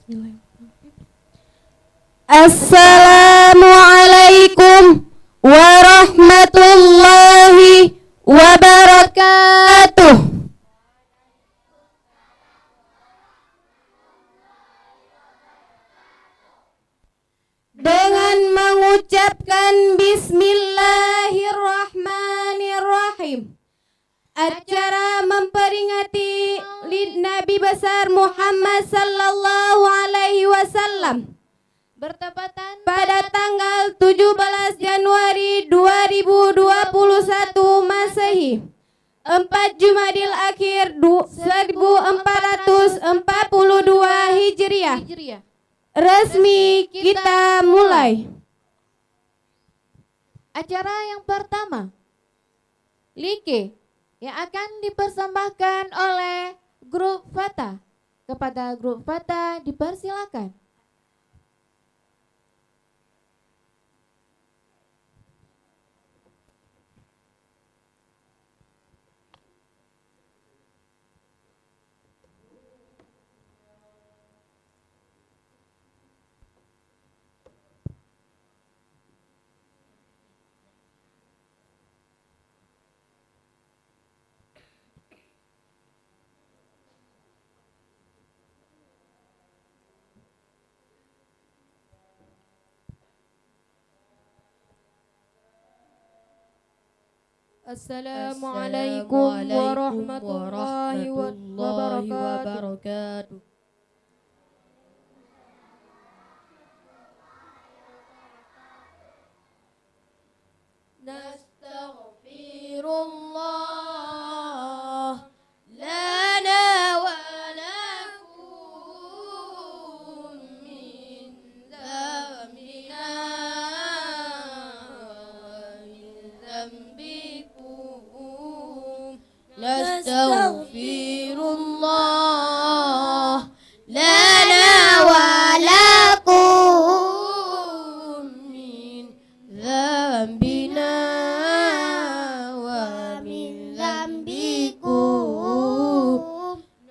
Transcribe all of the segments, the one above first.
Assalamualaikum warahmatullahi wabarakatuh. Dengan mengucapkan Bismillahirrahmanirrahim, acara memperingati Maulid Nabi besar Muhammad sallallahu alaihi wasallam bertepatan pada tanggal 17 Januari 2021 Masehi, 4 Jumadil Akhir 1442 Hijriah. Resmi kita mulai. Acara yang pertama, Like, yang akan dipersembahkan oleh Grup Fata. Kepada Grup Fata dipersilakan. Assalamualaikum warahmatullahi wabarakatuh. Nastaghfirullah lana wa lakum min dzambina Nastaghfirullah lana wa lakum min dzambina wa min dzambikum.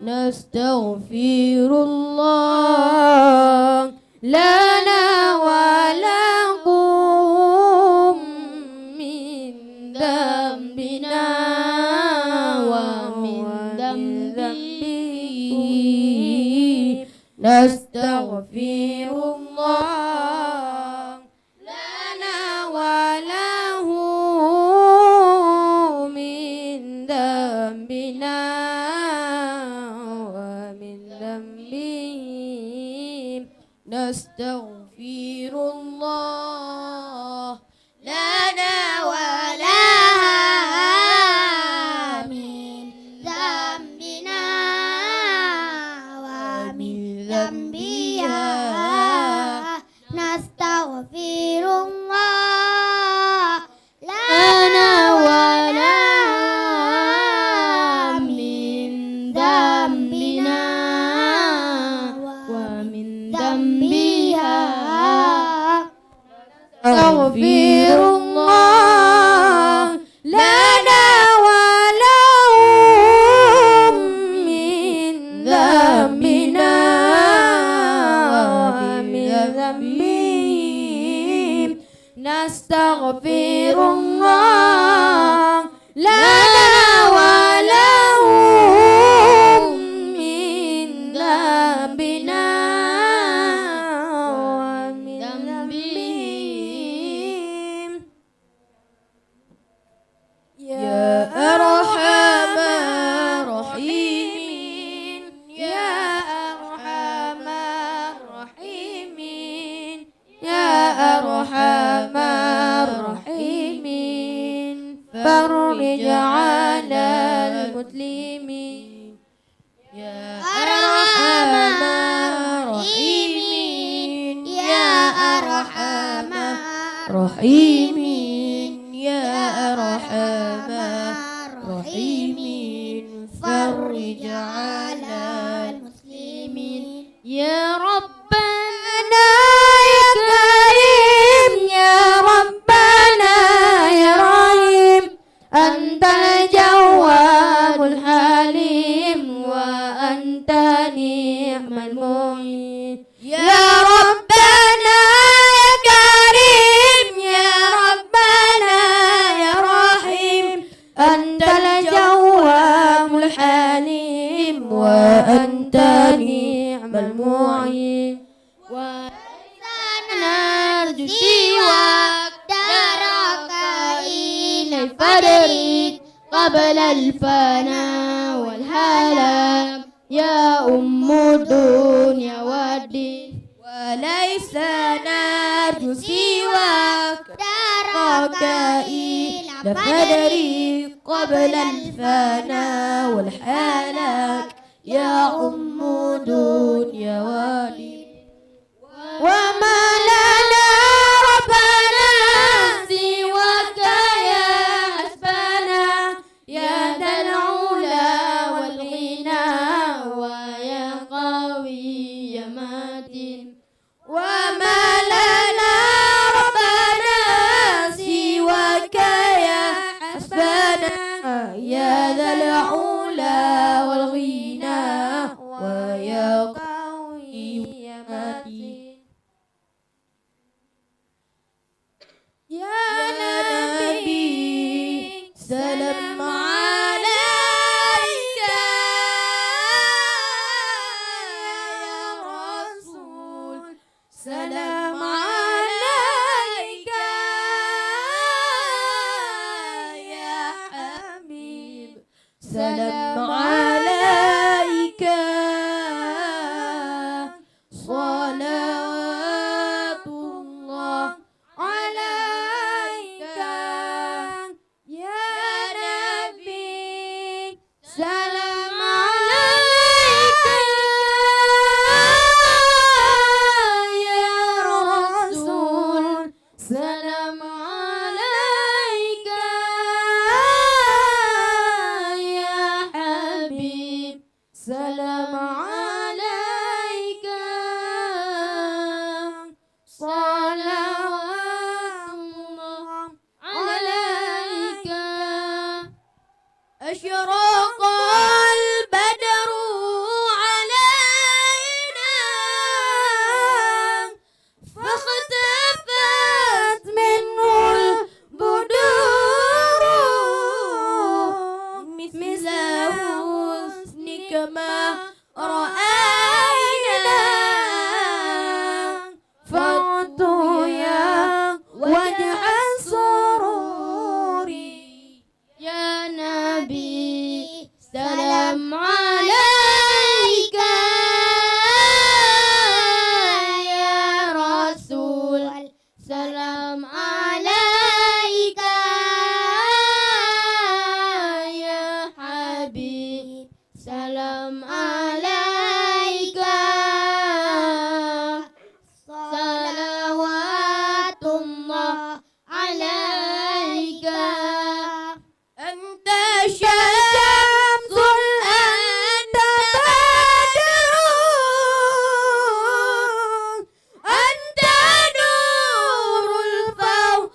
Nastaghfirullah lana wa lakum min dzambina Nastaghfirullah lana wa lahu min dzambina wa min dzambihim. Nastaghfirullah lana wa laha min dzambina wa min dzambiha. Nastaghfirullah lana wa laha min dzambina wa min dzambiha. Astaghfirullah lana wa lahum min dzambina wa min dzambihim. Nastaghfirullah lana wa lahum min dzambina wa min dzambihim. Ya Arhamar Rahimin, Ya Arhamar Rahimin, Ya Arhamar Rahimin, farrij 'alal muslimin. Ya Arhamar Rahimin, Ya Arhamar Rahimin, Ya Arhamar Rahimin, farrij 'alal muslimin. Ya Rabbana ya Karim, Ya Rabbana ya Rahim, Antal Jawwabul Halim wa Anta ni'mal mu'in. نرجو سواك دارك إلى فدرك قبل الفناء والهلاك يا أم الدنيا والدين وليس نرجو سواك دارك إلى فدرك قبل الفناء والهلاك يا أم الدنيا والدين وما لنا ربنا سواك يا حسبنا يا ذا العلا والغنى ويا قوي يا متين وما لنا ربنا سواك يا حسبنا يا ذا العلا والغنى ويا قوي يا متين يا نبي سلام عليك يا رسول سلام عليك يا حبيب سلام عليك صلوات الله عليك يا نبي سلام عليك يا رسول سلام عليك يا حبيب سلام عليك صلوات الله عليك أشرق البدر علينا فاختفت منه البدور مثل حسنك ما رأينا فعدت يا وجه السرور يا نبي سلام عليك يا رسول سلام عليك يا حبيب سلام عليك صلوات الله عليك أنت شمس أنت بدر أنت نور الفوق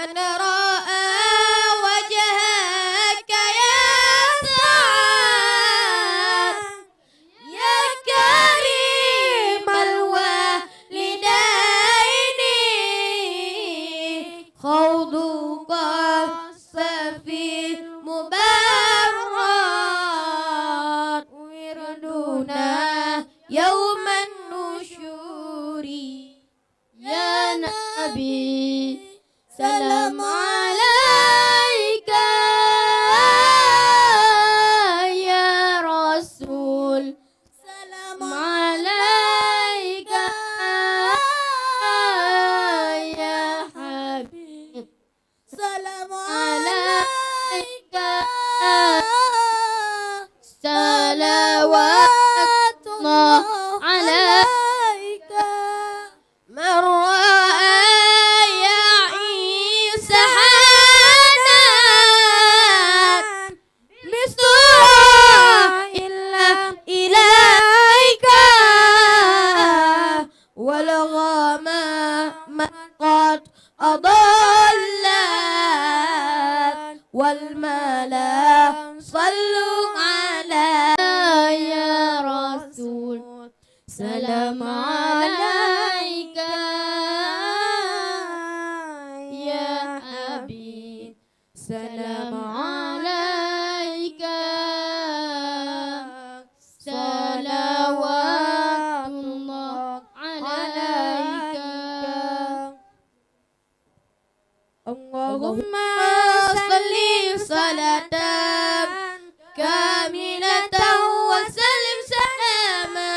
من رأى وجهك يا سعد يا كريم الوالدين خوضك الصفي مبرد وردنا يوم النشور يا نبي سلام عليك يا رسول سلام عليك يا حبيب سلام عليك صلوات الله عليك من رأى يا عيسى حنان بسرعة إلا إليك والغمام قد أضلت والملا صلوا على يا رسول سلام عليك يا حبيب سلام عليك صلوات الله عليك اللهم صل صلاة كاملة وسلم سلاما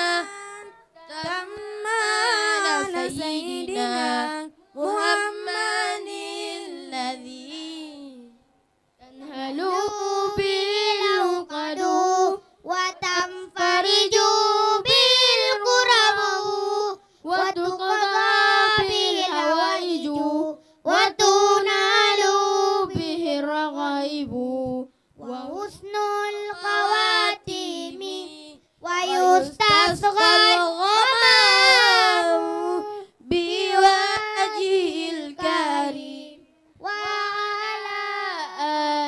تاما على سيدنا محمد الذي تنهل به العقد وتنفرج به الكرب وتقضى به الحوائج وتنال به الرغائب وحسن الخواتيم ويستسقى الغمام بوجهه الكريم وعلى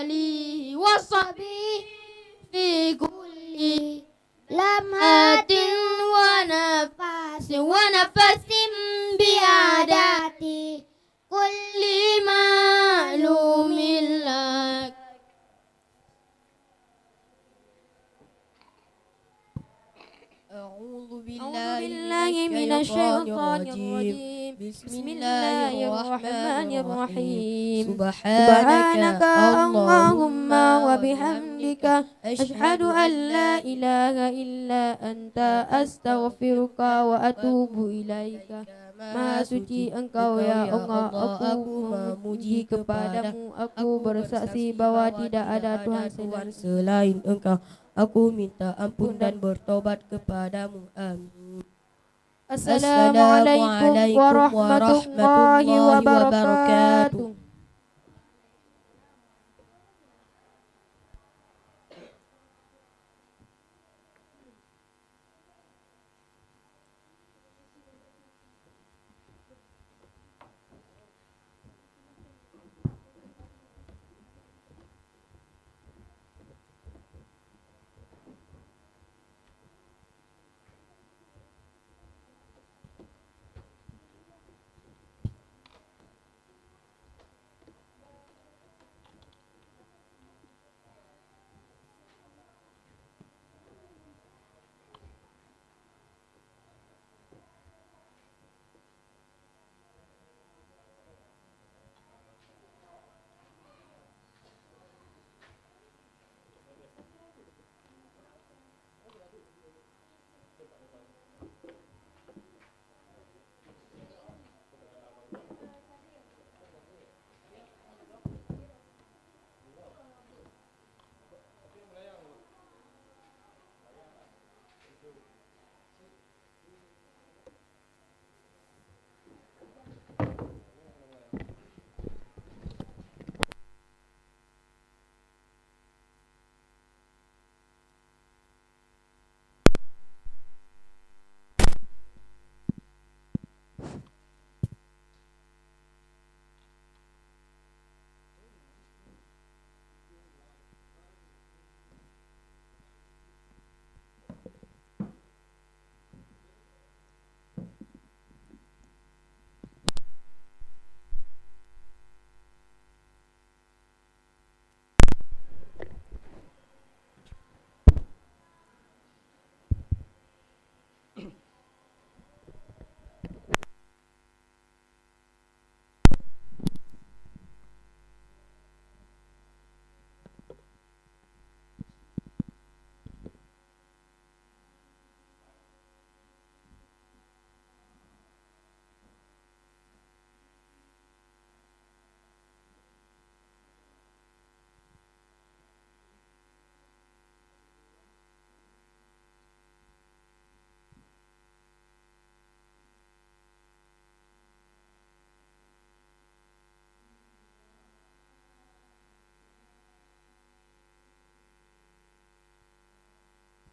آله وصحبه في كل لمحة ونفس بعادات كل معلوم لك أعوذ بالله من الشيطان الرجيم بسم الله الرحمن الرحيم سبحانك اللهم وبحمدك أشهد أن لا إله إلا أنت أستغفرك وأتوب إليك. Maha suci Engkau ya Allah, aku memuji kepadamu, aku bersaksi bahwa tidak ada Tuhan selain Engkau. Aku minta ampun dan bertobat kepadamu. Amin. Assalamualaikum warahmatullahi wabarakatuh.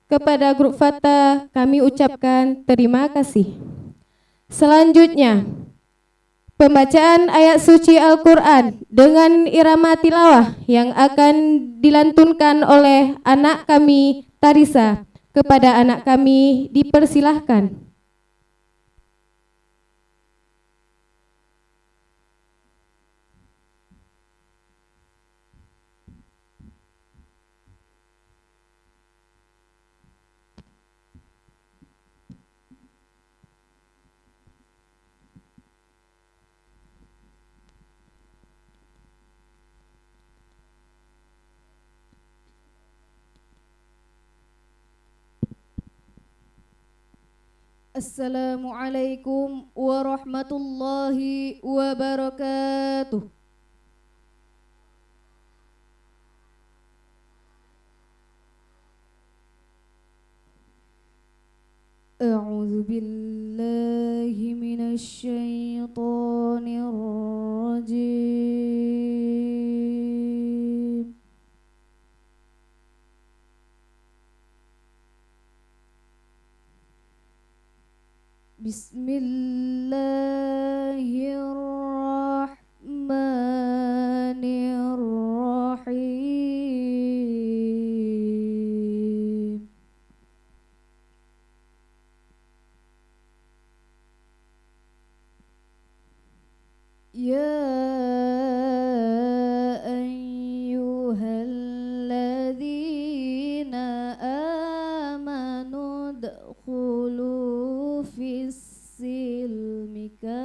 Kepada grup Fata kami ucapkan terima kasih. Selanjutnya, pembacaan ayat suci Al-Quran dengan irama tilawah yang akan dilantunkan oleh anak kami Tarisa. Kepada anak kami dipersilahkan. Assalamualaikum warahmatullahi wabarakatuh. A'udzu billahi minasy syaithanir rajim. Bismillahirrahmanirrahim. Ya ayyuhalladzina amanu dkhulu fis-silmi kaffah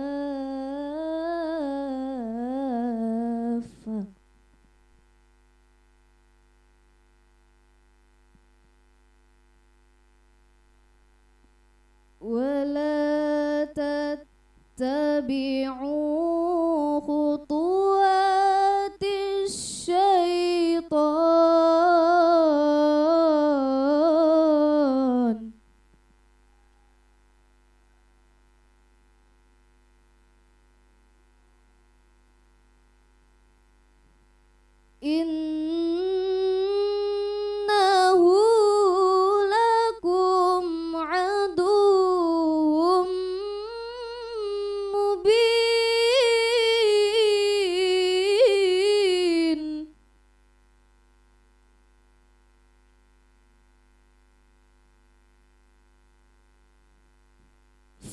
wala tattabi'u khutuwatis syaitan innahu lakum aduwwum mubin.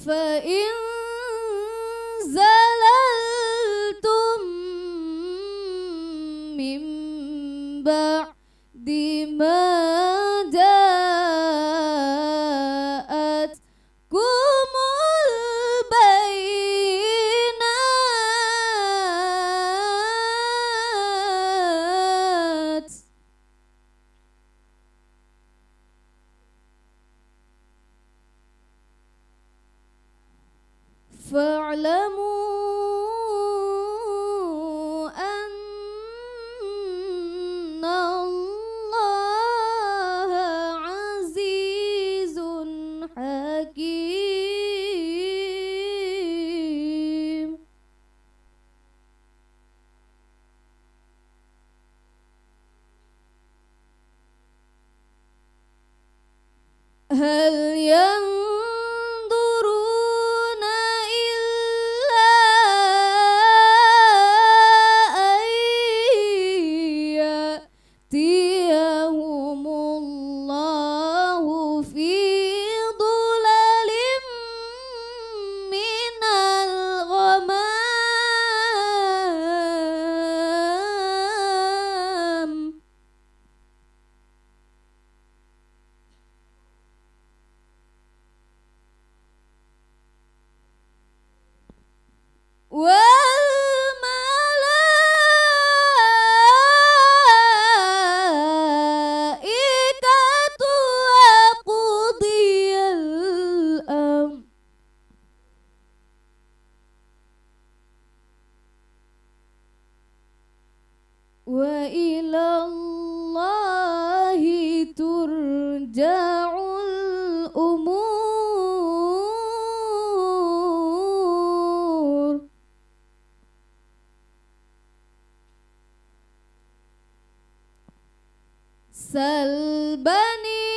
فإن زللتم من بعد ما جاءتكم البينات فاعلموا أن الله عزيز حكيم. هل ينظرون إلا أن يأتيهم الله في ظلل من الغمام والملائكة وقضي الأمر وإلى الله ترجع الأمور. سل بني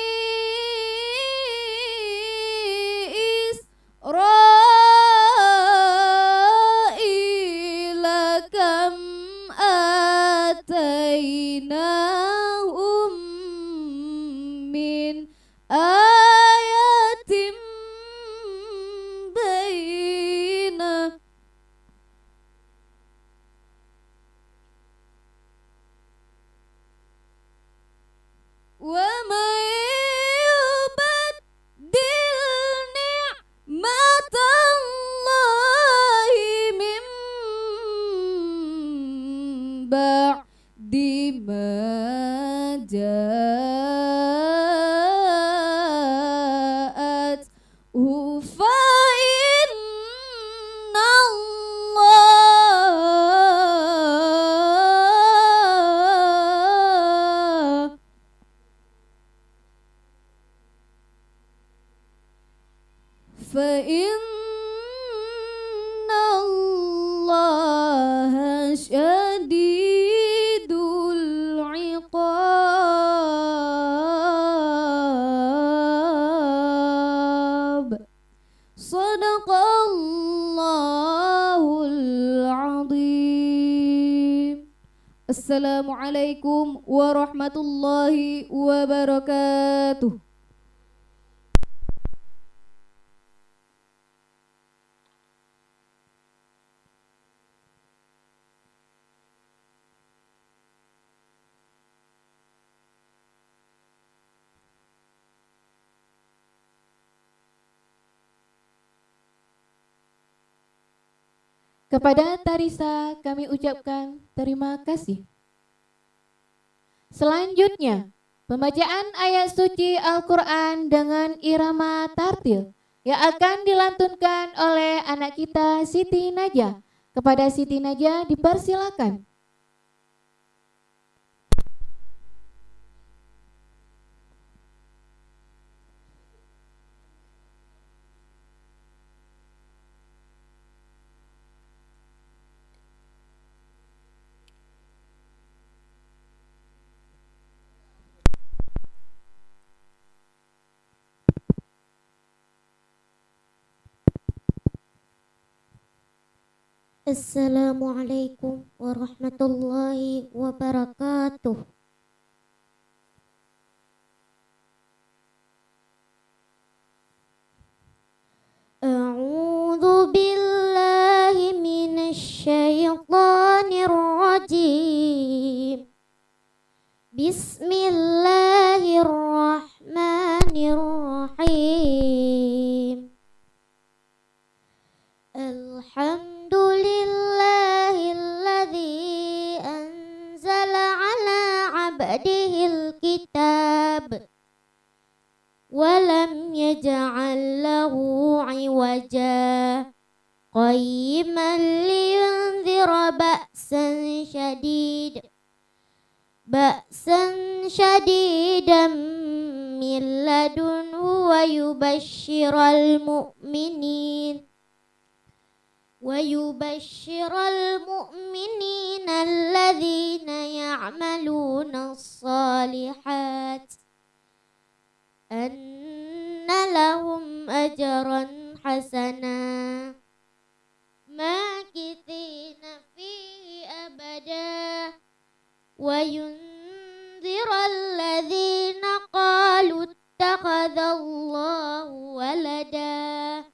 وكم آتيناهم من آية بينة ومن يبدل نعمة الله من بعد ما جاءته فإن الله فإن الله شديد العقاب صدق الله العظيم. Assalamualaikum warahmatullahi wabarakatuh. Kepada Tarisa kami ucapkan terima kasih. Selanjutnya, pembacaan ayat suci Al-Quran dengan irama tartil yang akan dilantunkan oleh anak kita Siti Najah. Kepada Siti Najah dipersilakan. Assalamualaikum warahmatullahi wabarakatuh. A'udzu billahi minasy syaithanir rajim. Bismillahirrahmanirrahim. Alhamdulillahilladzi anzala ala abdihil kitab walam yaj'al lahu 'iwaja qayyiman liyunzira ba'san syadidan min ladunhu wa yubashshiral mu'minin alladzina ya'maluna as-salihat anna lahum ajran hasana makithina fihi abada wa yunzira alladzina qalu ittakhadallahu walada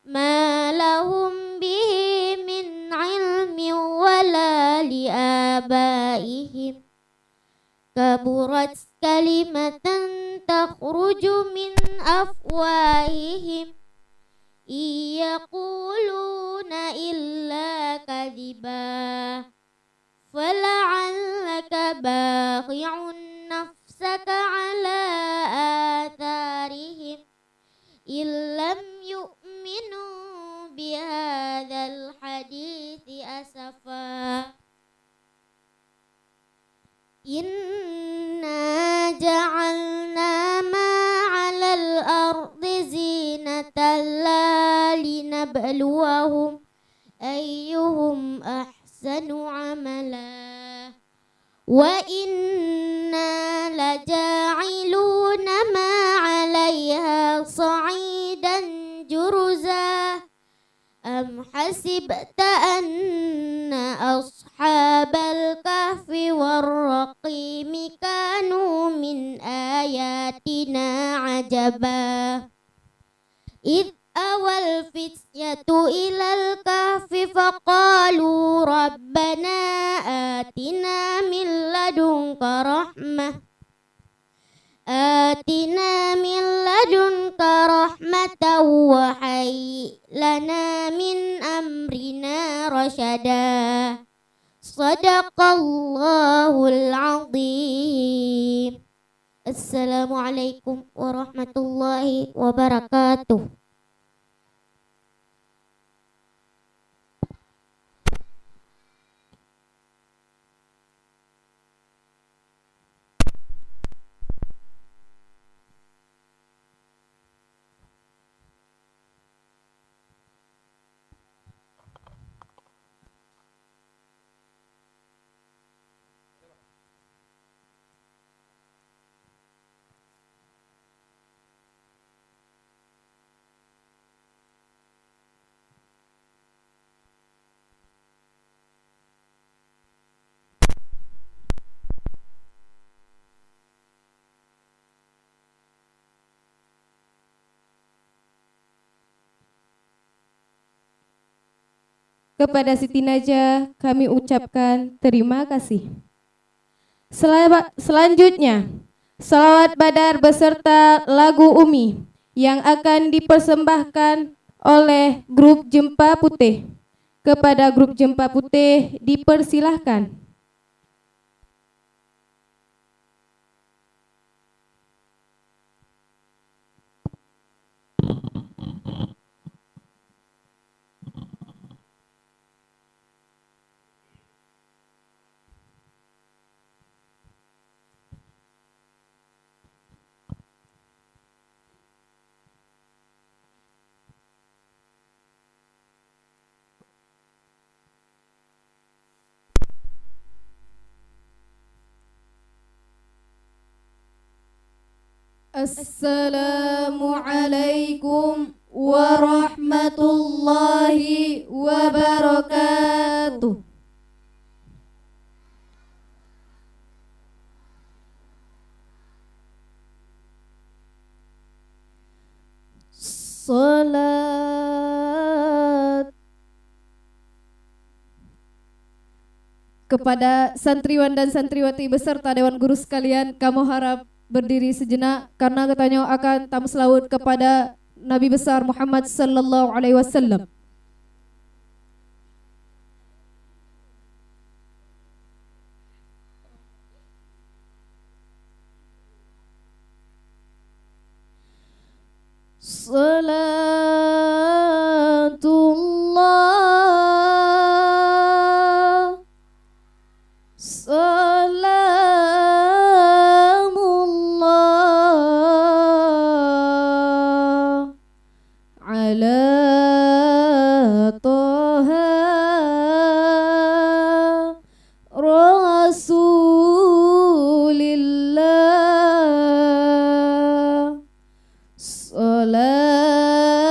ma lahum bihi min ilmin wala liabaihim kaburat kalimatan takhruju min afwahihim iyaquluna illa kadhiba fala'allaka baghi'un nafsaka ala atharihim illam yu'minu bihadzal hadithi asafa. Inna ja'alna ma 'alal ardi zinatan linabluwahum ayyuhum ahsanu amala wa inna laja'iluna ma 'alaiha sa'idan juruza am hasibta anna ربنا آتنا من لدنك رحمة وهيئ لنا من أمرنا رشدا صدق الله العظيم. Assalamualaikum warahmatullahi wabarakatuh. Kepada Siti Najah kami ucapkan terima kasih. Selanjutnya, Salawat Badar beserta lagu Umi yang akan dipersembahkan oleh grup Jempa Putih. Kepada grup Jempa Putih dipersilahkan. Assalamualaikum warahmatullahi wabarakatuh. Salat kepada santriwan dan santriwati beserta dewan guru sekalian, kamu harap berdiri sejenak karena katanya akan tamu selawat kepada Nabi besar Muhammad sallallahu alaihi wasallam. Salatullah ala Toha Rasulillah. Salatullah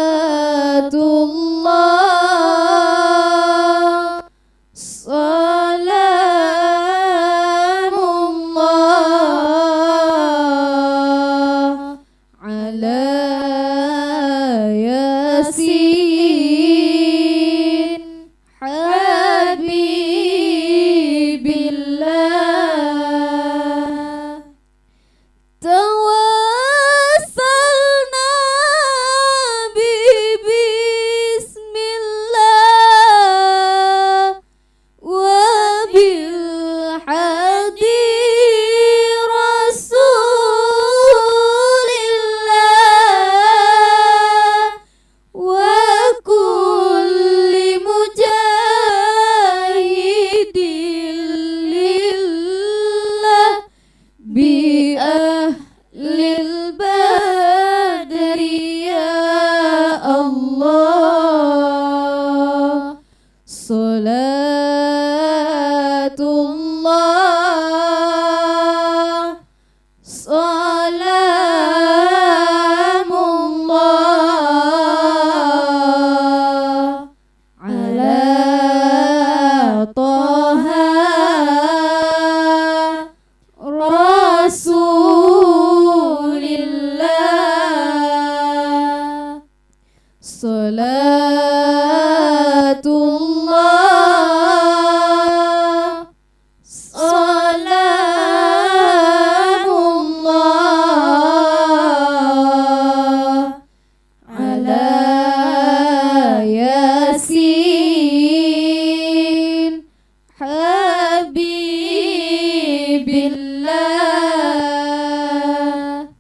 habibillah.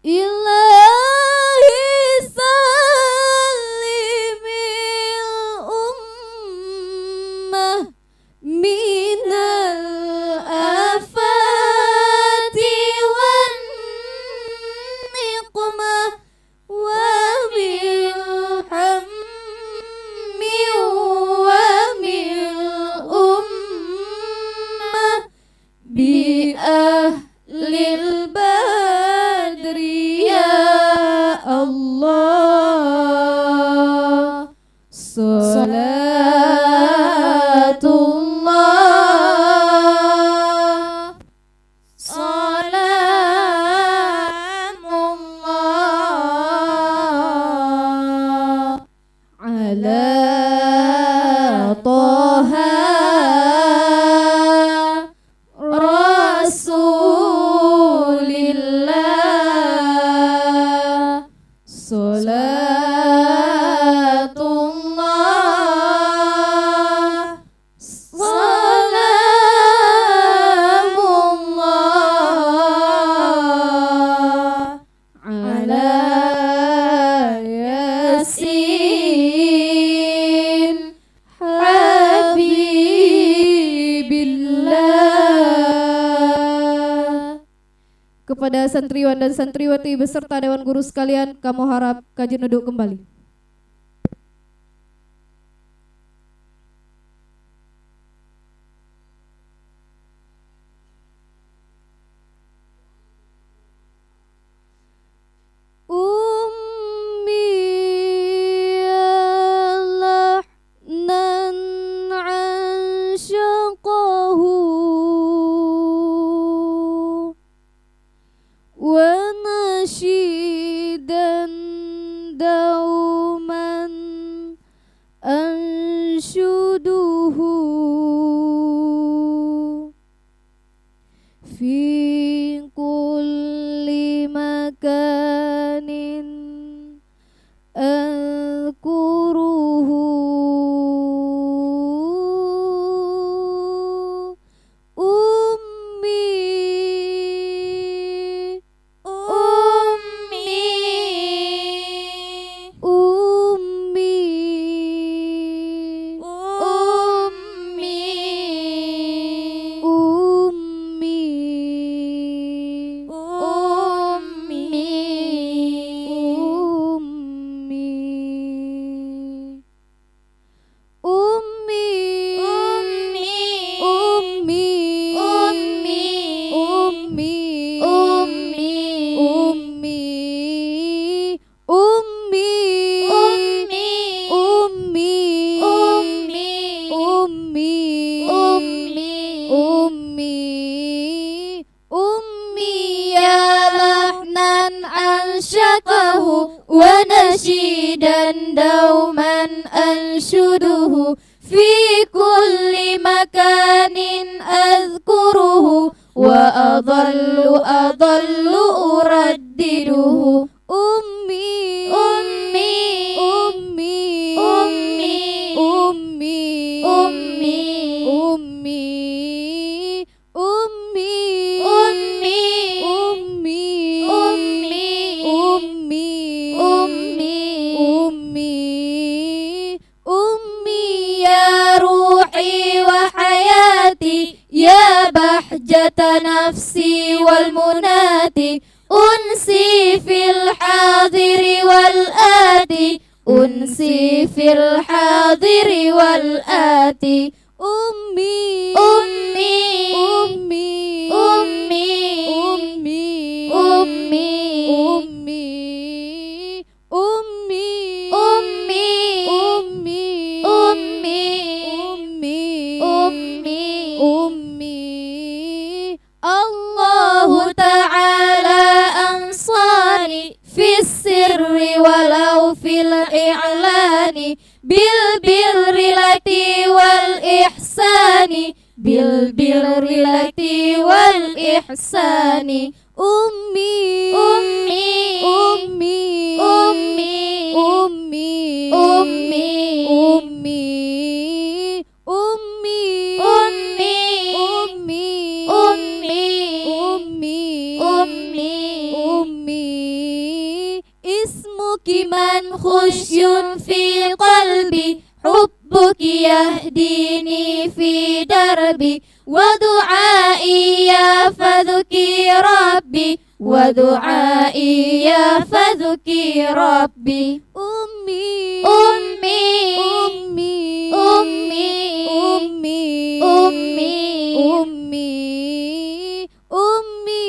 Ilahi salimil ummah minal afati wan niqmah wa min hammi wa min ummah bi ahlil badri ya Allah. Salatullah salamullah ala Toha Rasulillah. Salatullah salamullah ala Yasin habibillah. Kepada santriwan dan santriwati beserta dewan guru sekalian, kami harap kajian duduk kembali. Lahnan ansyaqahu wa nashidan dauman anshuduhu fi kulli makanin azkuruhu ummi ummi ummi ummi ummi ansyaqahu wa nashidan dauman anshuduhu fi kulli makanin azkuruhu wa adallu uraddiduhu ummi ummi ummi ummi ummi ummi ummi ummi ummi ummi ummi ummi ummi ummi ya ruhi wa hayati ya bahjata nafsi wal munati unsi fil hadiri wal ati unsi fil hadiri wal ati ummi ummi ummi ummi ummi ummi ummi ummi ummi ummi ummi ummi ummi Allah ta'ala ansari fis sirri walau fil i'lani bil birri lati wal ihsani bil birri lati wal ihsani ummi ummi ummi ummi ummi ummi ummi ummi من خشي في قلبي حبك يهديني في دربي ودعائي فذكي ربي ودعائي فذكي ربي أمي أمي أمي أمي أمي أمي أمي أمي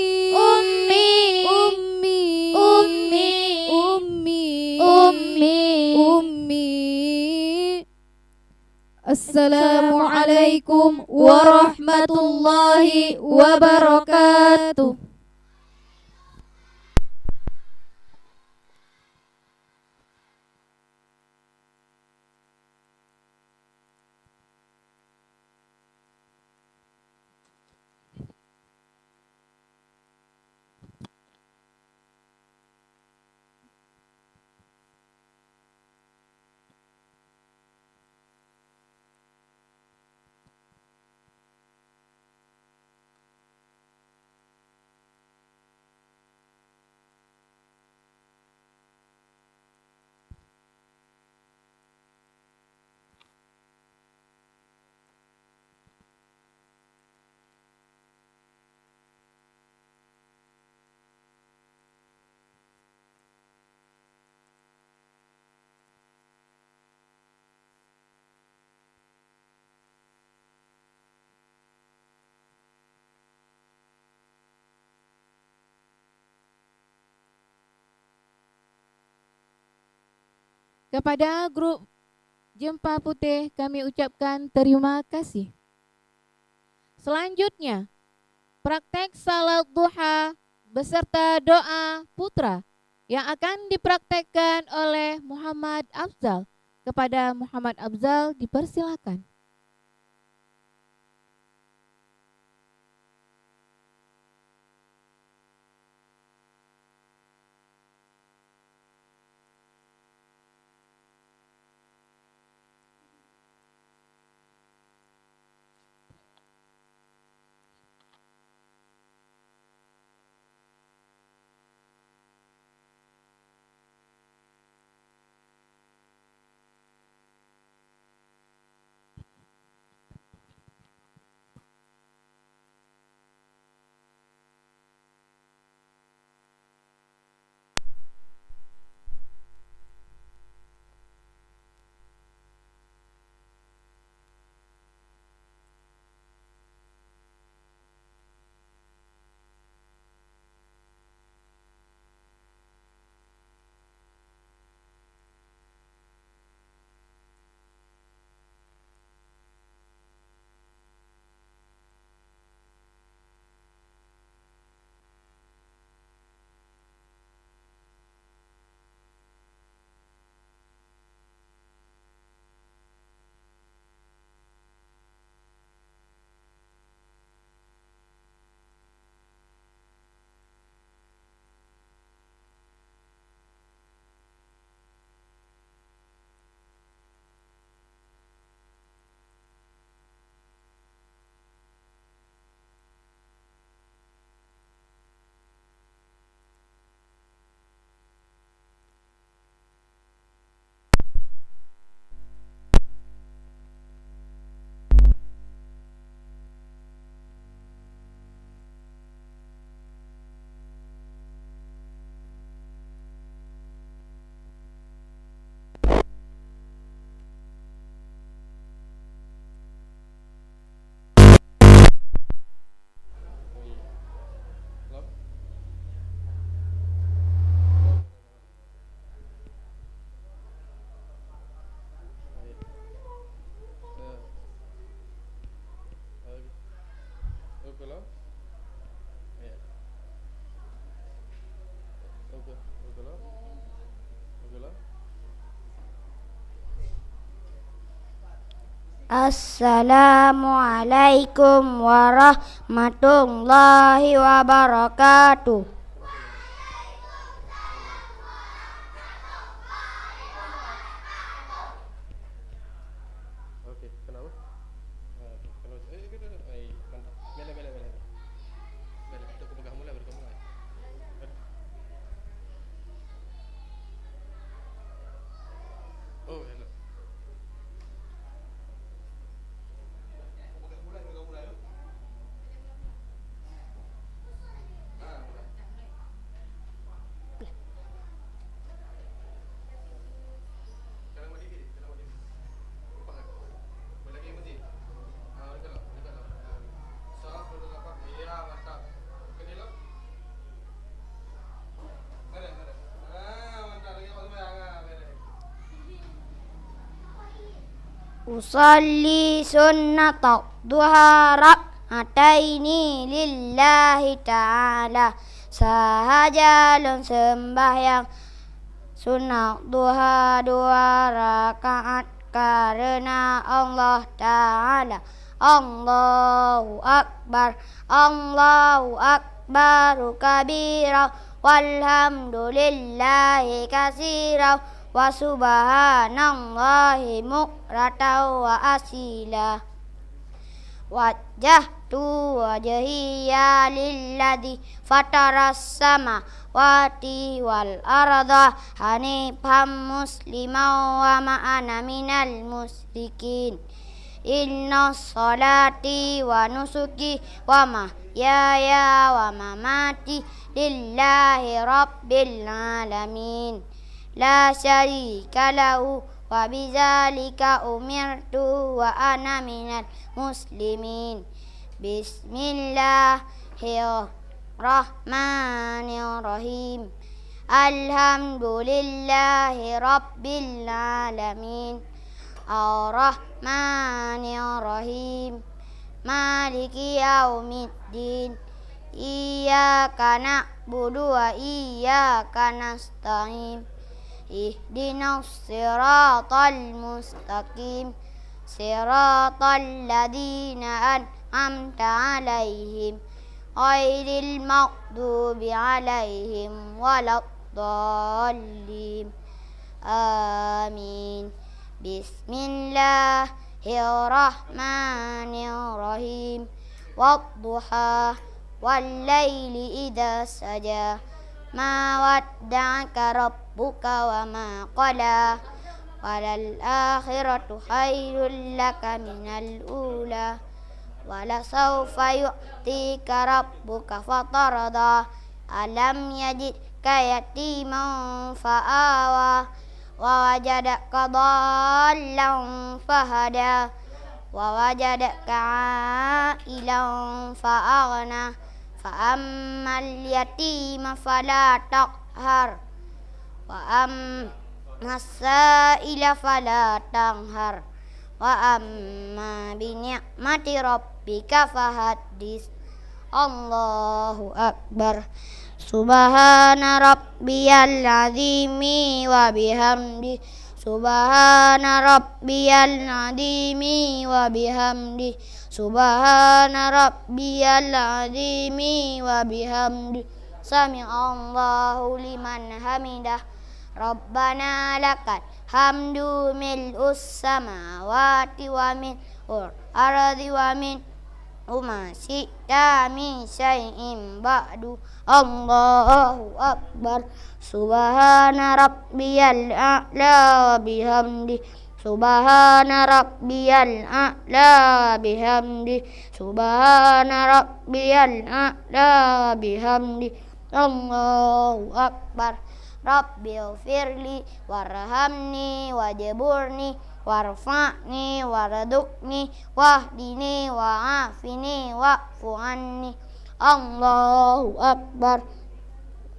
أمي أمي أمي أمي أمي أمي. السلام عليكم ورحمة الله وبركاته. Kepada grup Jempa Putih kami ucapkan terima kasih. Selanjutnya, praktek salat duha beserta doa putra yang akan dipraktekkan oleh Muhammad Afzal. Kepada Muhammad Afzal dipersilakan. Assalamualaikum warahmatullahi wabarakatuh. Okey, kenapa? Kalau mantap. Bela. Bela, aku pegang mula baru kamu mulai. Usalli sunnata duha rak'ataini lillahi ta'ala. Sahajalun sembahyang sunnah duha 2 rakaat karena Allah Ta'ala. Allahu Akbar, Allahu Akbaru kabira, walhamdulillahi kasira, wa subhanallahi mukratan wa asila. Wajjahtu wajhiya lilladzi fataras samawati wal arda hanifan musliman wa ma ana minal musyrikin. Inna salati wa nusuki wa mahyaya wa mamati lillahi rabbil alamin. La syarika lahu wa bidzalika umirtu wa ana minal muslimin. Bismillahirrahmanirrahim. Alhamdulillahi rabbil alamin. Ar-Rahmanir-Rahim. Maliki yaumiddin. Iyyaka na'budu wa iyyaka nasta'in. Ihdinas siratal mustaqim. Siratal ladzina an'amta 'alaihim ghairil maghdubi 'alaihim waladdallin. Amin. Bismillahirrahmanirrahim. Wadduha wallaili idza saja. Ma wadda'aka rabbuka wa ma qala. Walal akhiratu khairul laka minal ula. Wala sawfa yu'tika rabbuka fatarda. Alam yajidka yatiman fa'awa. Wa wajadaka dhallan fahada. Wa wajadaka 'ailan fa'aghna. Fa ammal yatima fala taqhar. Wa ammas sa'ila fala tanhar. Wa amma bi ni'mati rabbika fahaddits. Allahu akbar. Subhana rabbiyal azimi wa bihamdi. Subhana rabbiyal azimi wa bihamdi. Subhana rabbiyal azimi wa bihamdi. Sami'allahu liman hamidah. Rabbana lakal hamdu mil'us samawati wa mil'ul ardi wa min Uma syi'ta min syai'in ba'du. Allahu akbar. Subhana rabbiyal a'la wa bihamdi. Subhana rabbiyal a'la wa bihamdi. Subhana rabbiyal a'la wa bihamdi. Allahu akbar. Rabbighfirli warhamni wajburni warfa'ni warzukni wahdini wa'afini wa'fu anni. Allahu akbar.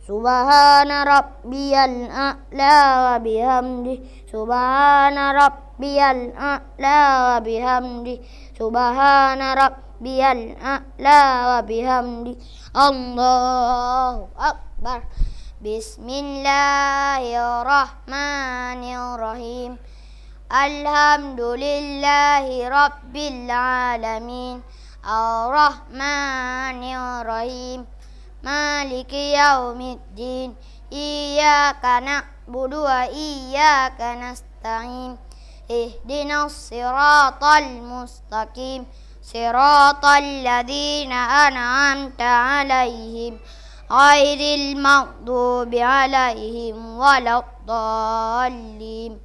Subhana rabbiyal a'la wa bihamdi. Subhana rabbiyal a'la wa bihamdi. Subhana rabbiyal a'la wa bihamdi. Allahu akbar. Bismillahirrahmanirrahim. Alhamdulillahi rabbil alamin. Ar-Rahmanir-Rahim. Maliki yaumiddin. Iyyaka na'budu wa iyyaka nasta'in. Ihdinas siratal mustaqim. Siratal ladzina an'amta 'alaihim ghairil maghdubi 'alaihim waladdallin.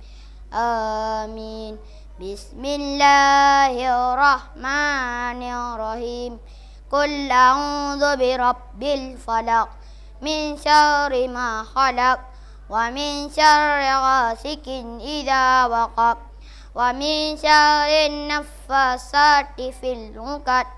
Amin. Bismillahirrahmanirrahim. Qul a'udzu birabbil falaq min syarri ma khalaq wa min syarri ghasikin idza waqab wa min syarri naffasati fil 'uqad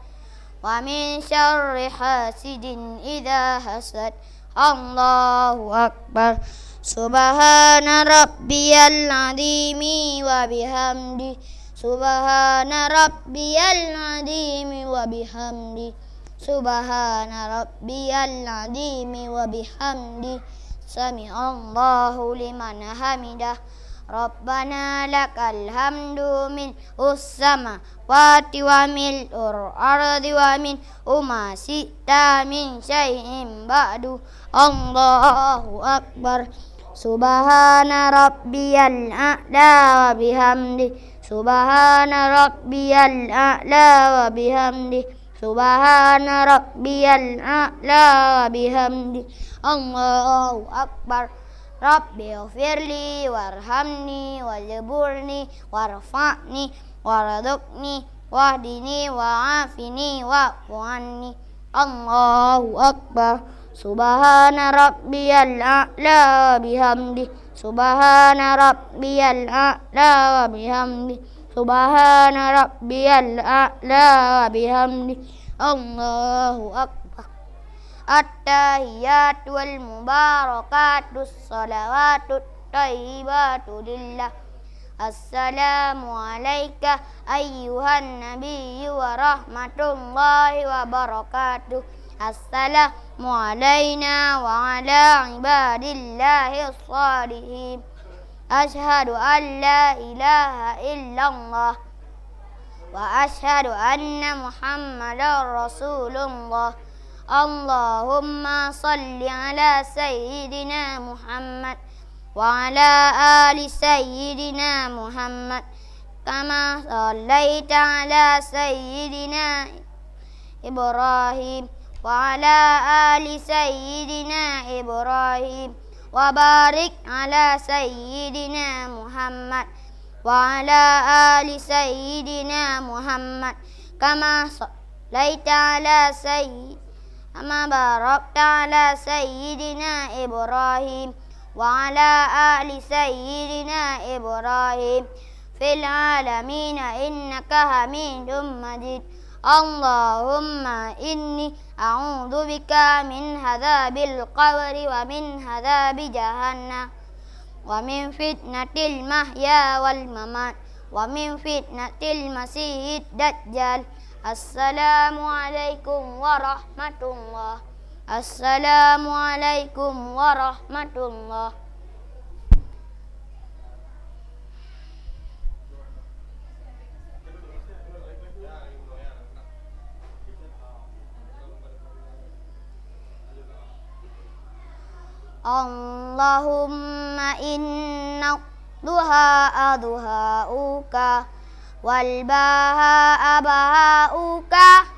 wa min syarri hasidin idza hasad. Allahu akbar. Subhana rabbiyal azimi wa bihamdi. Subhana rabbiyal azimi wa bihamdi. Subhana rabbiyal azimi wa bihamdi. Sami'allahu liman hamidah. Rabbana lakal hamdu min samawati wa mil'ur ardi wa min ma syi'ta min syai'in ba'du. Allahu akbar. Subhana rabbiyal a'la wa bihamdi. Subhana rabbiyal a'la wa bihamdi. Subhana rabbiyal a'la wa bihamdi. Allahu akbar. Rabbi ighfirli warhamni wajburni warfa'ni warzuqni wahdini wa'afini wa'fu anni. Allahu akbar. Subhana rabbiyal a'la wa bihamdi. Subhana rabbiyal a'la wa bihamdi. Subhana rabbiyal a'la wa bihamdi. Allahu akbar. At-tahiyyatu wal mubarakatu salawatu thayyibatu lillah. Assalamu alayka ayyuhan nabiyyu wa rahmatullahi wa barakatuh. Assalamu alayna wa ala ibadillahi shalihin. Ashhadu an la ilaha illallah wa ashhadu anna muhammadar rasulullah. Allahumma salli ala sayyidina Muhammad wa ala ali sayyidina Muhammad kama sallaita ala sayyidina Ibrahim wa ala ali sayyidina Ibrahim wa barik ala sayyidina Muhammad wa ala ali sayyidina Muhammad kama sallaita ala sayyidina Amma barakta ala sayyidina Ibrahim wa ala ali sayyidina Ibrahim fil alamin innaka Hamidum Majid. Allahumma inni a'udzu bika min hadzabil qabri wa min hadzabi jahannam wa min fitnatil mahya wal mamat wa min fitnatil masiihid dajjal. Assalamualaikum warahmatullah. Assalamualaikum warahmatullah. Allahumma inna duha adha'uka wal baha bahauka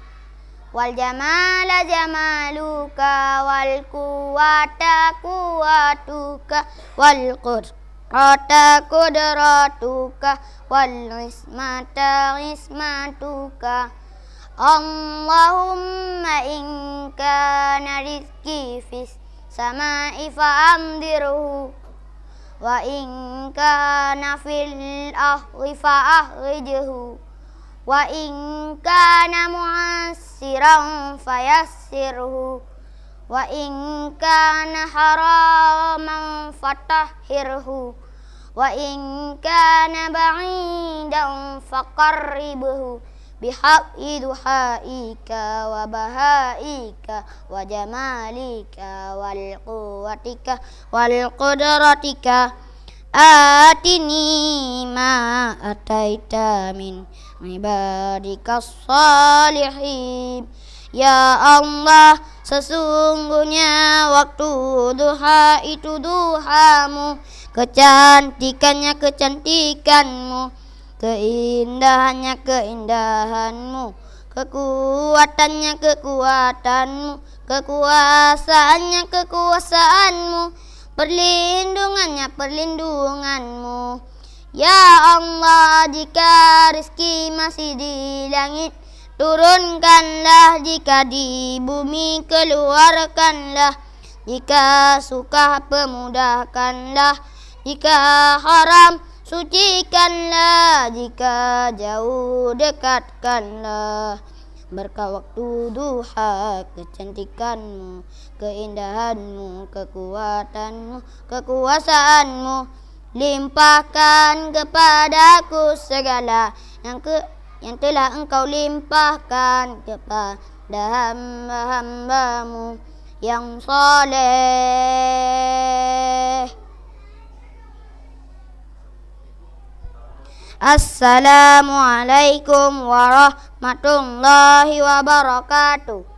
wal jamala jamaluka wal quwwata quwwatuka wal qudrata qudratuka wal ismata ismatuka. Allahumma in kana rizqi fis samai fa'amdirhu wa in kana fil ahli fa ahrijhu wa in kana mu'assiran fayassirhu wa in kana haraman fatahhirhu wa in kana ba'idan faqarribhu bihaqqi duhaika wa bahaika wa jamalika wal quwwatika wal qudratika. Atini ma ataita min ibadikas salihin. Ya Allah, sesungguhnya waktu duha itu duhamu, kecantikannya kecantikanmu, keindahannya keindahanmu, kekuatannya kekuatanmu, kekuasaannya kekuasaanmu, perlindungannya perlindunganmu. Ya Allah, jika rezeki masih di langit, turunkanlah, jika di bumi keluarkanlah, jika suka pemudahkanlah, jika haram sucikanlah, jika jauh dekatkanlah. Berkah waktu duha, kecantikanmu, keindahanmu, kekuatanmu, kekuasaanmu, limpahkan kepadaku segala yang telah Engkau limpahkan kepada hamba-hambamu yang saleh. Assalamualaikum warahmatullahi wabarakatuh.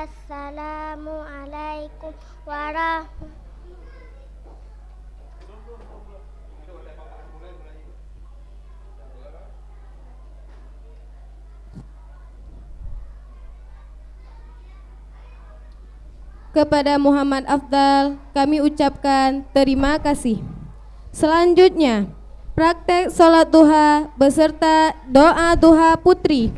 Assalamualaikum warahmatullahi Kepada Muhammad Afdal kami ucapkan terima kasih. Selanjutnya, praktek sholat duha beserta doa duha putri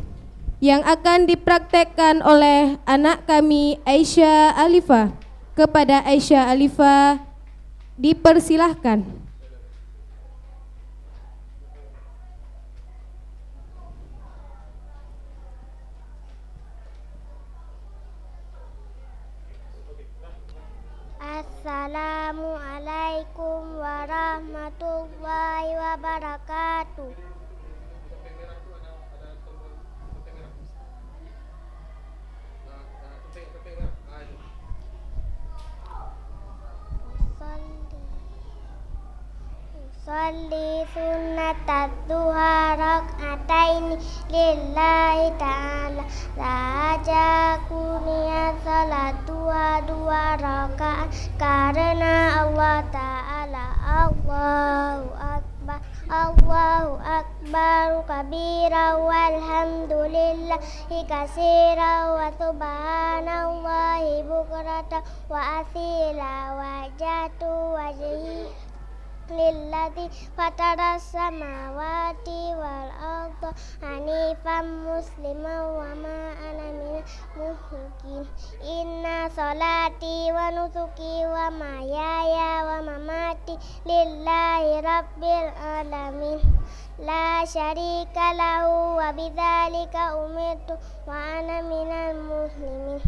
yang akan dipraktekkan oleh anak kami Aisyah Alifah. Kepada Aisyah Alifah dipersilahkan. Assalamualaikum warahmatullahi wabarakatuh. Salli sunnatat duha rak'ataini lillahi ta'ala. Raja kunia salat dua rakaat karena Allah Ta'ala. Allahu akbar kabira walhamdulillahi katsira wa subhanallahi bukrata wa asila wajhatu wajhi lilladzi fatara samawati wal arda hanifan musliman wa ma ana minal musyrikin. Inna salati wa nusuki wa mahyaya wa mamati lillahi rabbil alamin la syarika lahu wa bidzalika umirtu wa ana minal muslimin.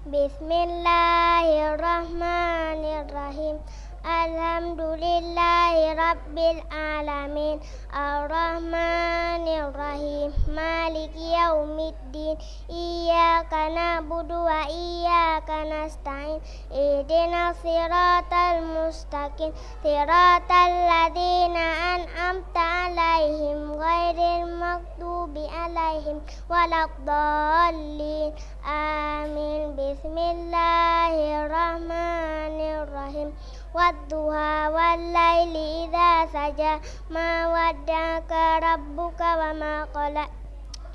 Bismillahirrahmanirrahim. Alhamdulillahi rabbil alamin arrahmanirrahim maliki yaumiddin iyyaka na'budu wa iyyaka nasta'in ihdinas siratal mustaqim siratal ladzina an'amta 'alaihim ghairil maghdubi 'alaihim waladdallin amin. Bismillahirrahmanirrahim. Wadduha wallaili idza saja ma wadda'aka rabbuka wa ma qala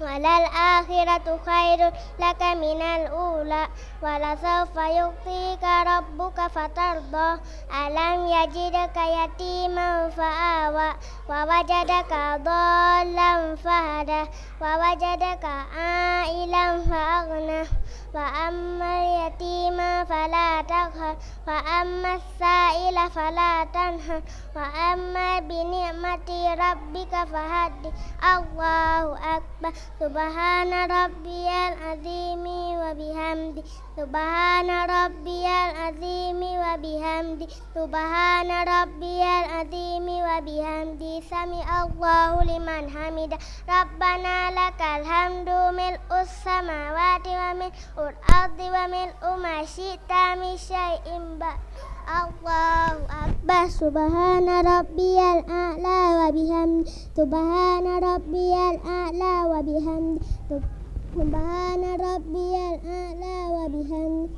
walal akhiratu khairun laka minal ula wala sawfa yu'tika rabbuka fatarda alam yajidaka yatiman fa'awa wa wajadaka dhallan fahada wa wajadaka a'ilan fa'aghna wa ammal yatima fala taqhar wa ammas sa'ila fala tanhar wa amma bi ni'mati rabbika fahaddith. Allahu akbar. Subhana rabbiyal azimi wa وبحمده سبحان ربي العظيم وبحمده سبحان ربي العظيم وبحمده سمع الله لمن حمده ربنا لك الحمد ملء السماوات وملء الأرض وملء ما شئت من شيء بعد الله أكبر سبحان ربي الأعلى وبحمده سبحان ربي الأعلى وبحمده سبحان ربي الأعلى وبحمده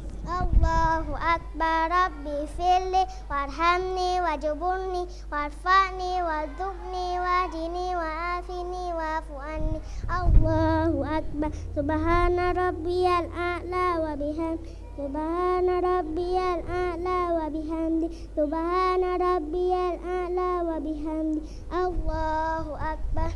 الله أكبر ربي اغفرلي وارحمني واجبرني وارفعني وارزقني واهدني وعافني واعف عني الله أكبر سبحان ربي الأعلى وبحمده سبحان ربي الأعلى وبحمده سبحان ربي الأعلى وبحمده الله أكبر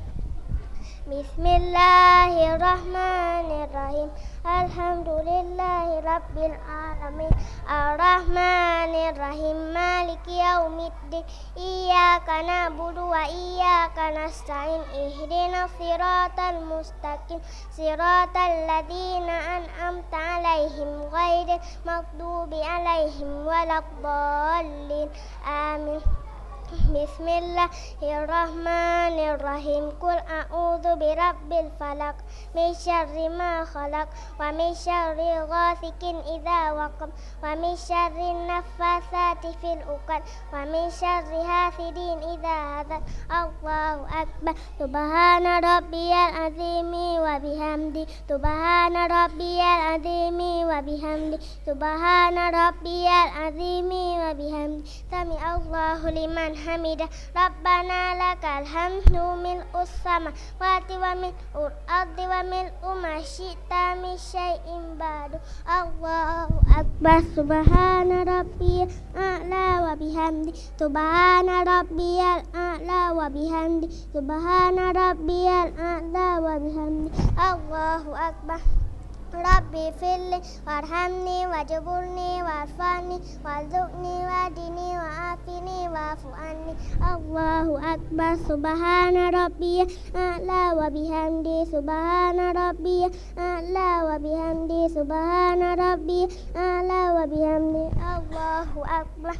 بسم الله الرحمن الرحيم الحمد لله رب العالمين الرحمن الرحيم مالك يوم الدين إياك نعبد وإياك نستعين اهدنا الصراط المستقيم صراط الذين أنعمت عليهم غير المغضوب عليهم ولا الضالين آمين بسم الله الرحمن الرحيم قل أعوذ برب الفلق من شر ما خلق ومن شر غاسق إذا وقب ومن شر النفاثات في العقد ومن شر حاسد إذا حسد الله أكبر سبحان ربي العظيم وبحمده سبحان ربي العظيم وبحمده سبحان ربي العظيم وبحمده سمع الله لمن حمده ربنا لك الحمد ملء السماوات وملء الأرض وملء ما شئت من شيء بعد الله أكبر سبحان ربي الأعلى وبحمده سبحان ربي الأعلى وبحمده سبحان ربي الأعلى وبحمده الله أكبر ربي اغفرلي وارحمني واجبرني وارفعني وارزقني واهدني وعافني واعف عني الله أكبر سبحان ربي الأعلى وبحمده سبحان ربي الأعلى وبحمده سبحان ربي الأعلى وبحمده الله أكبر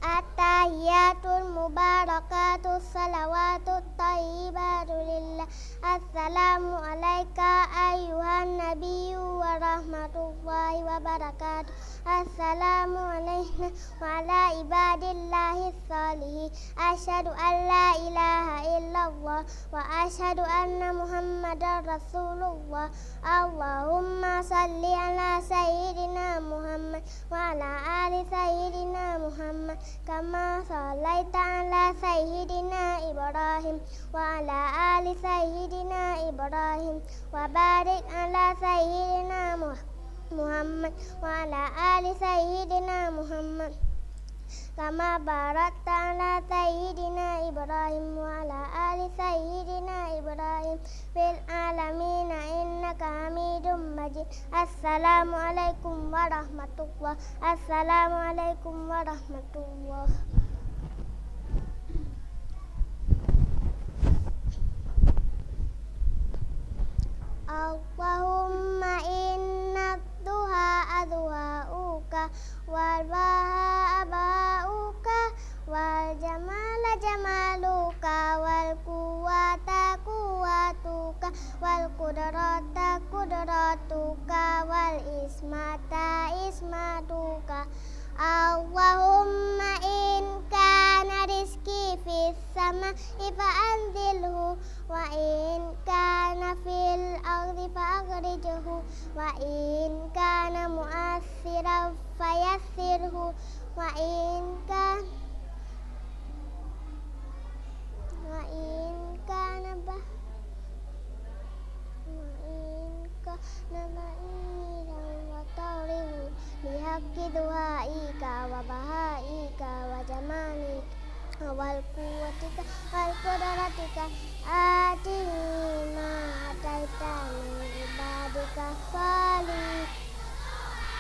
At-tahiyatul mubarakatus salawatut tayyibatu lillah. Assalamu alayka ayyuhan nabiyyu wa rahmatullahi wa barakatuh. Assalamu alayna wa ala ibadillahi salihin. Asyhadu an la ilaha illallah wa asyhadu anna muhammadar rasulullah. Allahumma salli ala sayyidina Muhammad wa ala ali sayyidina Muhammad kama sallaita ala sayyidina Ibrahim wa ala ali sayyidina Ibrahim wa barik ala sayyidina Muhammad wa ala ali sayyidina Muhammad kama barakta ala sayyidina Ibrahim wa ala ali sayyidina Ibrahim fil alamin innaka Hamidum Majid. Assalamu alaikum warahmatullah. Assalamu alaikum warahmatullah. Allahumma inna duha adwa'uka wal baha aba'uka wal jamala jamaluka wal quwwata quwwatuka wal qudrata qudratuka wal ismata ismatuka. Allahumma in kana rizki fis sama fa anzilhu wa in kana fil ardi fa akhrijhu wa in kana mu'assiran fayassirhu wa in kana bihaqqi du'aika wa bahaika wa jamalika wal quwwatika wal qudratika atini ma ataitani ibadika salih.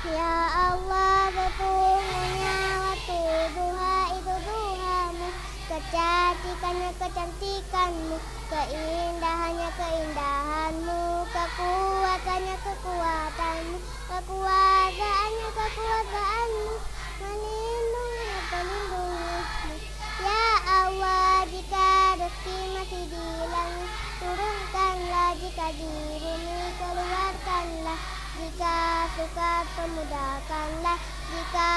Ya Allah, sesungguhnya waktu duha itu duhamu, kecantikannya kecantikanmu, keindahannya keindahanmu, kekuatannya kekuatanmu, kekuasaannya kekuasaanmu, melindungi pelindungimu. Ya Allah, jika rezeki masih di langit, turunkanlah, jika di bumi keluarkanlah, jika sukar pemudahkanlah, jika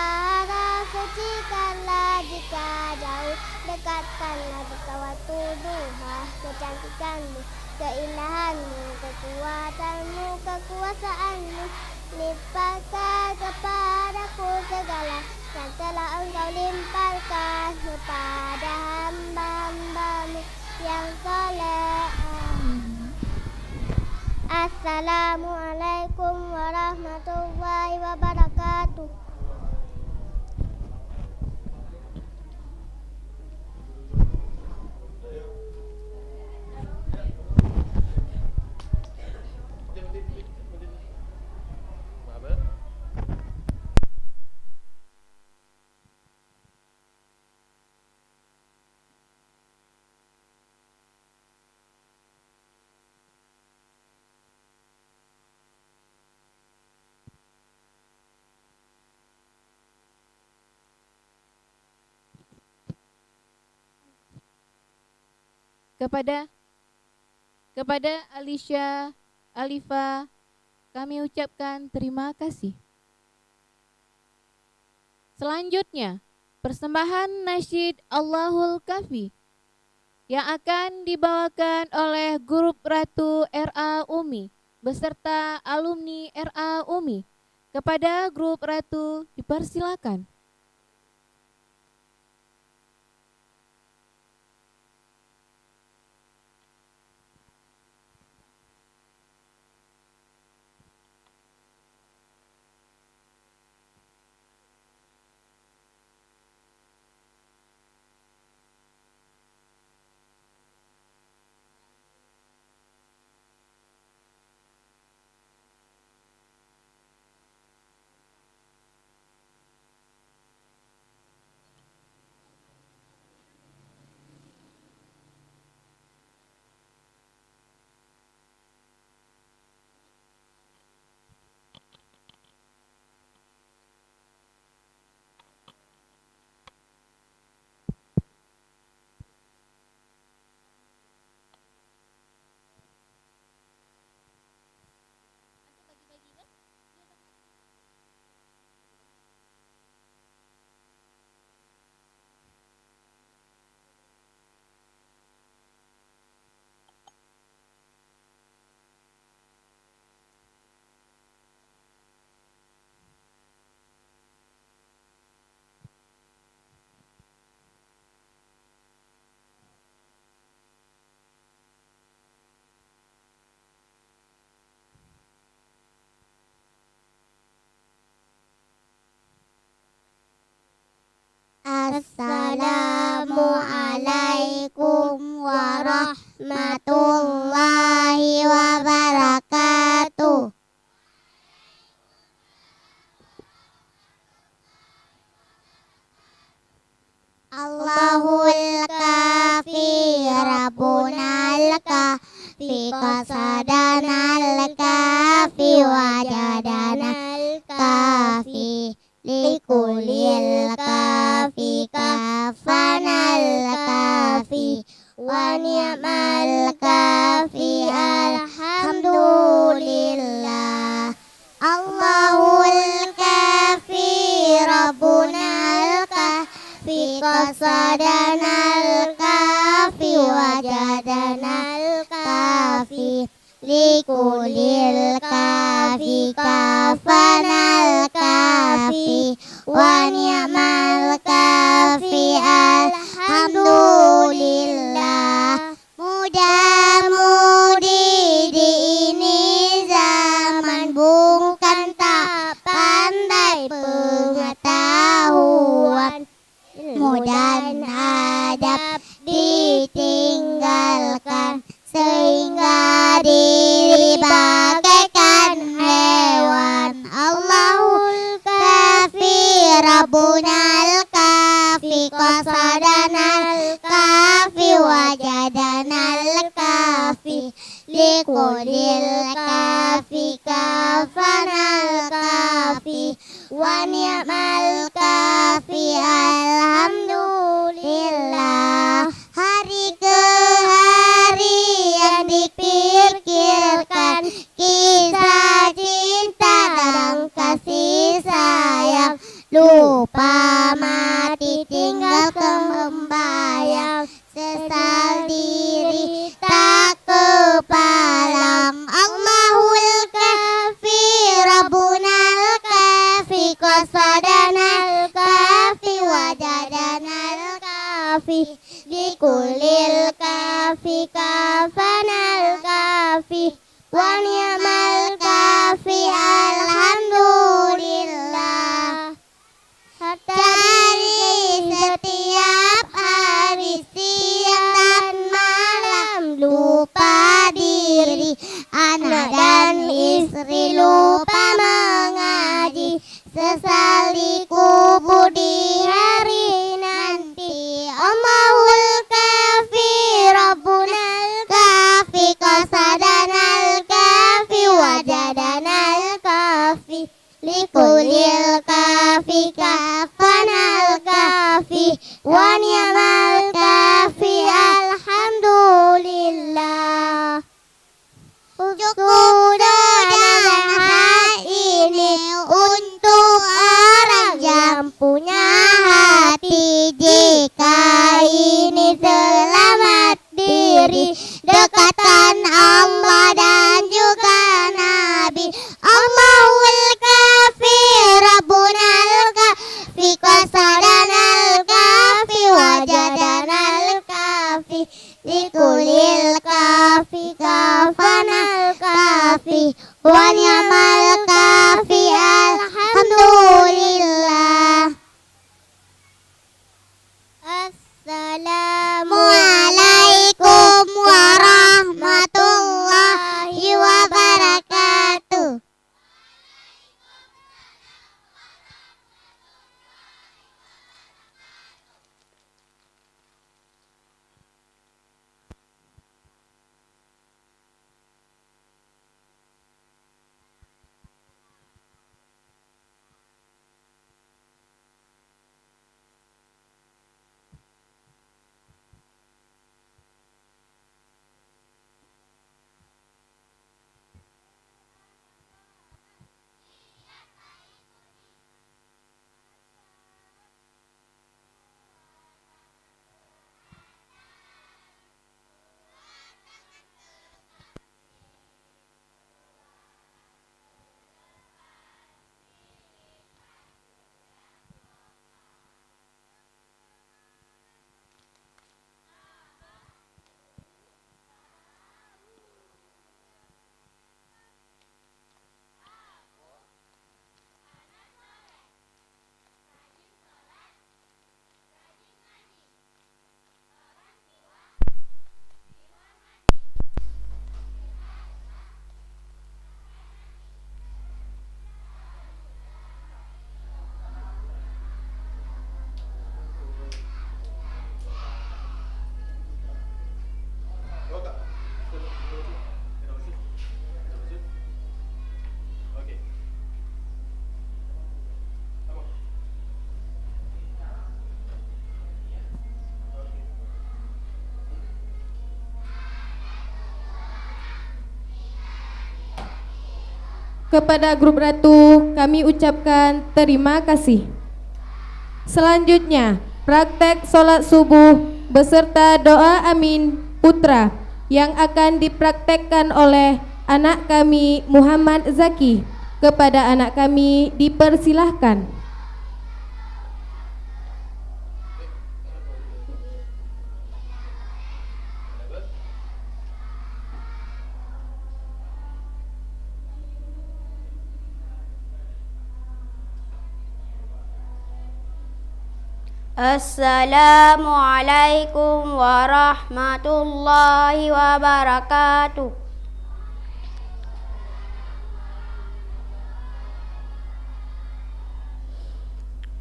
harap sucikanlah, jika jauh dekatkanlah, jika waktu duha kecantikanmu, keindahanmu, kekuatanmu, kekuasaanmu, limpahkan kepadaku segala yang telah engkau limpahkan kepada hamba-hambamu yang soleh. Assalamualaikum warahmatullahi wabarakatuh. Kepada Alicia, Alifa, kami ucapkan terima kasih. Selanjutnya, persembahan nasyid Allahul Kafi yang akan dibawakan oleh grup Ratu RA Umi beserta alumni RA Umi. Kepada grup Ratu dipersilakan. Assalamualaikum warahmatullahi wabarakatuh. Allahul kafi Rabbunal kafi qasadanal kafi wajadanal kafi likulil kafi kafanal kafi wa ni'mal kafi alhamdulillah. Allahul kafi Rabbunal kafi qasadanal kafi wajadanal kafi likulil kafi kafanal kafi wa ni'mal kafi alhamdulillah. Muda-mudi di ini zaman bukan tak pandai pengetahuan, ilmu dan adab ditinggalkan sehingga diri bagaikan hewan. Allahul kafi Rabbunal kafi qasadanal kafi wajadanal kafi likulil kafi kafanal kafi ni'mal kafi. Alhamdulillah. Hari ke hari yang dipikirkan, kisah cinta dan kasih sayang. Lupa mati tinggal membayang, sesal diri tak kepalang. Allahul kafi, Rabbunal kafi, qasadanal kafi, wajadanal kafi, likulil kafi, kafanal kafi, wa ni'mal kafi. Alhamdulillah. Cari setiap hari, siang dan malam, lupa diri, anak dan istri lupa mengaji, sesal dikubur di hari nanti. Allahul kafi, Rabbunal kafi, qasadanal kafi, wajadanal kafi, likulil kafi, kafanal kafi, wa ni'mal kafi. Alhamdulillah. Cukup dan ini untuk orang yang punya hati. Jika ini selamat diri, dekatan Allah dan juga Nabi. Allahul kafi, Rabbunal kafi, qasadanal kafi, wajadanal kafi, likulil kafi, kafanal kafi, wa ni'mal kafi. Alhamdulillah. Assalamualaikum warahmatullahi wabarakatuh. Kepada grup Ratu kami ucapkan terima kasih. Selanjutnya, praktek sholat subuh beserta doa amin putra yang akan dipraktekkan oleh anak kami Muhammad Zaki. Kepada anak kami dipersilahkan. Assalamualaikum warahmatullahi wabarakatuh.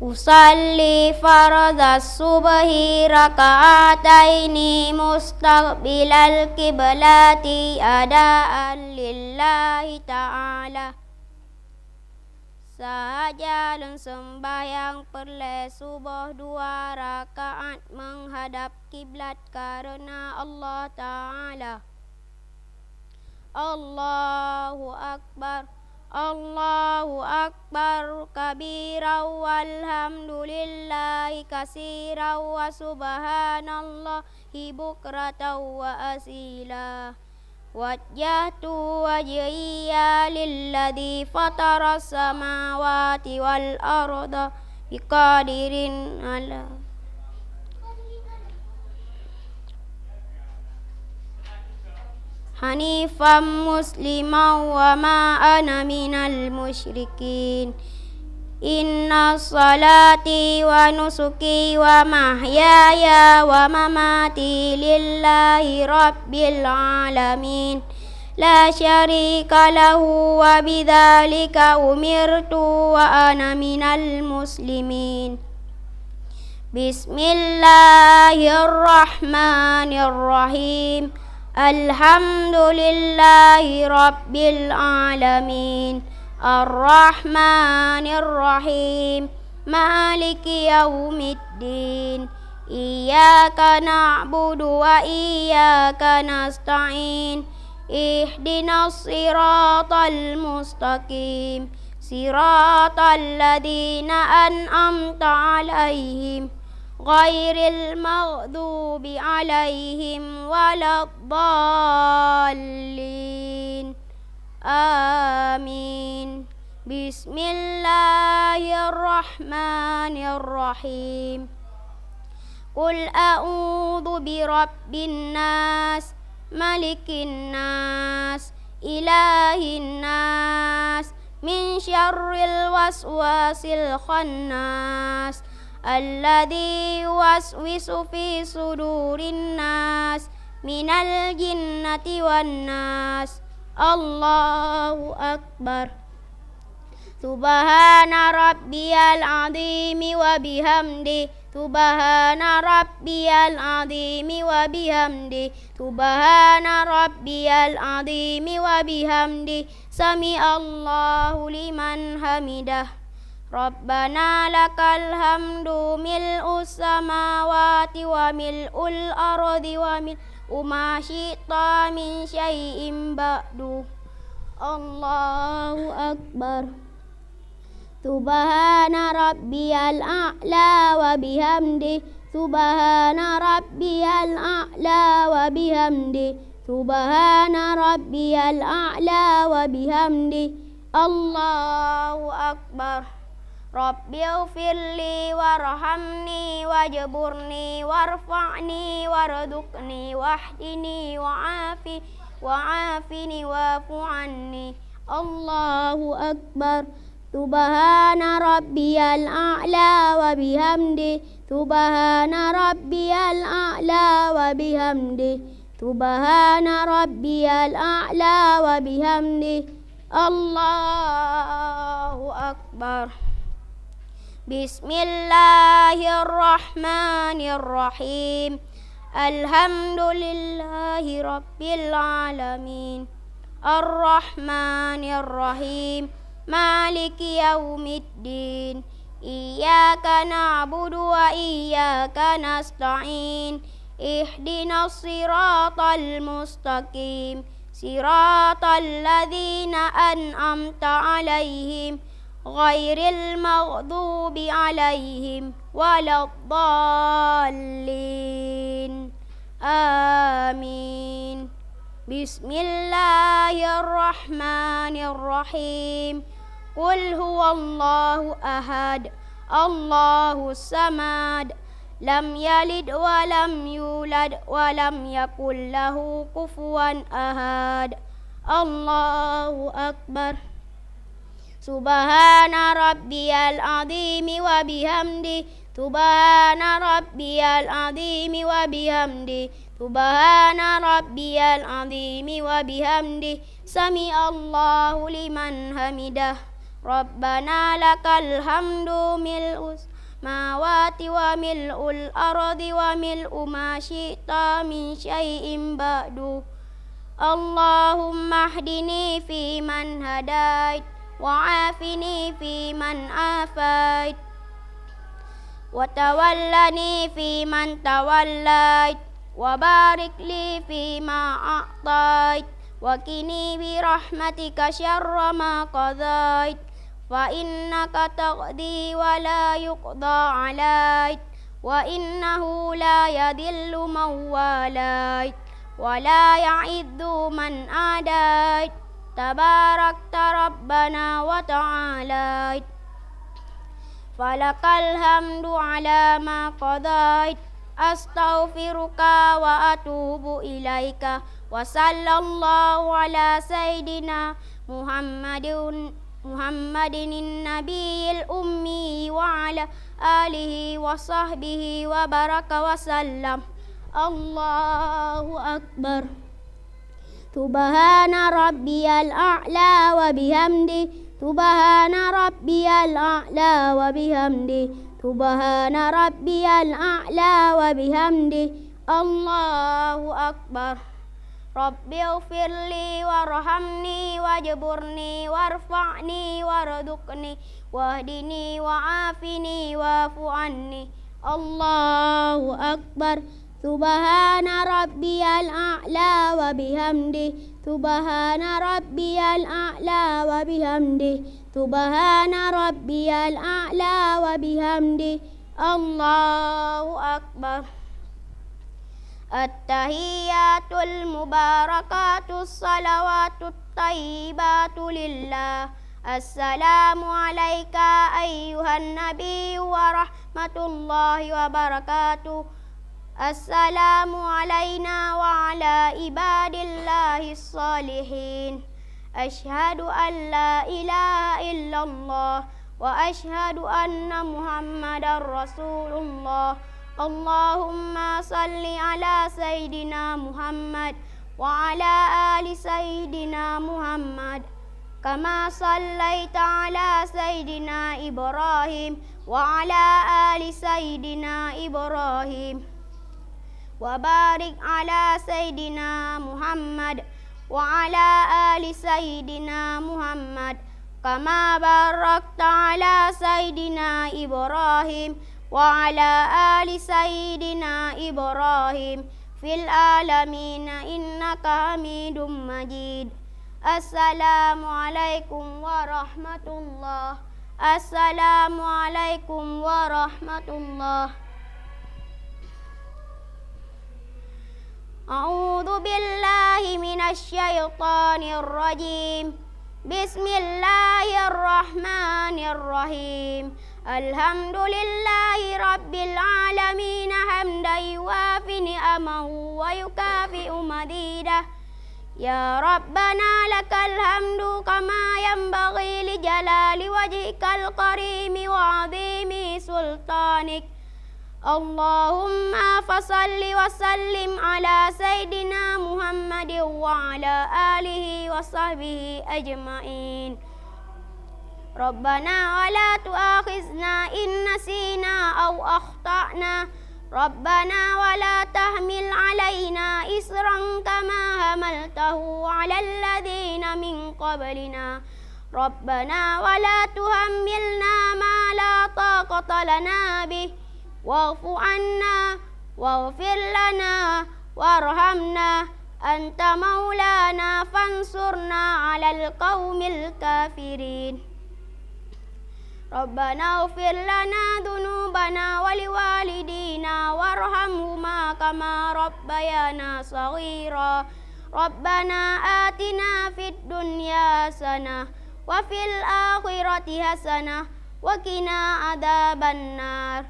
Usalli faradhas subhi raka'ataini mustaqbilal qiblati adaan lillahi ta'ala. sahaja dan sembahyang perle subuh 2 rakaat menghadap kiblat karena Allah Ta'ala. Allahu Akbar, Allahu Akbar kabira walhamdulillahi kasira wa subhanallahi bukratan wa asila. Wajjahtu wajhiya lilladzi fataras samawati wal arda biqadirin ala hanifan musliman wa ma ana minal musyrikin. Inna salati wa nusuki wa mahyaya wa mamati lillahi rabbil alamin la syarika lahu wa bidzalika umirtu wa ana minal muslimin. Bismillahirrahmanirrahim. Alhamdulillahi rabbil alamin. Ar-Rahmanir-Rahim. Maliki yaumiddin. Iyyaka na'budu wa iyyaka nasta'in. Ihdinas siratal mustaqim. Siratal ladzina an'amta 'alaihim ghairil maghdubi 'alaihim waladdallin. Amin. Bismillahirrahmanirrahim. Qul a'udzu birabbin nas, malikin nas, ilahin nas, min syarril waswasil khannas, alladzi yuwaswisu fi sudurin nas, minal jinnati wan nas. Allahu Akbar. Subhana rabbiyal azimi wa bihamdi. Subhana rabbiyal azimi wa bihamdi. Subhana rabbiyal azimi wa bihamdi. Sami Allahu liman hamidah. Rabbana lakal hamdu mil'us samawati wa mil'ul ardi wa mil'u ma syi'ta min syai'in ba'du. Allahu Akbar. Subhana rabbiyal a'la wa bihamdi. Subhana rabbiyal a'la wa bihamdi. Subhana rabbiyal a'la wa bihamdi. Allahu Akbar. Rabbighfirli warhamni wajburni warfa'ni warzuqni wahdini wa'afini wa'fu anni. Allahu Akbar. Subhana rabbiyal a'la wa bihamdi. Subhana rabbiyal a'la wa bihamdi. Subhana rabbiyal a'la wa bihamdi. Allahu Akbar. Bismillahirrahmanirrahim. Alhamdulillahi rabbil alamin. Ar-Rahmanir-Rahim. Maliki yaumiddin. Iyyaka na'budu wa iyyaka nasta'in. Ihdinas siratal mustaqim. Siratal ladzina an'amta 'alaihim ghairil maghdubi 'alaihim waladdallin. Amin. Bismillahirrahmanirrahim. Qul huwallahu ahad, Allahus samad, lam yalid wa lam yulad wa lam yakul lahu kufuwan ahad. Allahu Akbar. Subhana rabbiyal azimi wa bihamdi. Subhana rabbiyal azimi wa bihamdi. Subhana rabbiyal azimi wa bihamdi. Sami Allahu liman hamidah. Rabbana lakal hamdu mil'us mawati wa mil'ul ardi wa mil'u ma syi'ta min syai'in ba'du. Allahumma hdini fi man hadait وعافني فيمن عافيت وتولني فيمن توليت وبارك لي فيما أعطيت وقني برحمتك شر ما قضيت فإنك تقضي ولا يقضى عليك وإنه لا يذل من واليت ولا يعز من عاديت تباركت ربنا وتعاليت فلك الحمد على ما قضيت أستغفرك وأتوب إليك وصلى الله على سيدنا محمد النبي الأمي وعلى آله وصحبه وبارك وسلم. الله أكبر. سبحان ربي الأعلى وبحمده سبحان ربي الأعلى وبحمده سبحان ربي الأعلى وبحمده. الله أكبر. ربي اغفر لي وارحمني واجبرني وارفعني وارزقني واهدني وعافني واعف عني. الله أكبر. سبحان ربي الأعلى وبحمده سبحان ربي الأعلى وبحمده سبحان ربي الأعلى وبحمده. الله أكبر. التحيات المباركات الصلوات الطيبات لله. السلام عليك أيها النبي ورحمة الله وبركاته. السلام علينا وعلى عباد الله الصالحين. أشهد أن لا إله إلا الله وأشهد أن محمدا رسول الله. اللهم صل على سيدنا محمد وعلى آل سيدنا محمد كما صليت على سيدنا إبراهيم وعلى آل سيدنا إبراهيم وبارك على سيدنا محمد وعلى آل سيدنا محمد كما باركت على سيدنا إبراهيم وعلى آل سيدنا إبراهيم في العالمين إنك حميد مجيد. السلام عليكم ورحمة الله. السلام عليكم ورحمة الله. أعوذ بالله من الشيطان الرجيم. بسم الله الرحمن الرحيم. الحمد لله رب العالمين حمدا يوافي نعمه ويكافئ مزيده. يا ربنا لك الحمد كما ينبغي لجلال وجهك الكريم وعظيم سلطانك. اللهم فصل وسلم على سيدنا محمد وعلى آله وصحبه أجمعين. ربنا ولا تؤاخذنا إن نسينا أو أخطأنا. ربنا ولا تحمل علينا إصرا كما حملته على الذين من قبلنا. ربنا ولا تحملنا ما لا طاقة لنا به واعف عنا واغفر لنا وارحمنا أنت مولانا فانصرنا على القوم الكافرين. ربنا اغفر لنا ذنوبنا ولوالدينا وارحمهما كما ربيانا صغيرا. ربنا آتنا في الدنيا حسنة وفي الآخرة حسنة وقنا عذاب النار.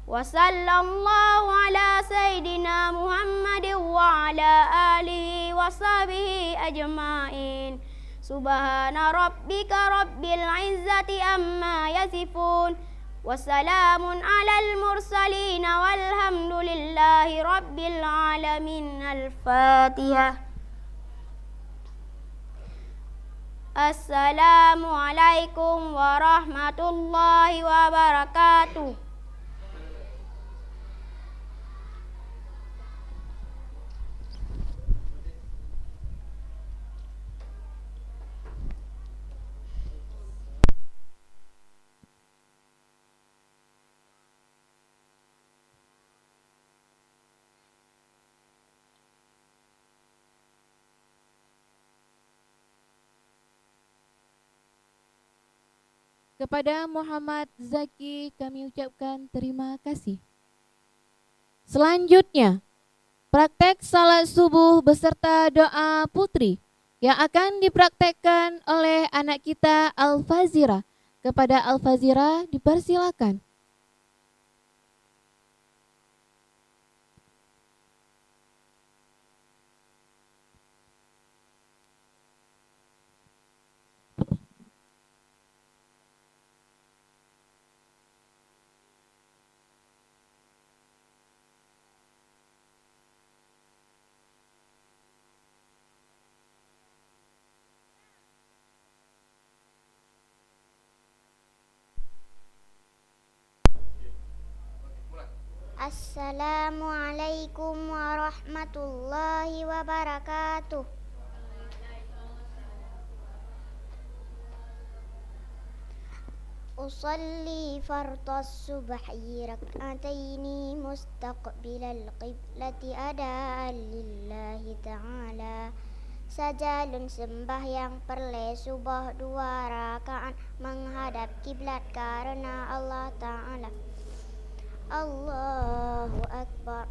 وصلى الله على سيدنا محمد وعلى آله وصحبه أجمعين. سبحان ربك رب العزة عما يصفون وسلام على المرسلين والحمد لله رب العالمين. الفاتحة. السلام عليكم ورحمة الله وبركاته. Kepada Muhammad Zaki kami ucapkan terima kasih. Selanjutnya, praktek salat subuh beserta doa putri yang akan dipraktekkan oleh anak kita Al-Fazira. Kepada Al-Fazira dipersilakan. Assalamualaikum warahmatullahi wabarakatuh. أصلي فرض الصبح ركعتين مستقبل القبلة أداء لله تعالى. Sajalun sembahyang perle subuh 2 rakaat menghadap kiblat karena Allah Ta'ala. Allahu Akbar.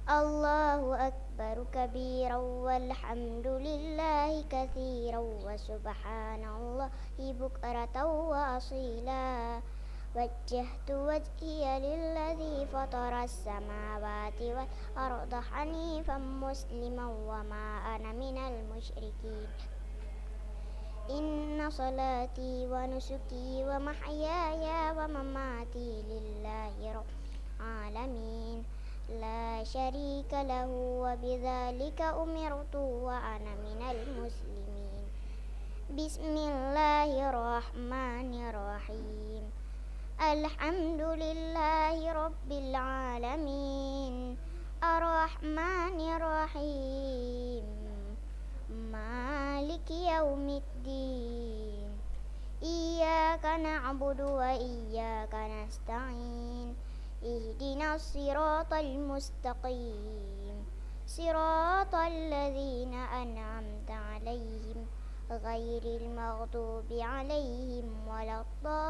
Allahu Akbar kabiran walhamdulillahi katsiran wa subhanallahi bukratan wa asila. Wajjahtu wajhiya lilladzi fatara as-samawati wal arda hanifan musliman wa ma ana minal musyrikin. Inna salati wa nusuki wa mahyaya wa mamati lillahi rabbil alamin. La syarika lahu wa bidzalika umirtu wa ana minal muslimin. Bismillahirrahmanirrahim. Alhamdulillahi rabbil alamin. Ar-Rahmanir-Rahim. Maliki yaumiddin. Iyyaka na'budu wa iyyaka nasta'in. Ihdinas siratal mustaqim. Siratal ladzina an'amta 'alaihim ghairil maghdubi 'alaihim waladdallin.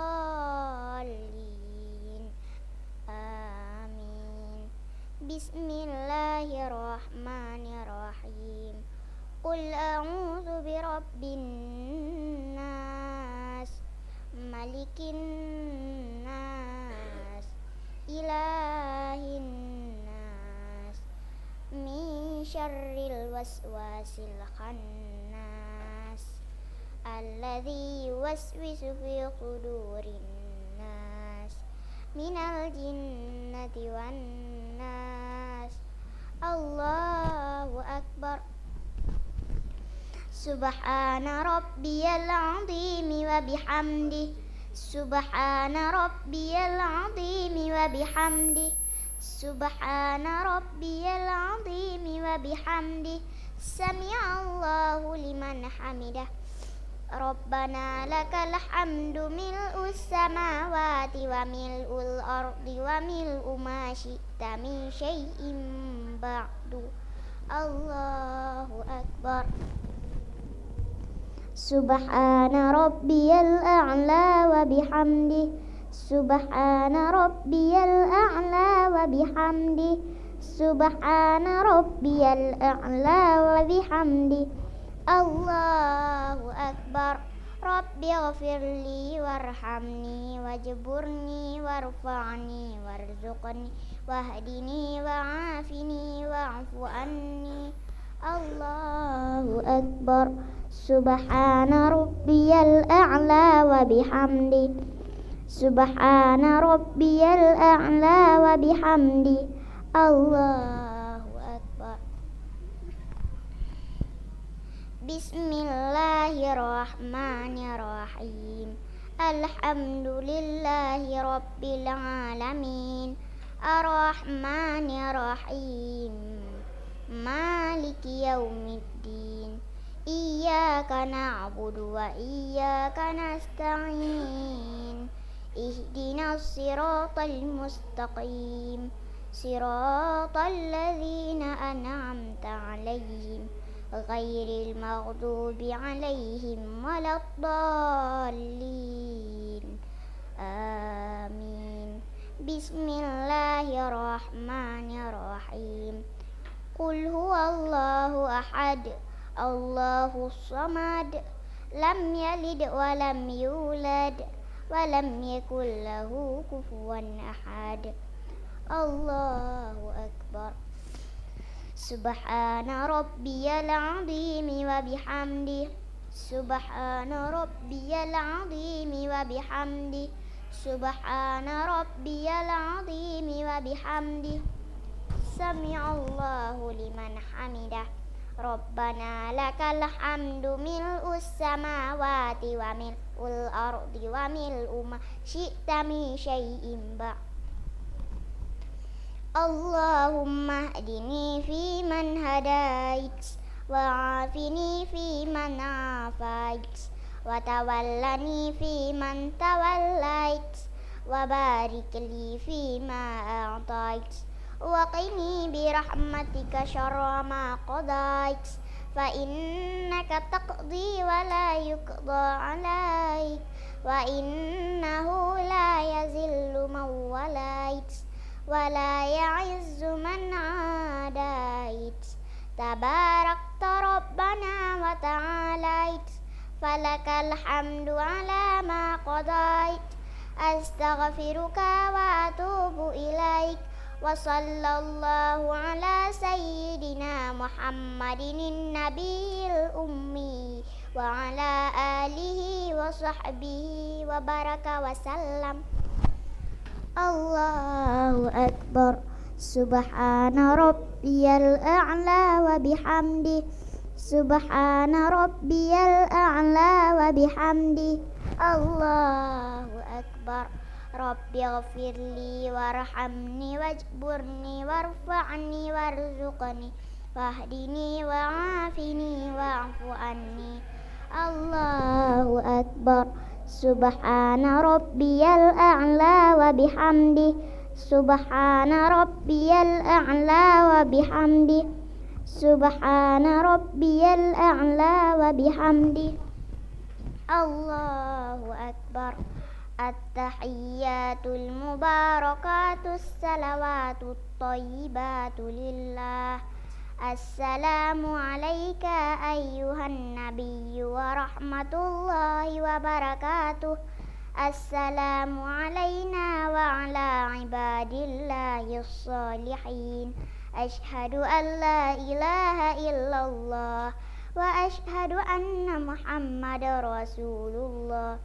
Amin. Bismillahirrahmanirrahim. Qul a'udzu birabbin nas, malikin nas, ilahin nas, min syarril waswasil khannas, alladzi yuwaswisu fi sudurin nas, minal jinnati wan nas. Allahu Akbar. Subhana rabbiyal azimi wa bihamdi. Subhana rabbiyal azimi wa bihamdi. Subhana rabbiyal azimi wa bihamdi. Sami'allahu liman hamidah. Rabbana lakal hamdu mil'us samawati wa mil'ul ardi wa mil'u ma syi'ta min syai'in ba'du. Allahu Akbar. Subhana rabbiyal a'la wa bihamdi. Subhana rabbiyal a'la wa bihamdi. Subhana rabbiyal a'la wa bihamdi. Allahu Akbar. Rabbi ghafirli warhamni wajburni warfa'ni warzuqni wahdini wa'afini wa'fu anni. Allahu Akbar. Subhana rabbiyal a'la wa bihamdi. Subhana rabbiyal a'la wa bihamdi. Allahu Akbar. Bismillahirrahmanirrahim. Alhamdulillahi rabbil alamin. Ar-Rahmanir-Rahim. Maliki yaumiddin. Iyyaka na'budu wa iyyaka nasta'in. Ihdinas siratal mustaqim. Siratal ladzina an'amta 'alaihim ghairil maghdubi 'alaihim waladdallin. Bismillahirrahmanirrahim. Qul huwallahu ahad, Allahus samad, lam yalid wa lam yulad wa lam yakul lahu kufuwan ahad. Allahu akbar. Subhana rabbiyal azim wa bihamdi. Subhana rabbiyal azim wa bihamdi. Subhana rabbiyal azim wa bihamdi. Sami'allahu liman hamidah. Rabbana lakal hamdu mil'us samawati wa mil'ul ardi wa mil'u ma syi'ta min syai'in ba'. Allahumma hdini fi man hadait, wa afini fi man afait, wa tawallani fi man tawallait, wa barik li fi ma a'tait, wa qini bi rahmatika syarra ma qadait, fa innaka taqdi wa la yuqda alaik, wa innahu la yazillu man walait, wa la ya'izzu man adait. Tabarakta rabbana wa ta'alait, falakal hamdu ala ma qadait. Astaghfiruka wa atubu ilaik. Wa sallallahu ala sayyidina Muhammadin nabiyil ummi wa ala alihi wa sahbihi wa baraka wa sallam. Allahu akbar. Subhana rabbiyal a'la wa bihamdi. Subhana rabbiyal a'la wa bihamdi. Allahu akbar. Rabbi ghafirli warhamni wajburni warfa'ni warzuqni wahdini wa'afini wa'fu anni. Allahu akbar. Subhana rabbiyal a'la wa bihamdi. Subhana rabbiyal a'la wa bihamdi. Subhana rabbiyal a'la wa bihamdi. Allahu akbar. At-tahiyyatul mubarakatus salawatut thayyibatu lillah. Assalamu alayka ayyuhan nabiyyu wa rahmatullahi wa barakatuh. Assalamu alayna wa ala ibadillahis salihin. Ashhadu an la ilaha illallah wa ashhadu anna Muhammadar Rasulullah.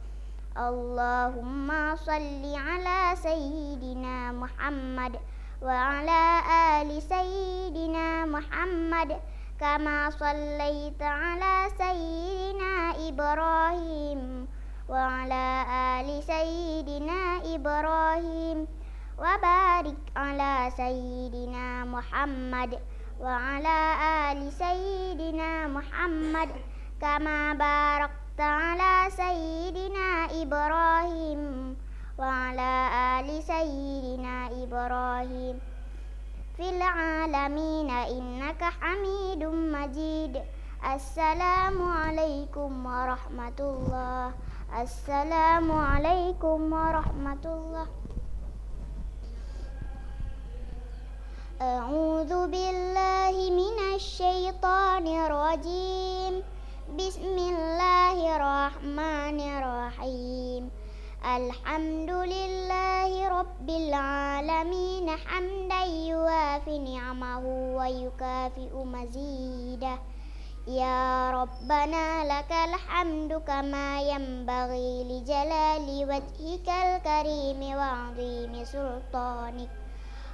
Allahumma salli ala sayyidina Muhammad wa ala ali sayyidina Muhammad kama sallaita ala sayyidina Ibrahim wa ala ali sayyidina Ibrahim wa barik ala sayyidina Muhammad wa ala ali sayyidina Muhammad kama barakta ala sayyidina Ibrahim wa ala ali sayyidina Ibrahim fil alamina innaka hamidum majid. Assalamu alaikum warahmatullah. Assalamu alaikum warahmatullah. A'udzu billahi minasy syaithanir rajim. Bismillahirrahmanirrahim. Alhamdulillahi rabbil alamin hamdan yuwafi ni'amahu wa yukafi'u mazidah. Ya Rabbana lakal hamdu kama yanbaghi li jalali wajhikal karimi wa 'azimi sultanik.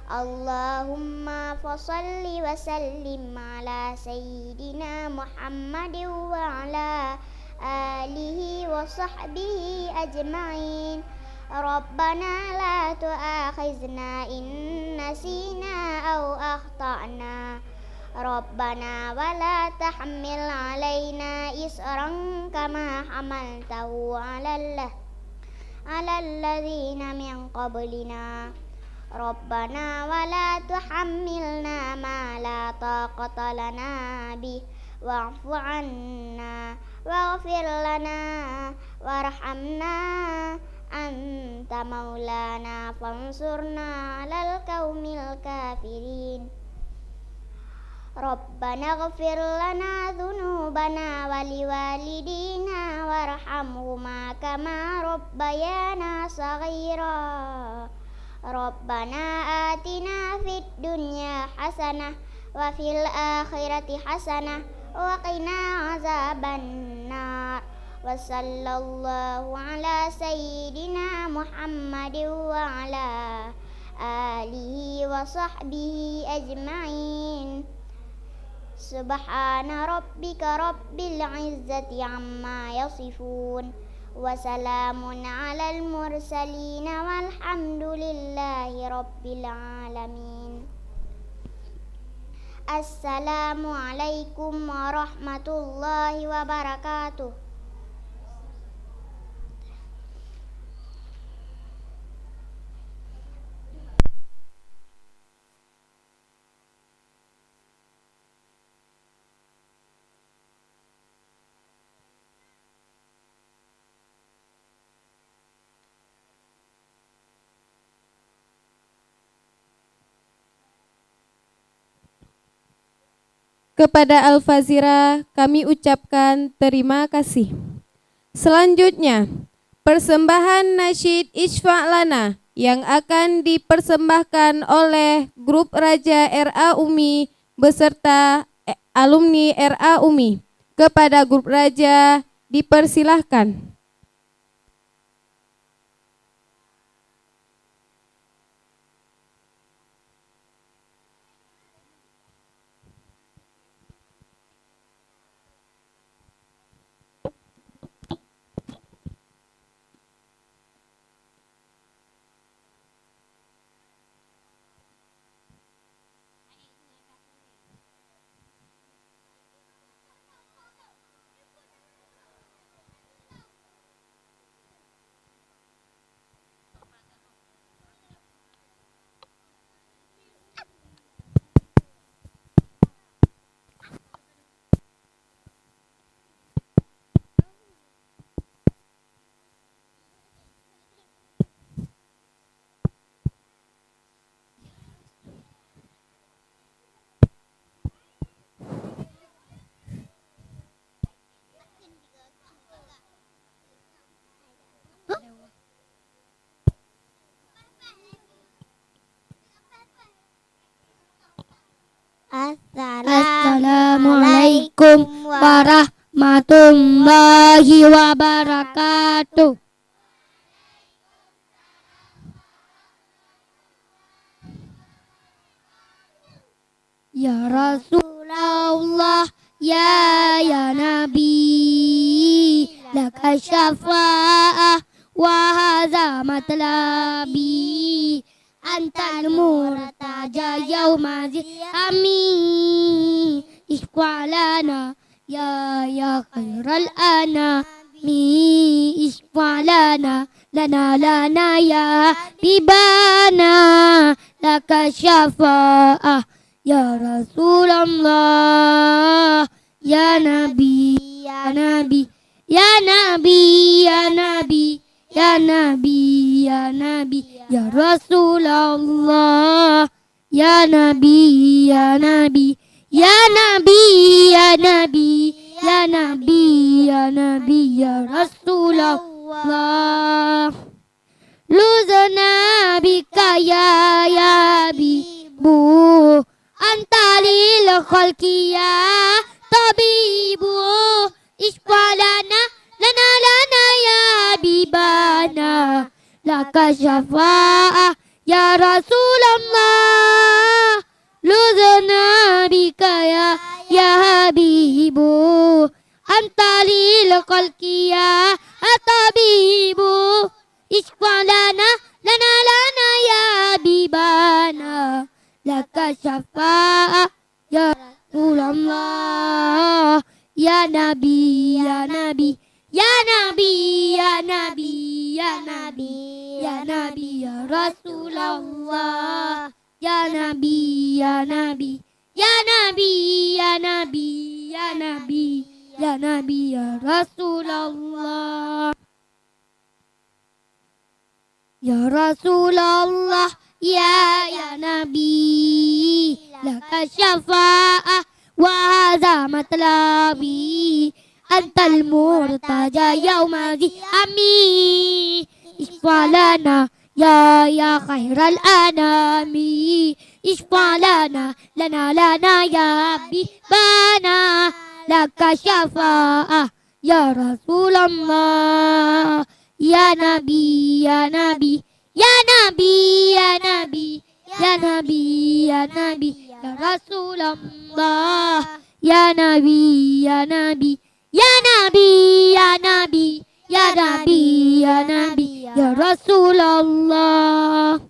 Allahumma fasalli wa sallim ala sayyidina Muhammadin wa ala alihi wa sahbihi ajma'in. Rabbana la tu'akhizna in nasina aw akhtana. Rabbana wa la tahmil alaina isran kama hamaltahu ala alladhina min qablina. Rabbana wa la tuhammilna ma la taqata lana bih wa'fu anna waghfir lana warhamna أنت مولانا فانصرنا على القوم الكافرين ربنا اغفر لنا ذنوبنا ولوالدينا وارحمهما كما ربيانا صغيرا ربنا آتنا في الدنيا حسنة وفي الآخرة حسنة وقنا عذاب النار وصلى الله على سيدنا محمد وعلى آله وصحبه أجمعين سبحان ربك رب العزة عما يصفون وسلام على المرسلين والحمد لله رب العالمين السلام عليكم ورحمة الله وبركاته. Kepada Al-Fazira kami ucapkan terima kasih. Selanjutnya, persembahan nasyid Isfa' Lana yang akan dipersembahkan oleh grup Raja RA Umi beserta alumni RA Umi. Kepada grup Raja dipersilahkan. Assalamualaikum warahmatullahi wabarakatuh. Ya Rasulullah, ya Nabi, laka syafa'ah wa hadza matlabi. Antal murtaja yauma zihami isqalana ya khairal anami isqalana lana ya bibana laka syafa'ah ya Rasulullah ya Nabi ya Nabi ya Nabi ya Nabi ya Nabi, ya Nabi, ya Rasulullah, ya Nabi, ya Nabi, ya Nabi, ya Nabi, ya Nabi, ya Nabi, ya Rasulullah. Luzana bika ya bibu, antalil khalqi ya tabibu, isqalana lana ya bibana laka syafa'ah ya Rasulullah luzana bika ya habibu antalil khalqi ya tabibu isqalana lana ya bibana laka syafa'ah ya Rasulullah ya Nabi ya Nabi ya Nabi, ya Nabi, ya Nabi, ya Nabi, ya Rasulullah, ya Nabi, ya Nabi, ya Nabi, ya Nabi, ya Nabi, ya Nabi, ya Rasulullah. Ya Rasulullah, ya Nabi, laka syafa'ah wa hadha matlabi, antal murtaja yaumazi amin. Isfalana ya khairal anami, isfalana lana ya bibana, laka syafa'ah ya Rasulullah, ya Nabi, ya Nabi, ya Nabi, ya Nabi, ya Nabi, ya Nabi, ya Rasulullah, ya Nabi, ya Nabi, ya Nabi, ya Nabi, ya Nabi, ya Nabi, ya Rasulullah.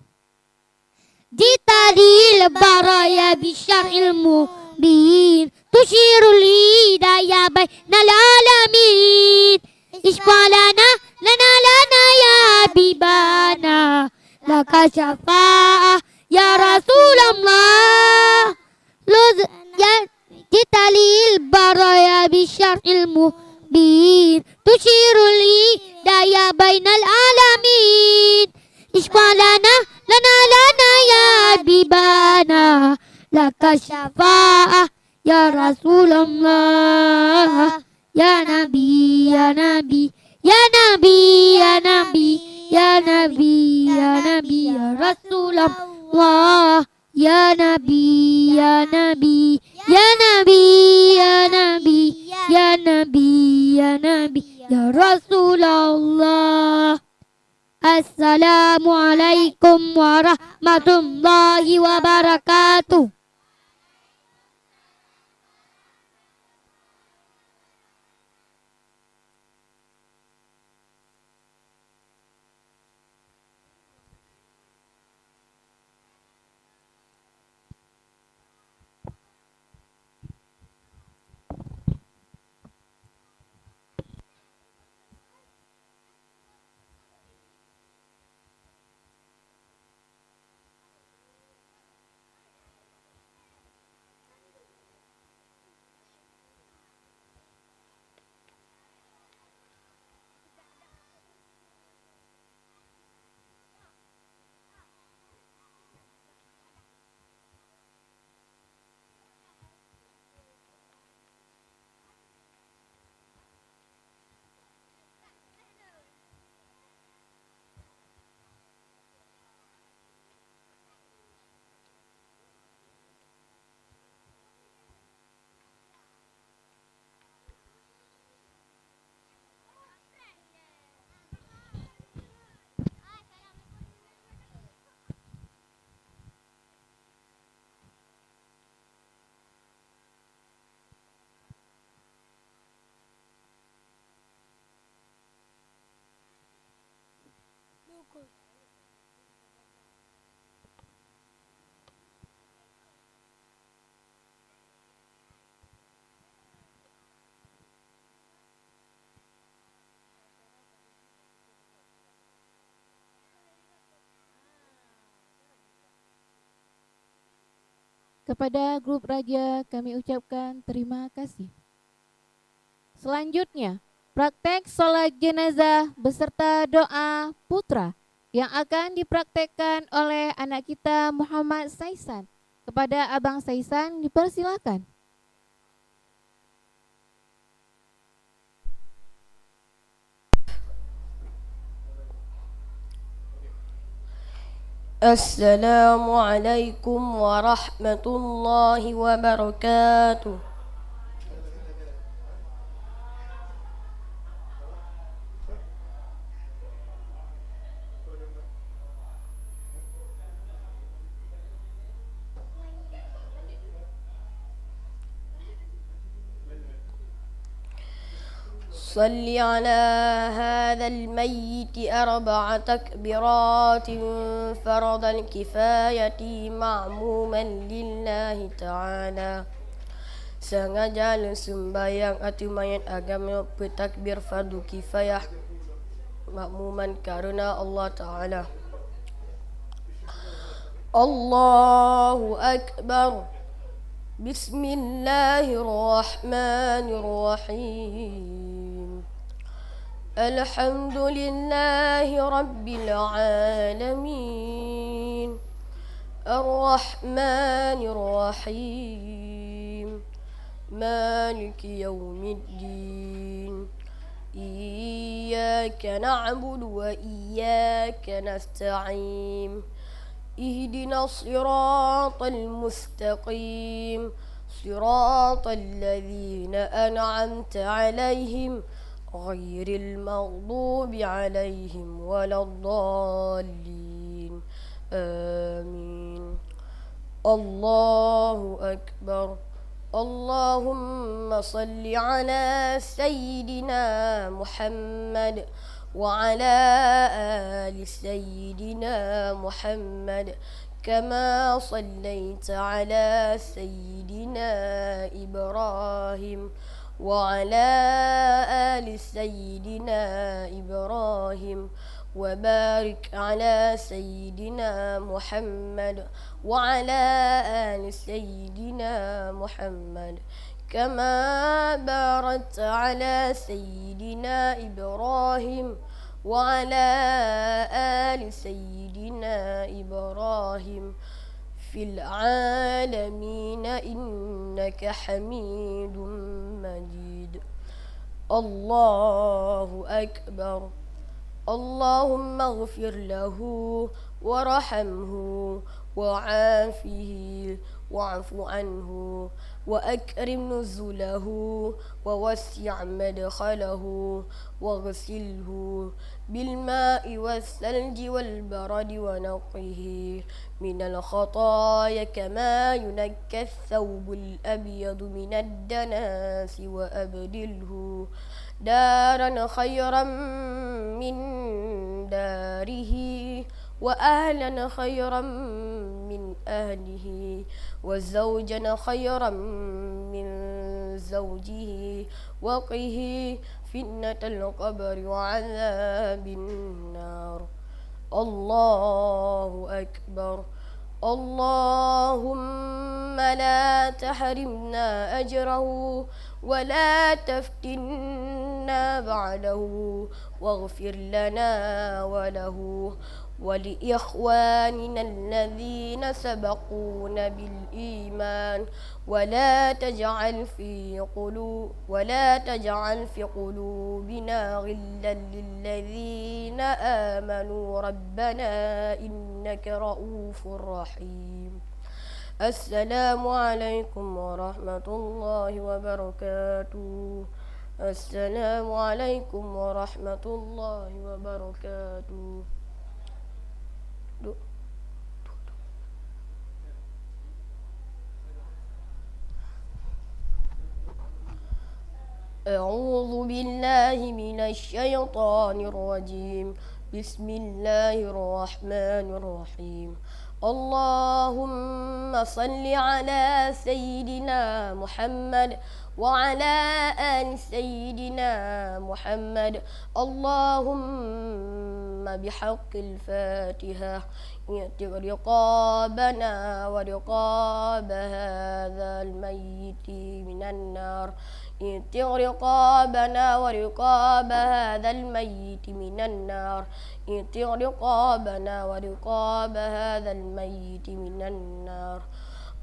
Jitalil baraya bisyar'il mubin, tushirul hidayah bainal alamin. Isfalana lana ya bibana, laka syafa'ah ya Rasulullah. Luz ya jitalil baraya bisyar'il mubin, tushirul hidayah bainal alamin. Isfalana lana ya bibana, laka syafa'ah ya Rasulullah. Ya Nabi, ya Nabi, ya Nabi, ya Nabi, ya Nabi, ya Nabi, ya Rasulullah. Ya Nabi, ya Nabi, ya Nabi, ya Nabi, ya Nabi, ya Nabi, ya Rasulullah. Assalamualaikum warahmatullahi wabarakatuh. Kepada grup Raja kami ucapkan terima kasih. Selanjutnya, praktek sholat jenazah beserta doa putra yang akan dipraktekkan oleh anak kita Muhammad Saisan. Kepada Abang Saisan dipersilakan. Assalamualaikum warahmatullahi wabarakatuh. صل على هذا الميت 4 تكبيرات فرض الكفاية معموما لله تعالى. Sengaja sembahyang atau mayat agama bertakbir fardu kifayah makmuman karena Allah Ta'ala. Allahu Akbar. Bismillahirrahmanirrahim. الحمد لله رب العالمين الرحمن الرحيم مالك يوم الدين إياك نعبد وإياك نستعين اهدنا الصراط المستقيم صراط الذين أنعمت عليهم غير المغضوب عليهم ولا الضالين آمين. الله أكبر. اللهم صل على سيدنا محمد وعلى آل سيدنا محمد كما صليت على سيدنا إبراهيم وعلى آل سيدنا إبراهيم وبارك على سيدنا محمد وعلى آل سيدنا محمد كما باركت على سيدنا إبراهيم وعلى آل سيدنا إبراهيم في العالمين إنك حميد مجيد. الله أكبر. اللهم اغفر له وارحمه وعافه واعف عنه وأكرم نزله ووسع مدخله واغسله بالماء والثلج والبرد ونقه من الخطايا كما ينكى الثوب الأبيض من الدناس وأبدله دارا خيرا من داره وأهلا خيرا من أهله وزوجا خيرا من زوجه وقه فتنة القبر وعذاب النار. الله أكبر. اللهم لا تحرمنا أجره ولا تفتنا بعده واغفر لنا وله ولإخواننا الذين سبقونا بالإيمان ولا تجعل في قلوبنا غلا للذين آمنوا ربنا إنك رؤوف رحيم. السلام عليكم ورحمة الله وبركاته. السلام عليكم ورحمة الله وبركاته. أعوذ بالله من الشيطان الرجيم. بسم الله الرحمن الرحيم. اللهم صل على سيدنا محمد وعلى آل سيدنا محمد. اللهم بحق الفاتحة اعتق رقابنا ورقاب هذا الميت من النار. اعتق رقابنا ورقاب هذا الميت من النار. اعتق رقابنا ورقاب هذا الميت من النار.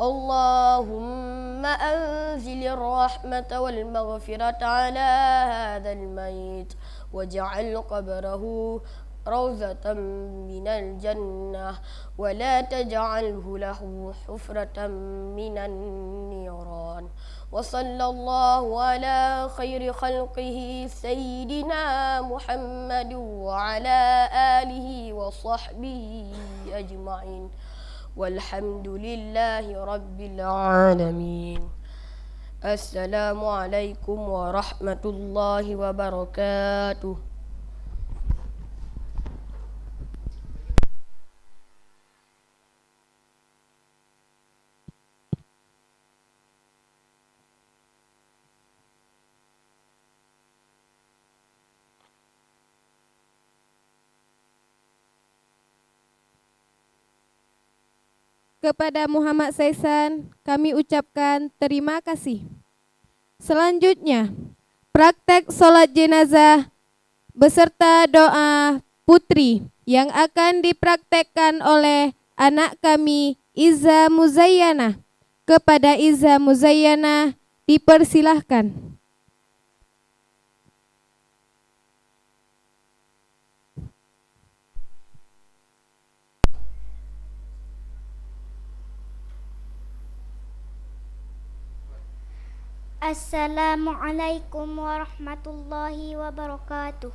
اللهم أنزل الرحمة والمغفرة على هذا الميت واجعل قبره روضة من الجنة ولا تجعله له حفرة من النيران. وصلى الله على خير خلقه سيدنا محمد وعلى آله وصحبه أجمعين والحمد لله رب العالمين. السلام عليكم ورحمة الله وبركاته. Kepada Muhammad Saisan kami ucapkan terima kasih. Selanjutnya, praktek sholat jenazah beserta doa putri yang akan dipraktekkan oleh anak kami Iza Muzayyana. Kepada Iza Muzayyana dipersilahkan. Assalamualaikum warahmatullahi wabarakatuh.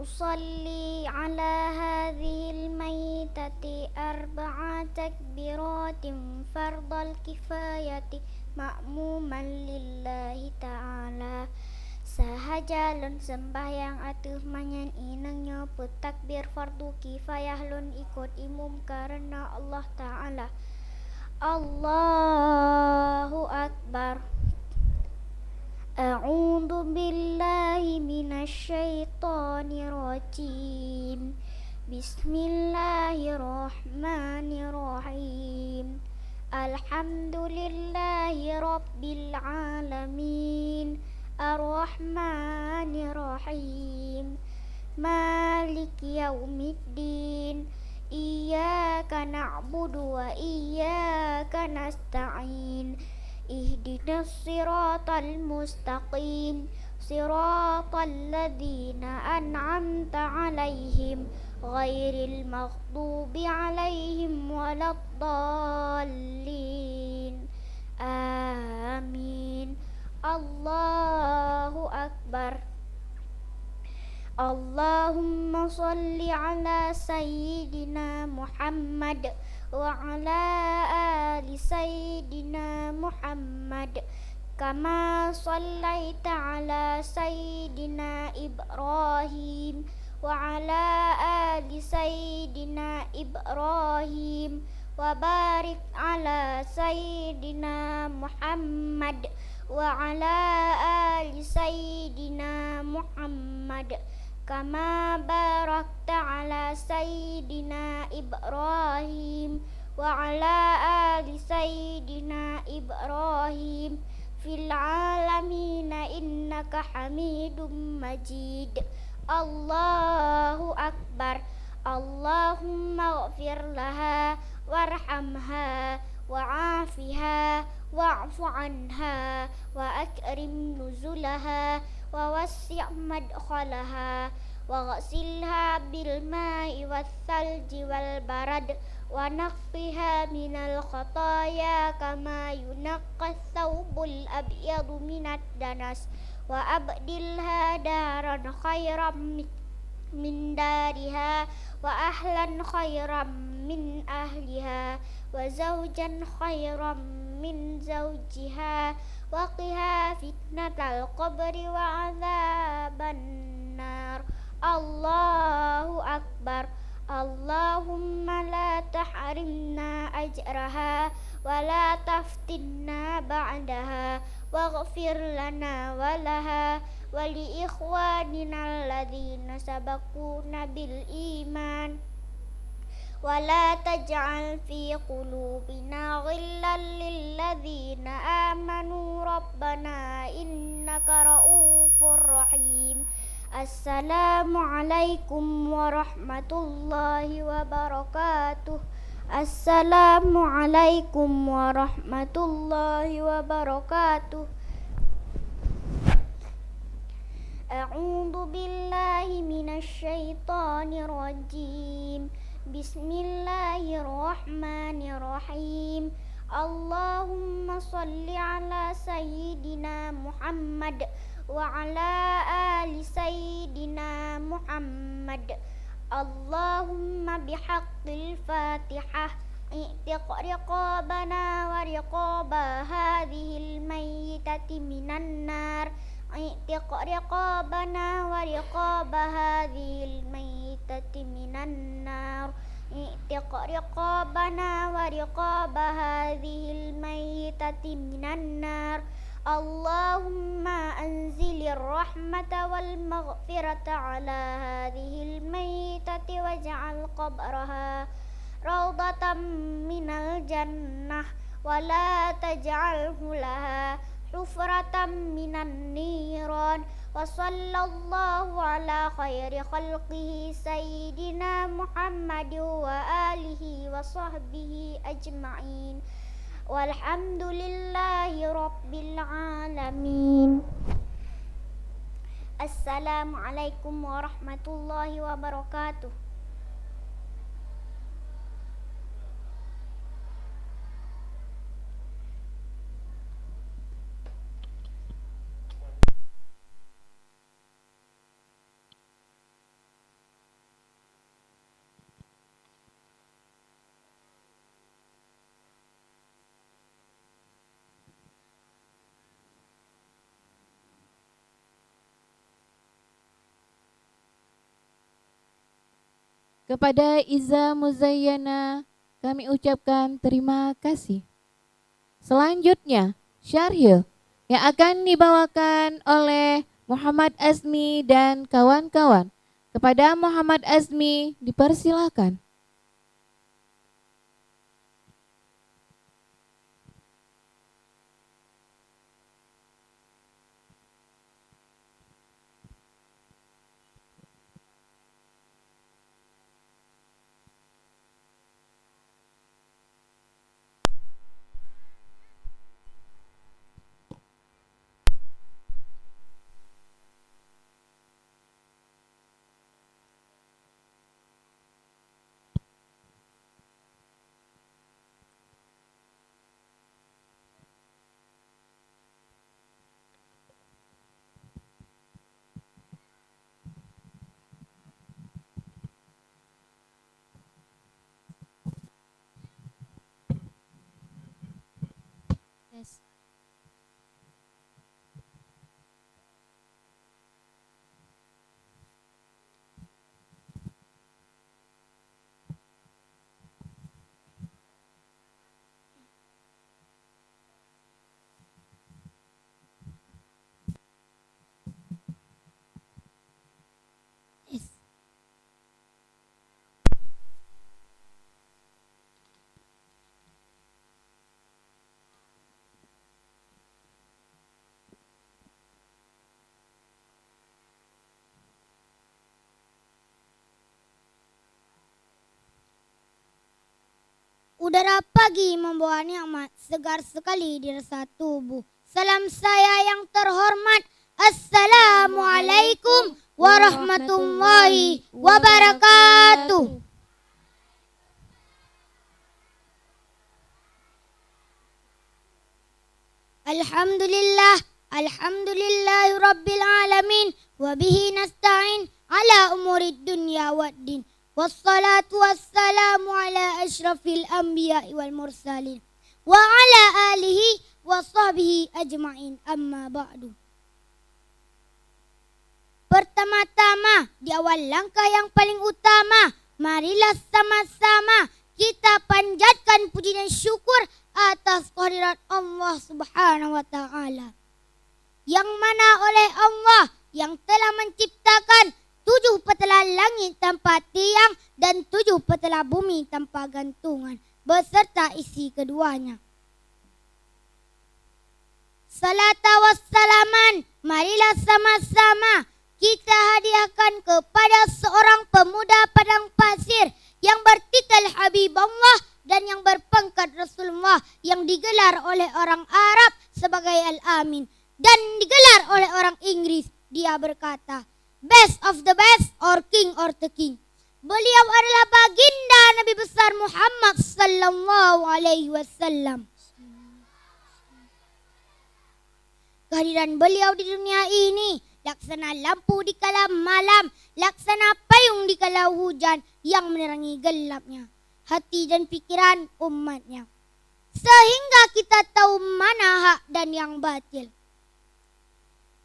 Usalli ala hadhil maytati arba'a takbiratin fardal kifayati ma'muman lillahi ta'ala. Sahajalun sembahyang atuh manyan inangnya petakbir fardu kifayah lun ikut imum karena Allah Ta'ala. Allahu Akbar. A'udzu billahi minasyaitonir rajim. Bismillahirrahmanirrahim. Alhamdulillahi rabbil alamin. Ar-Rahmanir-Rahim. Maliki yaumiddin. Iyyaka na'budu wa iyyaka nasta'in. Ihdinas siratal mustaqim. Siratal ladzina an'amta 'alaihim ghairil maghdubi 'alaihim waladdallin. Amin. Allahu Akbar. Allahumma salli ala sayyidina Muhammad wa ala ali sayyidina Muhammad kama sallaita ala sayyidina Ibrahim wa ala ali sayyidina Ibrahim wa barik ala sayyidina Muhammad wa ala ali sayyidina Muhammad kama barakta ala sayyidina Ibrahim wa ala ali sayyidina Ibrahim fil alamina innaka Hamidum Majid. Allahu Akbar. Allahumma ghfir laha warhamha wa'afiha wa'fu anha wa akrim nuzulaha wa wassi' madkhalaha wa ghsilha bil ma'i wath thalji wal barad wa naqfiha minal khataya kama yunaqqa thawbul abyadu minad danas wa abdilha daran khairam min dariha wa ahlan khairam min ahliha wa zawjan khairam min zawjiha wa qiha fitnatal qabri wa adzaban nar. Allahu Akbar. Allahumma la tahrimna ajraha wa la taftinna ba'daha waghfir lana wa laha wa li ikhwanina alladhina sabaquna bil iman wa la taj'al fi qulubina ghillan lil ladzina amanu rabbana innaka ra'ufur rahim. Assalamualaikum warahmatullahi wabarakatuh. Assalamualaikum warahmatullahi wabarakatuh. A'udzu billahi minasyaitonir rajim. Bismillahirrahmanirrahim. Allahumma salli ala sayyidina Muhammad wa ala ali sayyidina Muhammad. Allahumma bihaqqil Fatihah i'tiq riqabana wa riqaba hadhil mayyitati minan nar. I'tiq riqabana wa riqaba hadhil mayyitati minan nar. I'tiq riqabana wa riqaba hadhil mayyitati minan nar. Allahumma anzilir rahmata wal maghfirata ala hadhil mayyitati waj'al qabraha rawdatan minal jannah ولا تجعله لها حفرة من النيران وصلى الله على خير خلقه سيدنا محمد وآله وصحبه أجمعين والحمد لله رب العالمين. السلام عليكم ورحمة الله وبركاته. Kepada Iza Muzayyana kami ucapkan terima kasih. Selanjutnya syarhil yang akan dibawakan oleh Muhammad Azmi dan kawan-kawan. Kepada Muhammad Azmi dipersilakan. Udara pagi membawa nikmat segar sekali di rasa tubuh. Salam saya yang terhormat. Assalamualaikum warahmatullahi wabarakatuh. Alhamdulillah, alhamdulillahi rabbil alamin, wa bihi nasta'in ala umurid dunya waddin. Wassalatu wassalamu ala ashrafil anbiya'i wal mursalin wa ala alihi wa sahbihi ajma'in, amma ba'du. Pertama-tama, di awal langkah yang paling utama, marilah sama-sama kita panjatkan puji dan syukur atas kehadirat Allah Subhanahu wa Ta'ala, yang mana oleh Allah yang telah menciptakan 7 petala langit tanpa tiang dan 7 petala bumi tanpa gantungan beserta isi keduanya. Salata wassalaman, marilah sama-sama kita hadiahkan kepada seorang pemuda padang pasir yang bertitel Habibullah dan yang berpangkat Rasulullah, yang digelar oleh orang Arab sebagai Al-Amin dan digelar oleh orang Inggris. Dia berkata, best of the best or king or the king. Beliau adalah baginda Nabi besar Muhammad sallallahu alaihi wasallam. Kehadiran beliau di dunia ini laksana lampu di kala malam, laksana payung di kala hujan yang menerangi gelapnya hati dan pikiran umatnya, sehingga kita tahu mana hak dan yang batil.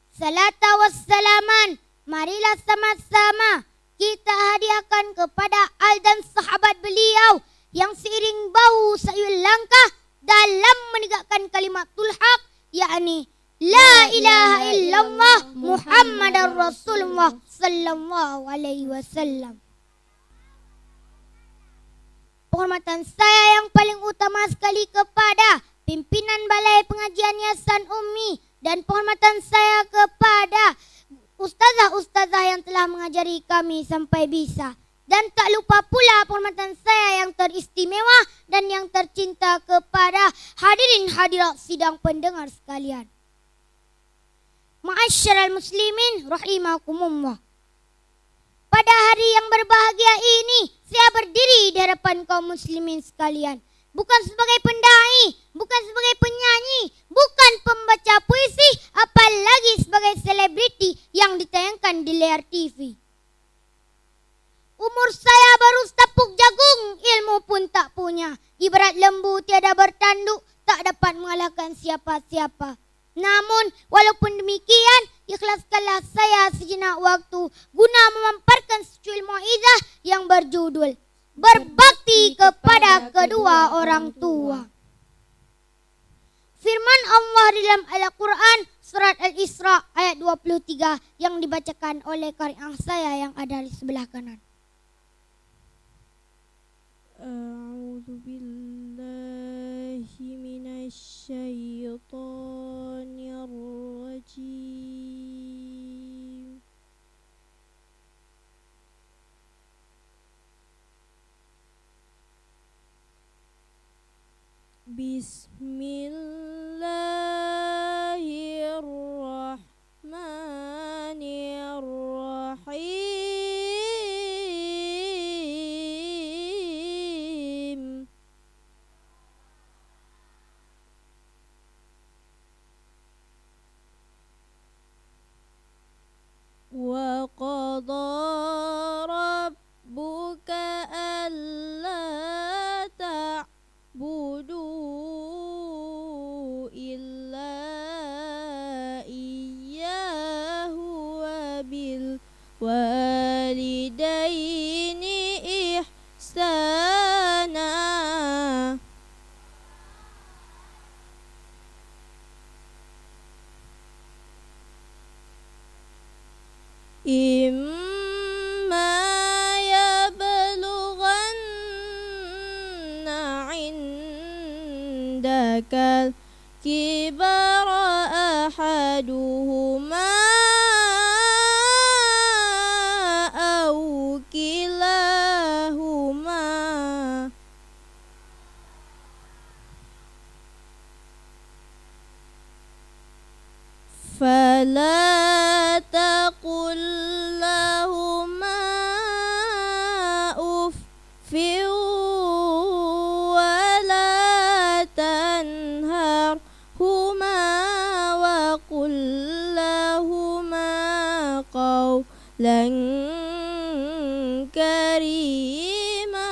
Salata wassalaman, marilah sama-sama kita hadiahkan kepada al dan sahabat beliau yang seiring bau sayul langkah dalam menegakkan kalimatul haq, yakni La ilaha illallah Muhammadar Rasulullah sallallahu alaihi wasallam. Penghormatan saya yang paling utama sekali kepada pimpinan Balai Pengajian Yayasan Ummi, dan penghormatan saya kepada ustazah-ustazah yang telah mengajari kami sampai bisa. Dan tak lupa pula penghormatan saya yang teristimewa dan yang tercinta kepada hadirin hadirat sidang pendengar sekalian. Ma'asyiral muslimin rahimakumullah. Pada hari yang berbahagia ini, saya berdiri di hadapan kaum muslimin sekalian. Bukan sebagai pendai, bukan sebagai penyanyi, bukan pembaca puisi, apalagi sebagai selebriti yang ditayangkan di layar TV. Umur saya baru setapuk jagung, ilmu pun tak punya. Ibarat lembu tiada bertanduk, tak dapat mengalahkan siapa-siapa. Namun, walaupun demikian, ikhlaskanlah saya sejenak waktu guna memamparkan secuil mau'izah yang berjudul Berbakti kepada kedua orang tua. Firman Allah di dalam Al-Quran surat Al-Isra ayat 23 yang dibacakan oleh qari'ah saya yang ada di sebelah kanan. A'udzu billahi minasy syaithanir rajim. Bismillahirrahmanirrahim. Wa qadha rabbuka alla ta'budu illa iyyahu wa bil walidaini ihsana. Imma yablughanna indakal kibara ahaduhuma aw kilahuma fala taqul lahuma uffin wala tanharhuma wa qul lahuma qawlan karima.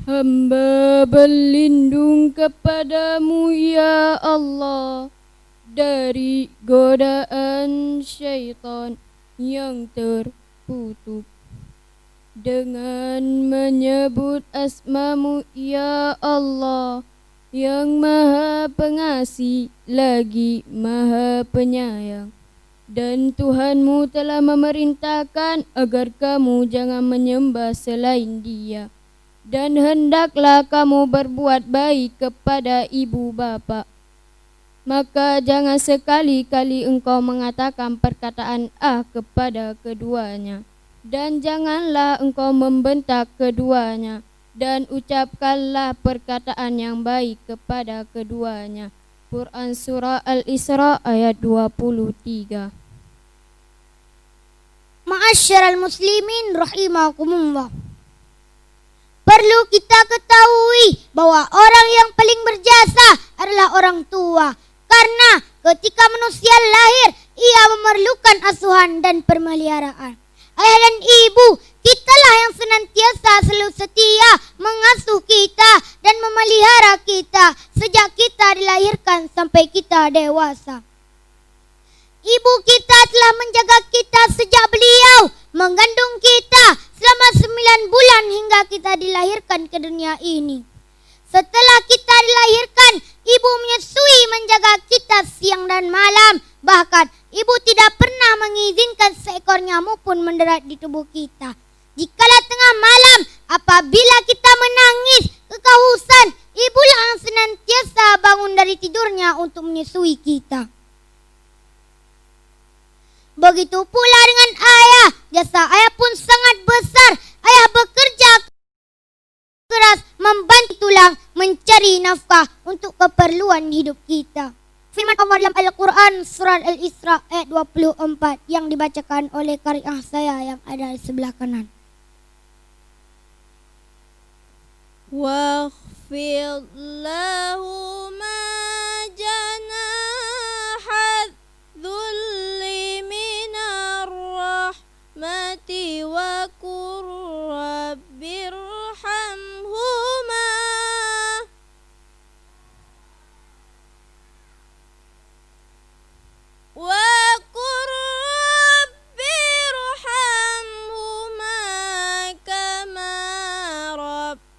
Hamba berlindung kepadamu ya Allah dari godaan syaitan yang terkutuk, dengan menyebut asmamu ya Allah yang maha pengasih lagi maha penyayang. Dan Tuhanmu telah memerintahkan agar kamu jangan menyembah selain Dia. Dan hendaklah kamu berbuat baik kepada ibu bapa. Maka jangan sekali-kali engkau mengatakan perkataan kepada keduanya. Dan janganlah engkau membentak keduanya. Dan ucapkanlah perkataan yang baik kepada keduanya. Quran Surah Al-Isra ayat 23. Ma'asyiral muslimin rahimakumullah. Perlu kita ketahui bahwa orang yang paling berjasa adalah orang tua. Karena ketika manusia lahir, ia memerlukan asuhan dan pemeliharaan. Ayah dan ibu, kitalah yang senantiasa selalu setia mengasuh kita dan memelihara kita sejak kita dilahirkan sampai kita dewasa. Ibu kita telah menjaga kita sejak beliau mengandung kita selama 9 bulan hingga kita dilahirkan ke dunia ini. Setelah kita dilahirkan, ibu menyusui menjaga kita siang dan malam. Bahkan ibu tidak pernah mengizinkan seekor nyamuk pun mendarat di tubuh kita. Jikalau tengah malam apabila kita menangis kekausan, ibulah yang senantiasa bangun dari tidurnya untuk menyusui kita. Begitu pula dengan ayah, jasa ayah pun sangat besar. Ayah bekerja keras membantu tulang mencari nafkah untuk keperluan hidup kita. Firman Allah dalam Al-Quran surat Al-Isra ayat 24 yang dibacakan oleh qari'ah saya yang ada di sebelah kanan. واخفض لهما جناح الذل من الرحمة وقل رب ارحمهما وقل رب ارحمهما كما ربياني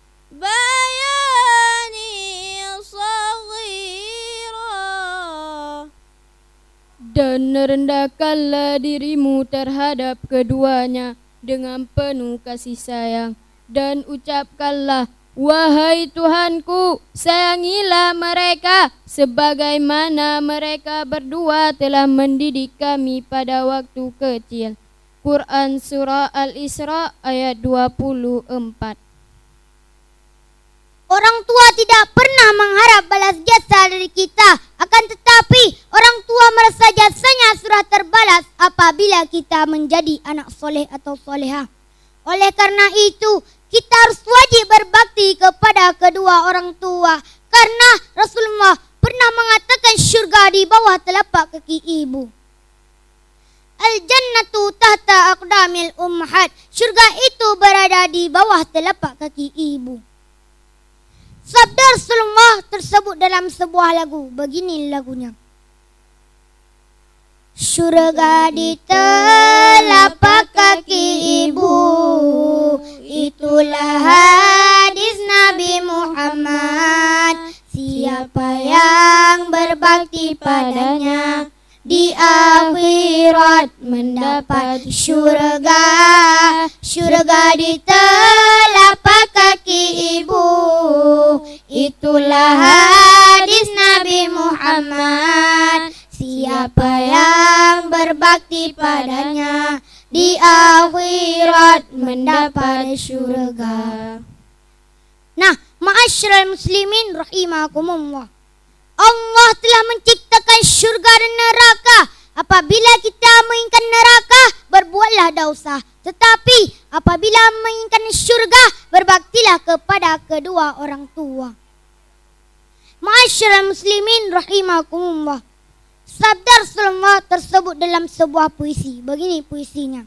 صغيرا. Dan rendahkanlah dirimu terhadap keduanya dengan penuh kasih sayang, dan ucapkanlah, wahai Tuhanku, sayangilah mereka sebagaimana mereka berdua telah mendidik kami pada waktu kecil. Quran Surah Al-Isra ayat 24. Orang tua tidak pernah mengharap balas jasa dari kita, akan tetapi orang tua merasa jasanya sudah terbalas apabila kita menjadi anak soleh atau solehah. Oleh karena itu, kita harus wajib berbakti kepada kedua orang tua, karena Rasulullah pernah mengatakan syurga di bawah telapak kaki ibu. Al-jannatu tahta aqdamil ummahat. Syurga itu berada di bawah telapak kaki ibu. Sabda Rasulullah tersebut dalam sebuah lagu. Begini lagunya. Syurga di telapak kaki ibu, itulah hadis Nabi Muhammad. Siapa yang berbakti padanya di akhirat mendapat syurga. Syurga di telapak kaki ibu, itulah hadis Nabi Muhammad. Siapa yang berbakti padanya di akhirat mendapat syurga. Nah, ma'asyiral muslimin rahimakumullah, Allah telah menciptakan syurga dan neraka. Apabila kita menginginkan neraka, berbuatlah dosa. Tetapi apabila menginginkan syurga, berbaktilah kepada kedua orang tua. Ma'asyiral muslimin rahimakumullah, sabda Rasulullah tersebut dalam sebuah puisi. Begini puisinya.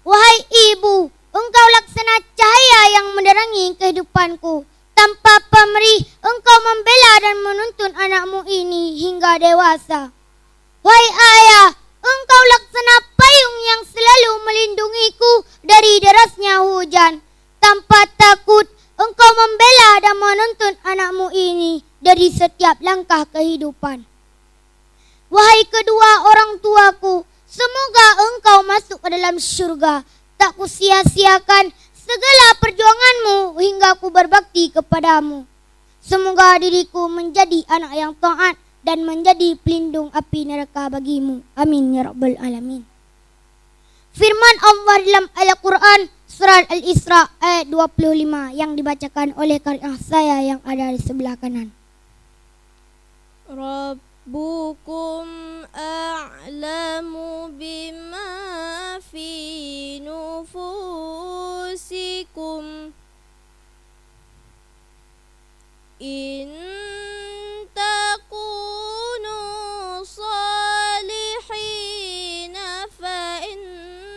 Wahai ibu, engkau laksana cahaya yang menerangi kehidupanku. Tanpa pamrih, engkau membela dan menuntun anakmu ini hingga dewasa. Wahai ayah, engkau laksana payung yang selalu melindungiku dari derasnya hujan. Tanpa takut, engkau membela dan menuntun anakmu ini dari setiap langkah kehidupan. Wahai kedua orang tuaku, semoga engkau masuk ke dalam syurga. Tak kusia-siakan segala perjuanganmu hingga ku berbakti kepadamu. Semoga diriku menjadi anak yang taat dan menjadi pelindung api neraka bagimu. Amin ya rabbal alamin. Firman Allah dalam Al-Quran surat Al-Isra ayat 25 yang dibacakan oleh qari'ah saya yang ada di sebelah kanan. Rabbukum a'lamu bima fi nufusikum in takunu salihina fa innahu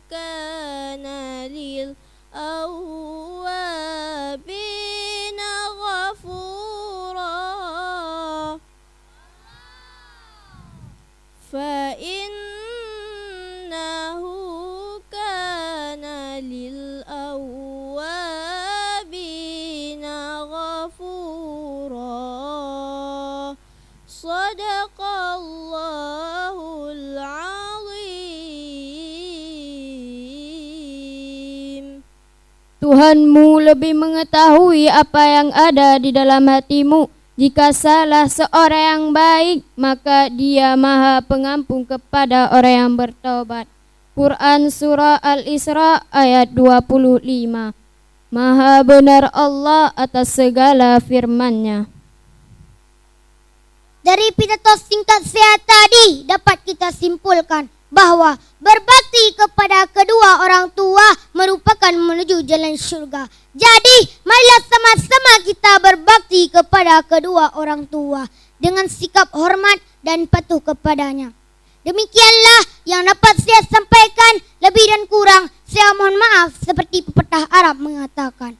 kana lil awwabina ghafura Tuhanmu lebih mengetahui apa yang ada di dalam hatimu. Jika salah seorang yang baik, maka Dia Maha Pengampun kepada orang yang bertobat. Quran Surah Al-Isra ayat 25. Maha benar Allah atas segala firman-Nya. Dari pidato singkat saya tadi dapat kita simpulkan bahwa berbakti kepada kedua orang tua merupakan menuju jalan surga. Jadi, marilah sama-sama kita berbakti kepada kedua orang tua dengan sikap hormat dan patuh kepadanya. Demikianlah yang dapat saya sampaikan, lebih dan kurang saya mohon maaf seperti pepatah Arab mengatakan.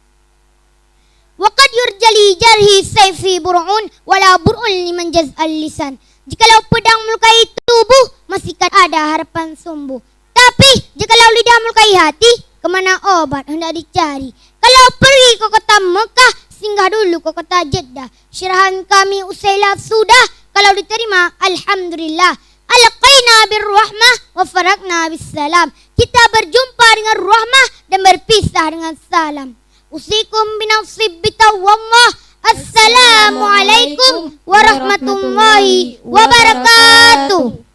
Waqad yurjali jarhi sayfi bur'un wala bur'un liman jaz'al lisan. Jikalau pedang melukai tubuh, masih ada harapan sembuh. Tapi jikalau lidah melukai hati, kemana obat hendak dicari? Kalau pergi ke kota Mekah, singgah dulu ke kota Jeddah. Syarahan kami usailah sudah, kalau diterima alhamdulillah. Alqaina birrahmah wa farakna bissalam. Kita berjumpa dengan rahmah dan berpisah dengan salam. Usikum binafsib bitawallah. Assalamualaikum warahmatullahi wabarakatuh.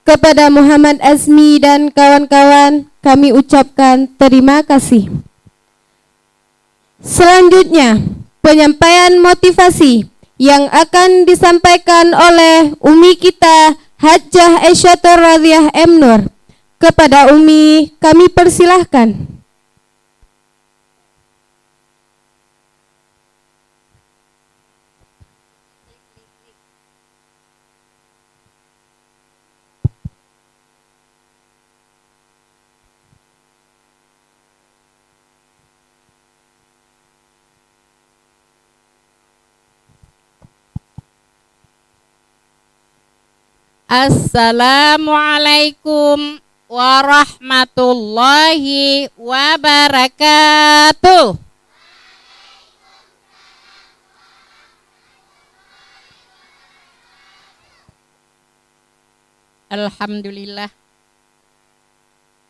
Kepada Muhammad Azmi dan kawan-kawan, kami ucapkan terima kasih. Selanjutnya, penyampaian motivasi yang akan disampaikan oleh Umi kita Hajjah Aisyatur Radhiyah M. Nur. Kepada Umi, kami persilahkan. Assalamualaikum warahmatullahi wabarakatuh. Alhamdulillah.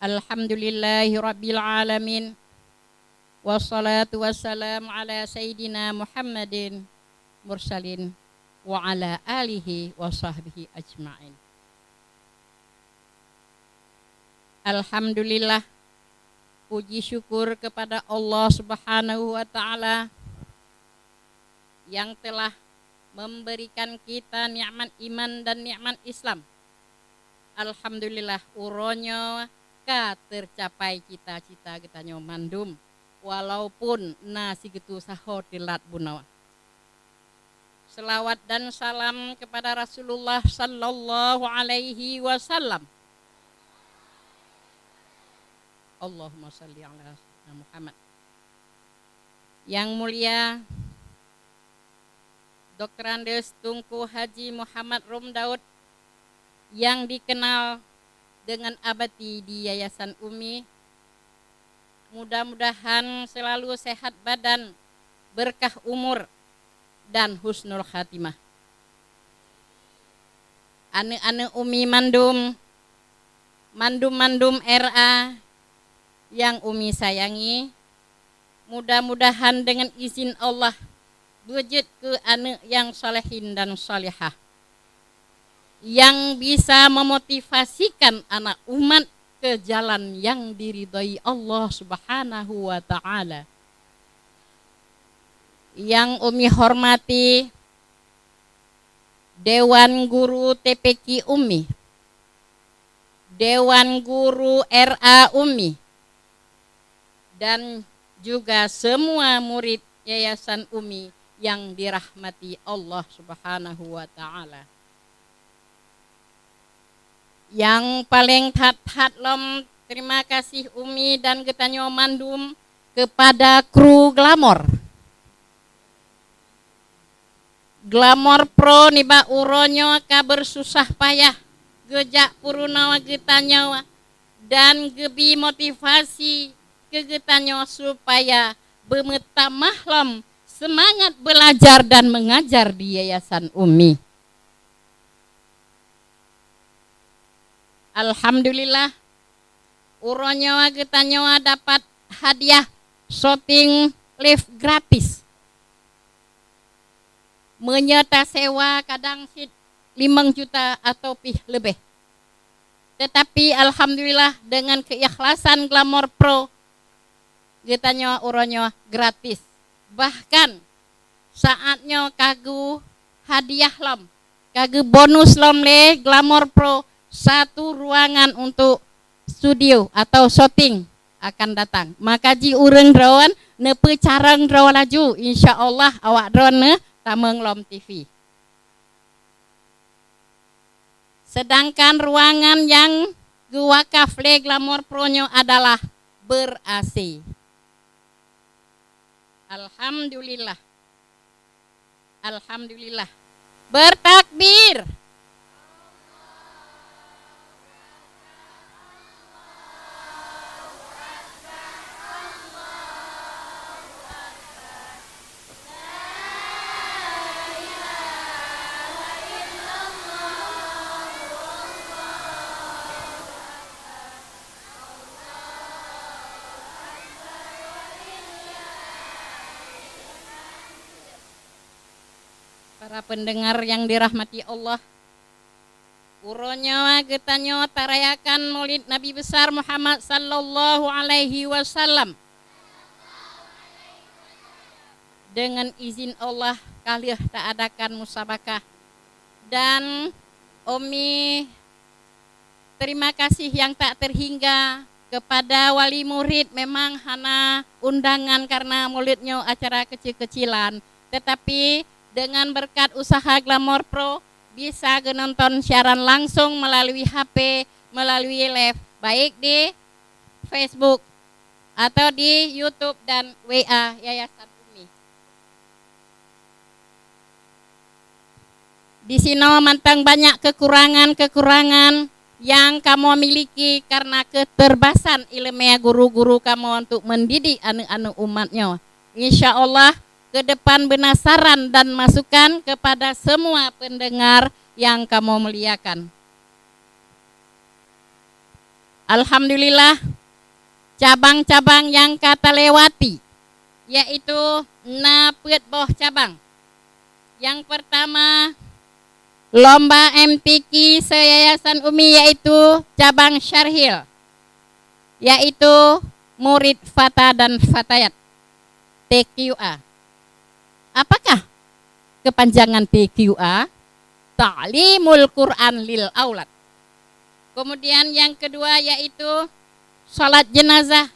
Alhamdulillahi rabbil alamin. Wassalatu wassalamu ala sayyidina Muhammadin mursalin wa ala alihi wa sahbihi ajma'in. Alhamdulillah, puji syukur kepada Allah Subhanahu wa ta'ala yang telah memberikan kita nikmat iman dan nikmat Islam. Alhamdulillah, uronyo ka tercapai cita-cita kita nyomandum walaupun nasi gitu saho tilat bunawa. Selawat dan salam kepada Rasulullah sallallahu alaihi wasallam. Allahumma salli ala Muhammad. Yang mulia Dr. Andes Tunku Haji Muhammad Rum Daud yang dikenal dengan abadi di Yayasan Umi. Mudah-mudahan selalu sehat badan, berkah umur, dan husnul khatimah. Ane-ane Umi mandum RA yang Umi sayangi, mudah-mudahan dengan izin Allah wujud ke ane yang salehin dan salihah, yang bisa memotivasikan anak umat ke jalan yang diridhai Allah Subhanahu wa ta'ala. Yang Umi hormati Dewan Guru TPQ Umi, Dewan Guru RA Umi, dan juga semua murid Yayasan Umi yang dirahmati Allah Subhanahu wa ta'ala. Yang paling tat lom, terima kasih Umi dan Getanyo Mandum kepada kru Glamor Glamor Pro niba uronyo ka bersusah payah gejak purunawa getanyawa dan gebi motivasi ke getanyo supaya bemetamahlam semangat belajar dan mengajar di Yayasan Umi. Alhamdulillah uronyo getanyo dapat hadiah shooting lift gratis. Menyerta sewa kadang 5 juta atau lebih. Tetapi alhamdulillah dengan keikhlasan Glamor Pro getanyo uronyo gratis. Bahkan saatnya kagu hadiah lom, kagu bonus lom le Glamor Pro 1 ruangan untuk studio atau shooting akan datang. Maka ji urang drone nepe carang drone laju, insyaallah awak drone ne tameng lom TV. Sedangkan ruangan yang gewakaf le Glamor Pro-nya adalah ber-AC. Alhamdulillah. Alhamdulillah. Bertakbir. Para pendengar yang dirahmati Allah, uronyo getanyo tarayakan Maulid Nabi besar Muhammad sallallahu alaihi wasallam. Dengan izin Allah kalian tak adakan musabakah. Dan Umi terima kasih yang tak terhingga kepada wali murid. Memang hana undangan karena Maulidnya acara kecil-kecilan, tetapi dengan berkat usaha Glamor Pro bisa nonton siaran langsung melalui HP, melalui live, baik di Facebook atau di YouTube dan WA Yayasan Umi. Di sini mantang banyak kekurangan-kekurangan yang kamu miliki karena keterbatasan ilmiah guru-guru kamu untuk mendidik anak-anak umatnya. Insya Allah ke depan benasaran dan masukan kepada semua pendengar yang kamu muliakan. Alhamdulillah, cabang-cabang yang kata lewati, yaitu 6 boh cabang. Yang pertama, lomba MTQ se-Yayasan Umi, yaitu cabang Syarhil, yaitu murid Fata dan Fatayat, TQA. Apakah kepanjangan TQA? Ta'limul Quran lil aulad. Kemudian yang kedua yaitu salat jenazah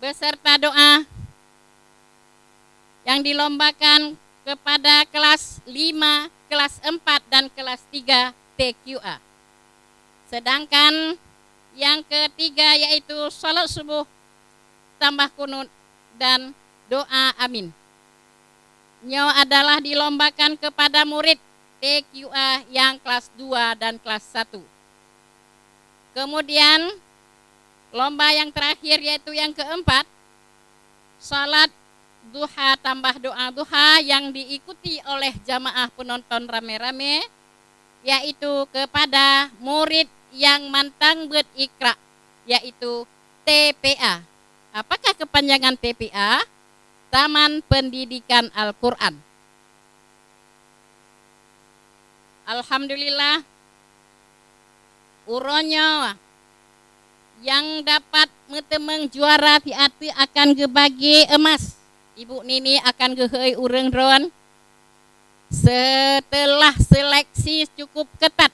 beserta doa yang dilombakan kepada kelas 5, kelas 4 dan kelas 3 TQA. Sedangkan yang ketiga yaitu salat subuh tambah kunut dan doa amin. Nyo adalah dilombakan kepada murid TQA yang kelas 2 dan kelas 1. Kemudian lomba yang terakhir yaitu yang keempat, salat duha tambah doa duha yang diikuti oleh jamaah penonton rame-rame, yaitu kepada murid yang mantang berikra, yaitu TPA. Apakah kepanjangan TPA? Taman Pendidikan Al-Quran. Alhamdulillah, uronyo yang dapat metemeng juara tiati akan gebagi emas. Ibu Nini akan gehei ureng dron setelah seleksi cukup ketat.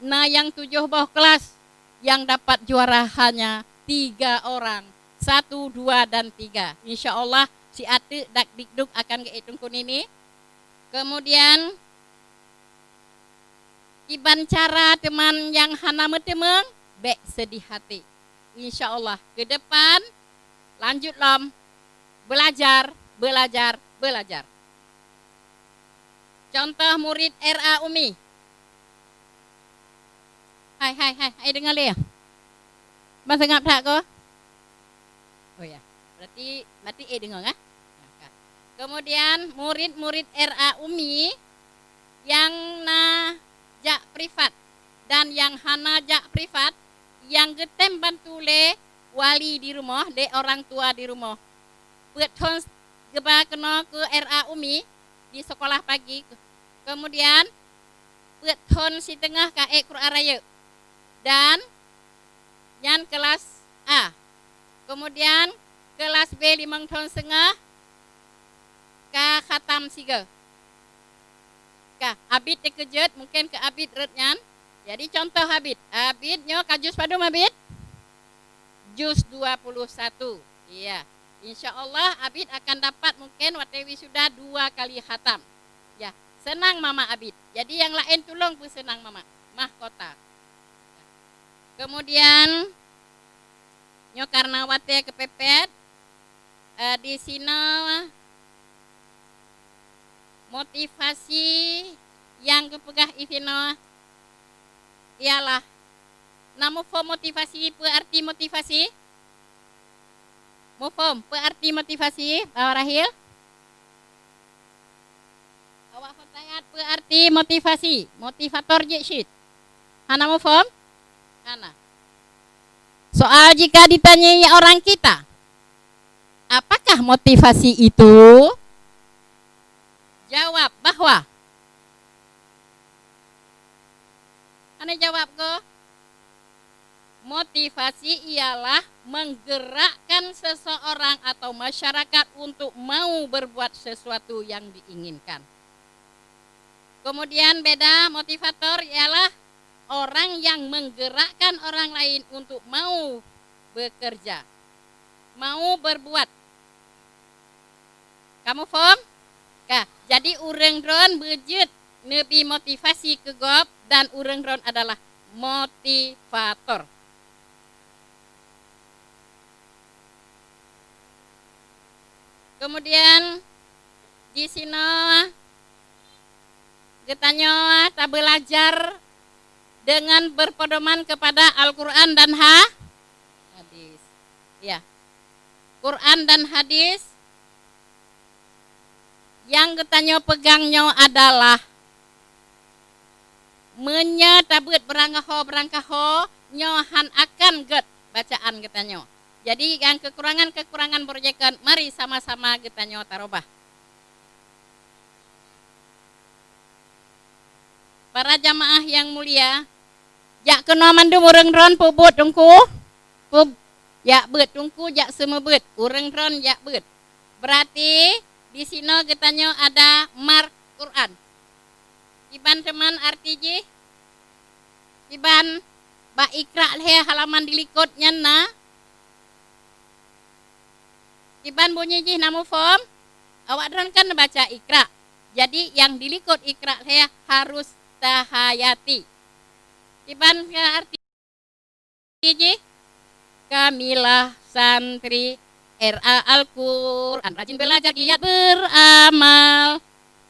Nah, yang 7 boh kelas yang dapat juara hanya 3 orang. 1, 2, dan 3. Insya Allah si ate dak dikduk akan kehitung kun ini. Kemudian iban cara teman yang hana metemeng bek sedih hati. Insya Allah ke depan lanjut lom belajar. Contoh murid RA Umi. Hai dengar le. Masa ngap tak ko? Oh ya. Berarti dengar ah. Kemudian murid-murid RA Umi yang na jak privat dan yang hana jak privat yang getem bantu le wali di rumah, le orang tua di rumah. Buat thon geba kena ke RA Umi di sekolah pagi. Kemudian buat thon si tengah ke Quran Raya. Dan yang kelas A. Kemudian kelas B 5 tahun setengah ke khatam 3. Ke abid terkejut mungkin ke abid retnyan. Jadi contoh abid. Abidnya ka juz padum abid? Juz 21. Iya. Insyaallah abid akan dapat mungkin watewi sudah 2 kali khatam. Ya, senang mama abid. Jadi yang lain tolong pun senang mama. Mahkota. Kemudian nyo karena wate kepepet di sini motivasi yang kepegah isino ialah namu form motivasi berarti motivasi mufom berarti motivasi Rahil awak hotayat berarti motivasi motivator jekshit hana mufom hana soal jika ditanyai orang kita apakah motivasi itu jawab bahwa ane jawab ke motivasi ialah menggerakkan seseorang atau masyarakat untuk mau berbuat sesuatu yang diinginkan. Kemudian beda motivator ialah orang yang menggerakkan orang lain untuk mau bekerja, mau berbuat. Kamu faham? Kah, jadi urang drone bejut nebi motivasi ke gop dan urang drone adalah motivator. Kemudian di sini getanya tak belajar dengan berpedoman kepada Al-Quran dan hadis. Ya, Quran dan hadis yang getanya pegangnya adalah menyetabut berangkaho nyohan akan get bacaan getanya. Jadi yang kekurangan proyekan mari sama-sama getanya tarobah. Para jamaah yang mulia, jak kena mandum urang dron pubut tungku. Ya bet tungku jak semua bet, urang dron jak bet. Berarti di sini getanya ada mark Quran. Iban teman arti ji. Iban ba ikra leh halaman dilikutnya na. Iban bunyi ji namu form. Awak dron kan baca ikra. Jadi yang dilikut ikra leh harus tahayati. Iban ke arti ji. Kamilah santri RA Al-Quran rajin belajar giat beramal.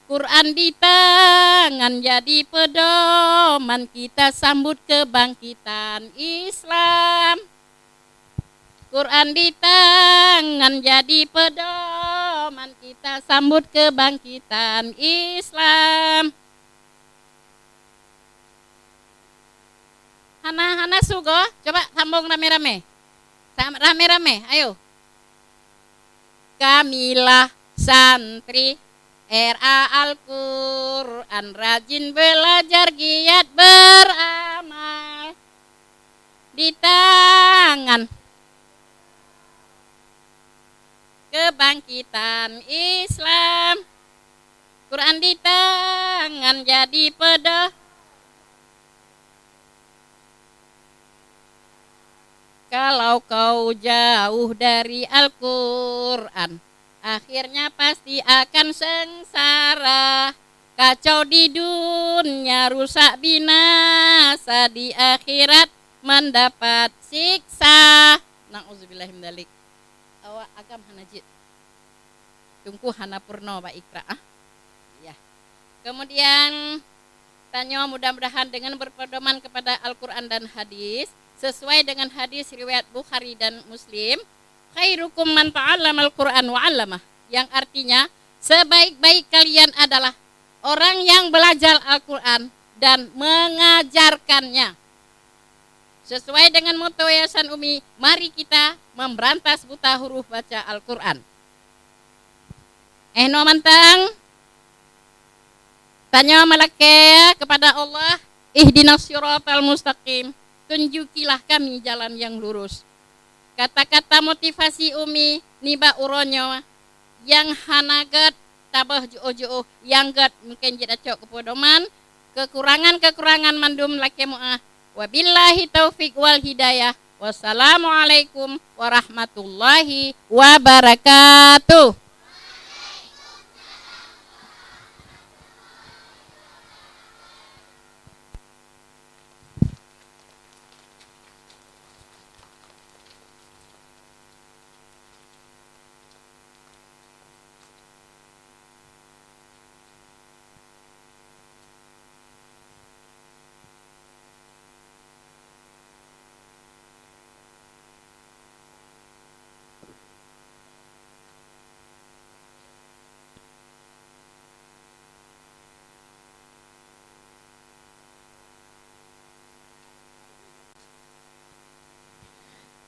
Quran di tangan jadi pedoman kita sambut kebangkitan Islam. Quran di tangan jadi pedoman kita sambut kebangkitan Islam. Hana sugo, coba sambung rame-rame. Rame-rame, ayo. Kamilah santri RA Al-Quran rajin belajar giat beramal di tangan kebangkitan Islam. Quran di tangan jadi pedoh. Kalau kau jauh dari Al-Quran, akhirnya pasti akan sengsara. Kacau di dunia, rusak binasa, di akhirat mendapat siksa. Na'udzubillah min dzalik. Awak agam hanajid. Tungku hana purno ba ikra. Ya. Kemudian tanya mudah-mudahan dengan berpedoman kepada Al-Quran dan hadis sesuai dengan hadis riwayat Bukhari dan Muslim, khairukum man ta'allama al-Quran wa 'allamah, yang artinya sebaik-baik kalian adalah orang yang belajar Al-Quran dan mengajarkannya. Sesuai dengan motto Yayasan Umi, mari kita memberantas buta huruf baca Al-Quran. No mantang tanya malakaya kepada Allah, ihdinas siratal mustaqim, tunjukilah kami jalan yang lurus. Kata-kata motivasi Umi niba uronyo yang hanagat tabah jo yang gat mungkin jadi cok kepodoman kekurangan mandum lakemuah. Wabillahi taufik wal hidayah. Wassalamualaikum warahmatullahi wabarakatuh.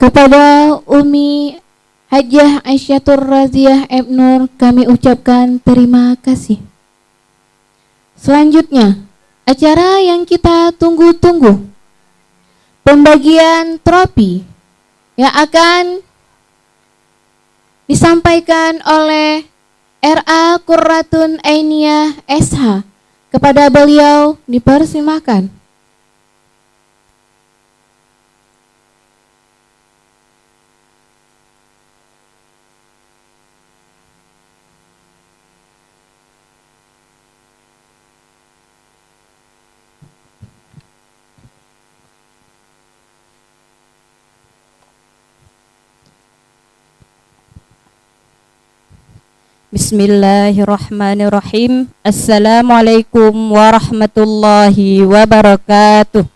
Kepada Umi Hajjah Aisyatur Raziah Ebnur kami ucapkan terima kasih. Selanjutnya, acara yang kita tunggu-tunggu, pembagian trofi yang akan disampaikan oleh RA Qurratun Ainiyah SH. Kepada beliau dipersilakan. Bismillahirrahmanirrahim. Assalamualaikum warahmatullahi wabarakatuh.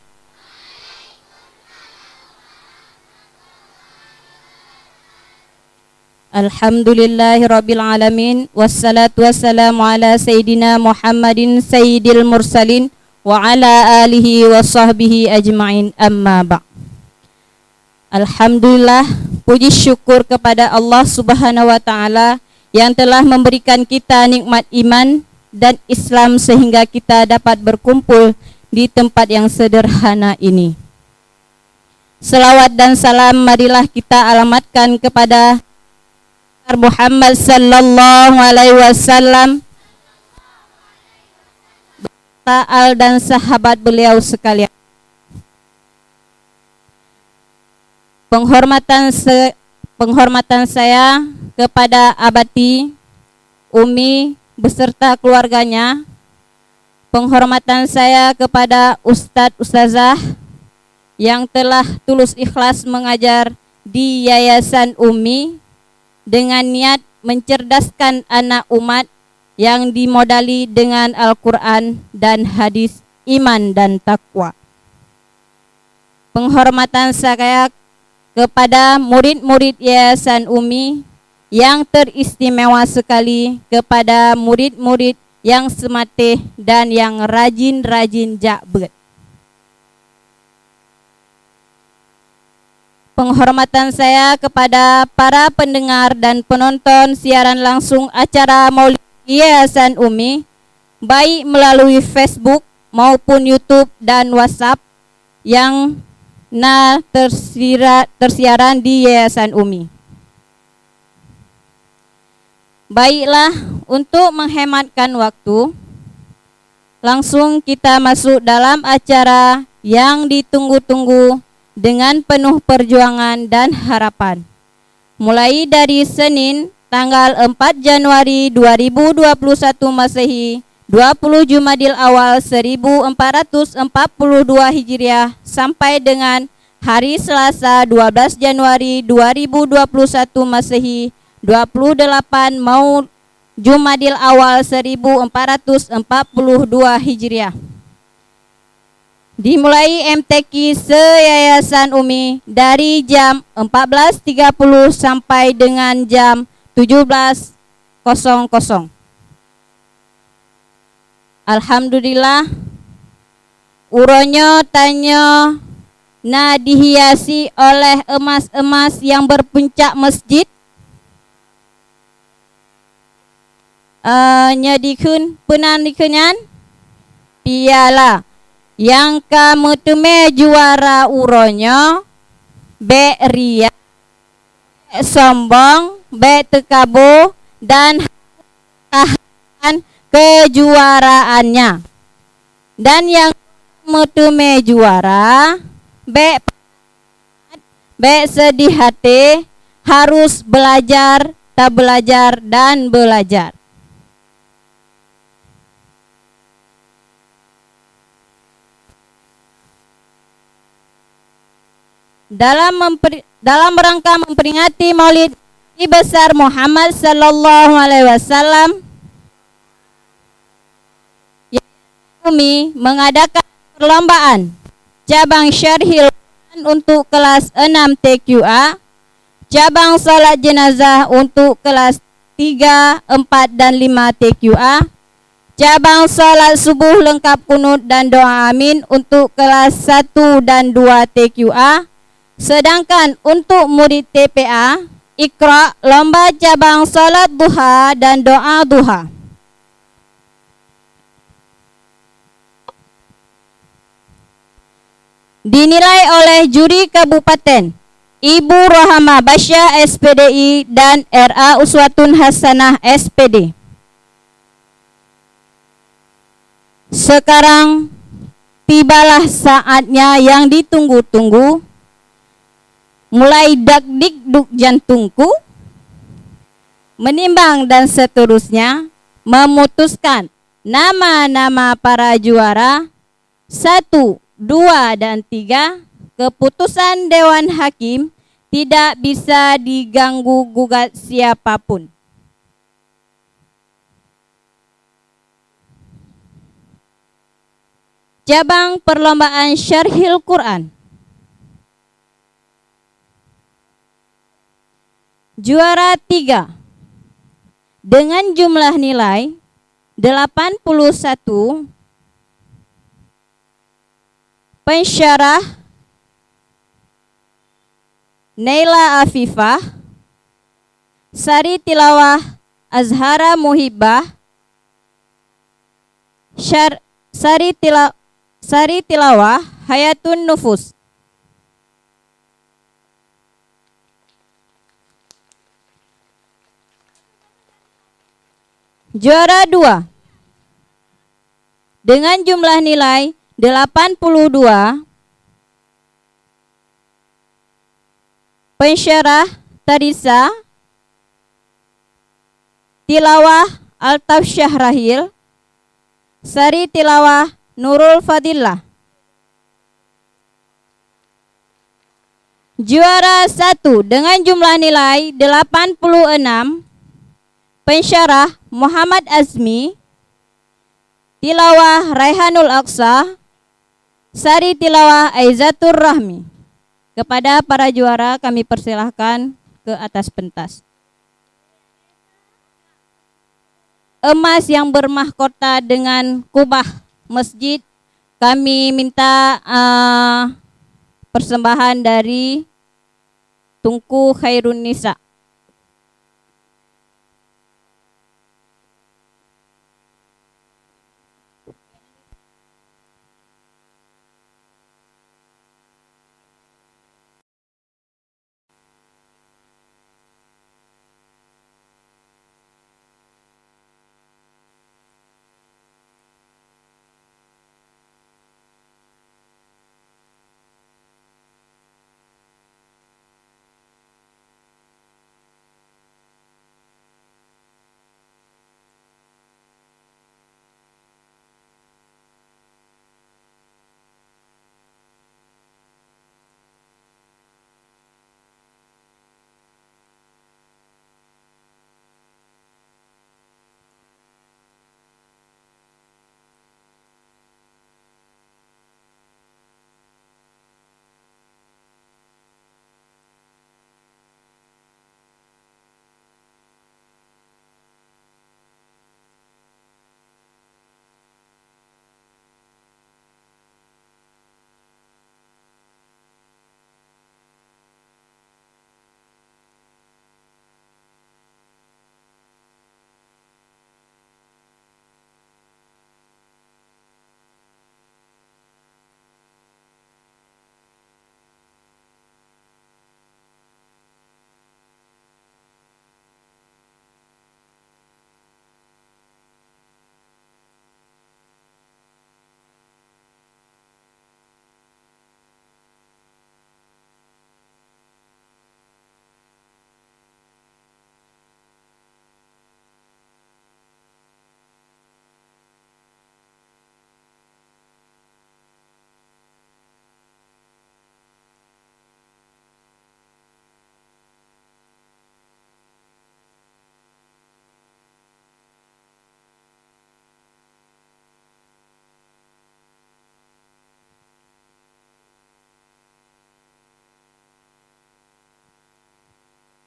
Alhamdulillahirabbil alamin, wassalatu wassalamu ala sayyidina Muhammadin sayyidil mursalin wa ala alihi wa sahbihi ajma'in, amma ba'. Alhamdulillah, puji syukur kepada Allah Subhanahu wa taala yang telah memberikan kita nikmat iman dan Islam sehingga kita dapat berkumpul di tempat yang sederhana ini. Selawat dan salam marilah kita alamatkan kepada Muhammad sallallahu alaihi wasallam, ta'al dan sahabat beliau sekalian. Penghormatan saya kepada Abati, Umi beserta keluarganya. Penghormatan saya kepada Ustadz Ustazah yang telah tulus ikhlas mengajar di Yayasan Umi dengan niat mencerdaskan anak umat yang dimodali dengan Al-Quran dan hadis, iman dan takwa. Penghormatan saya kepada murid-murid Yayasan Umi yang teristimewa sekali, kepada murid-murid yang sematih dan yang rajin-rajin jakbet. Penghormatan saya kepada para pendengar dan penonton siaran langsung acara Maulid Yayasan Umi, baik melalui Facebook maupun YouTube dan WhatsApp yang tersiaran di Yayasan Umi. Baiklah, untuk menghematkan waktu, langsung kita masuk dalam acara yang ditunggu-tunggu dengan penuh perjuangan dan harapan. Mulai dari Senin tanggal 4 Januari 2021 Masehi, 20 Jumadil Awal 1442 Hijriah sampai dengan hari Selasa 12 Januari 2021 Masehi, 28 Jumadil Awal 1442 Hijriah. Dimulai MTQ se-Yayasan Umi dari jam 14.30 sampai dengan jam 17.00. Alhamdulillah, uronyo tanyo na dihiasi oleh emas-emas yang berpuncak masjid. Nyadikun penanikenyan piala yang kamu teme juara uronyo be ria, sombong, be tekabo, dan tahan kejuaraannya. Dan yang kamu teme juara be sedih hati, harus belajar, tak belajar, dan belajar. Dalam rangka memperingati Maulid Nabi besar Muhammad sallallahu alaihi wasallam, Umi mengadakan perlombaan cabang syarhil untuk kelas 6 TQA, cabang salat jenazah untuk kelas 3, 4, dan 5 TQA, cabang salat subuh lengkap kunut dan doa amin untuk kelas 1 dan 2 TQA. Sedangkan untuk murid TPA, Iqra, lomba cabang salat duha dan doa duha. Dinilai oleh juri kabupaten Ibu Rohama Basya SPDI dan RA Uswatun Hasanah SPD. Sekarang tibalah saatnya yang ditunggu-tunggu. Mulai dak-dik-duk jantungku, menimbang dan seterusnya, memutuskan nama-nama para juara 1, 2, dan 3. Keputusan Dewan Hakim tidak bisa diganggu gugat siapapun. Cabang perlombaan Syarhil Quran. Juara 3 dengan jumlah nilai 81, pensyarah Naila Afifah, Sari Tilawah Azhara Muhibbah, Sari Tilawah Hayatun Nufus. Juara 2 dengan jumlah nilai 82, pensyarah Tarisa Tilawah Altaf Syahrahil, Sari Tilawah Nurul Fadillah. Juara 1 dengan jumlah nilai 86, pensyarah Muhammad Azmi, Tilawah Raihanul Aqsa, Sari Tilawah Aizatur Rahmi. Kepada para juara kami persilahkan ke atas pentas. Emas yang bermahkota dengan kubah masjid kami minta persembahan dari Tungku Khairun Nisa.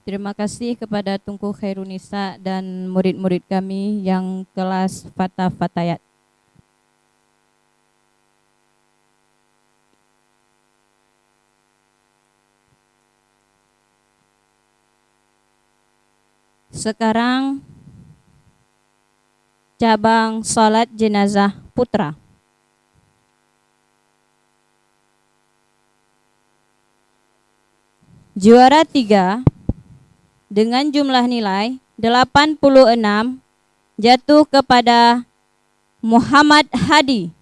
Terima kasih kepada Tunku Khairunisa dan murid-murid kami yang kelas Fatah Fatayat. Sekarang cabang salat jenazah putra. Juara 3 dengan jumlah nilai 86 jatuh kepada Muhammad Hadi,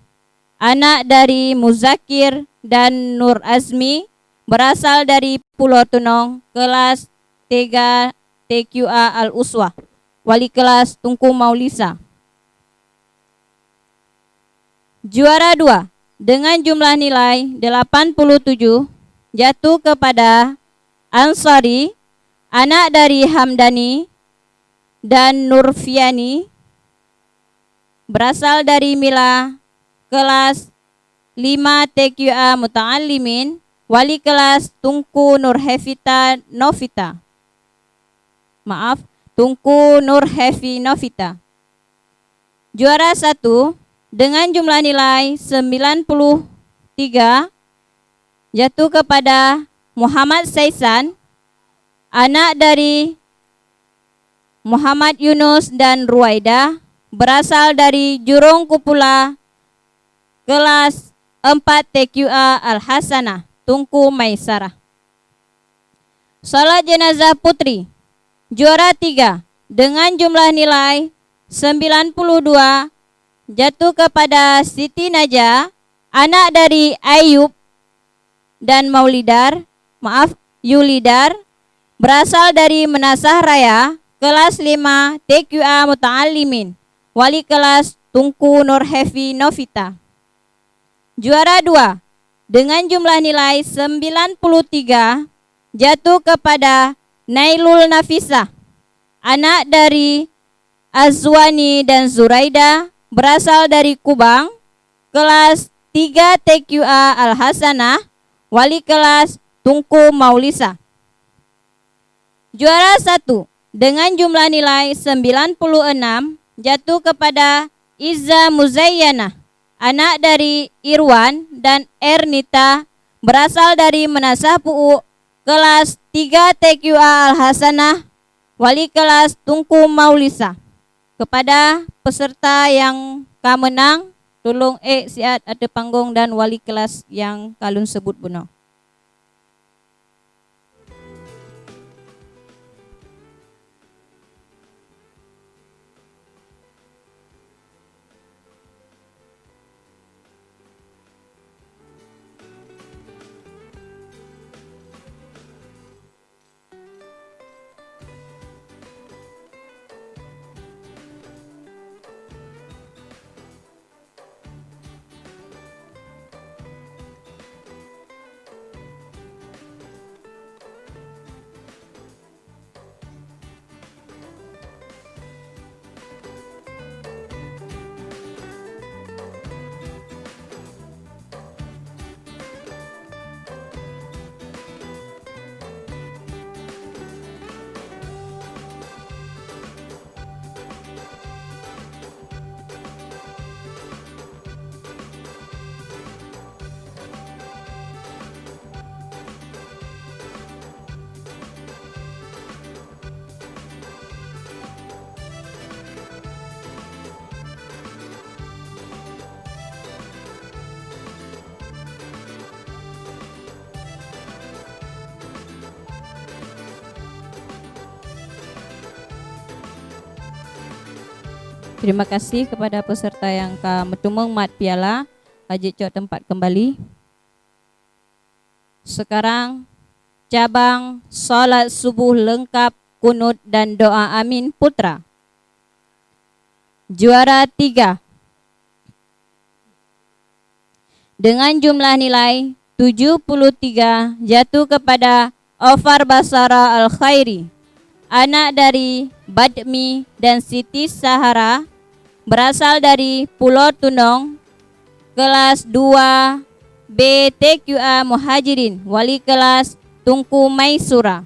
anak dari Muzakir dan Nur Azmi, berasal dari Pulau Tunong, kelas 3 TQA Al-Uswah, wali kelas Tunku Maulisa. Juara 2 dengan jumlah nilai 87 jatuh kepada Ansari, anak dari Hamdani dan Nurfiani, berasal dari Mila, kelas 5 TQA Muta'allimin, wali kelas Tunku Nurhefita Novita. Maaf, Tunku Nurhefi Novita. Juara 1 dengan jumlah nilai 93 jatuh kepada Muhammad Saisan, anak dari Muhammad Yunus dan Ruwaida, berasal dari Jurong Kupula, kelas 4 TQA Al-Hasanah, Tunku Maisarah. Salat jenazah putri. Juara 3 dengan jumlah nilai 92 jatuh kepada Siti Najah, anak dari Ayub dan Yulidar, berasal dari Menasah Raya, kelas 5 TQA Muta'allimin, wali kelas Tunku Nurhefi Novita. Juara 2 dengan jumlah nilai 93 jatuh kepada Nailul Nafisah, anak dari Azwani dan Zuraida, berasal dari Kubang, kelas 3 TQA Al-Hasanah, wali kelas Tunku Maulisa. Juara 1 dengan jumlah nilai 96 jatuh kepada Izza Muzayyanah, anak dari Irwan dan Ernita, berasal dari Menasah Pu'u, kelas 3 TQA Al-Hasanah, wali kelas Tunku Maulisa. Kepada peserta yang kamenang, tolong siat ada panggung dan wali kelas yang kalun sebut benar. Terima kasih kepada peserta yang metumeng mat piala, ajak cok tempat kembali. Sekarang cabang salat subuh lengkap kunut dan doa amin putra. Juara 3 dengan jumlah nilai 73 jatuh kepada Ofar Basara Al-Khairi, anak dari Badmi dan Siti Sahara, berasal dari Pulau Tunong, kelas 2 B TQA Muhajirin, wali kelas Tunku Maisura.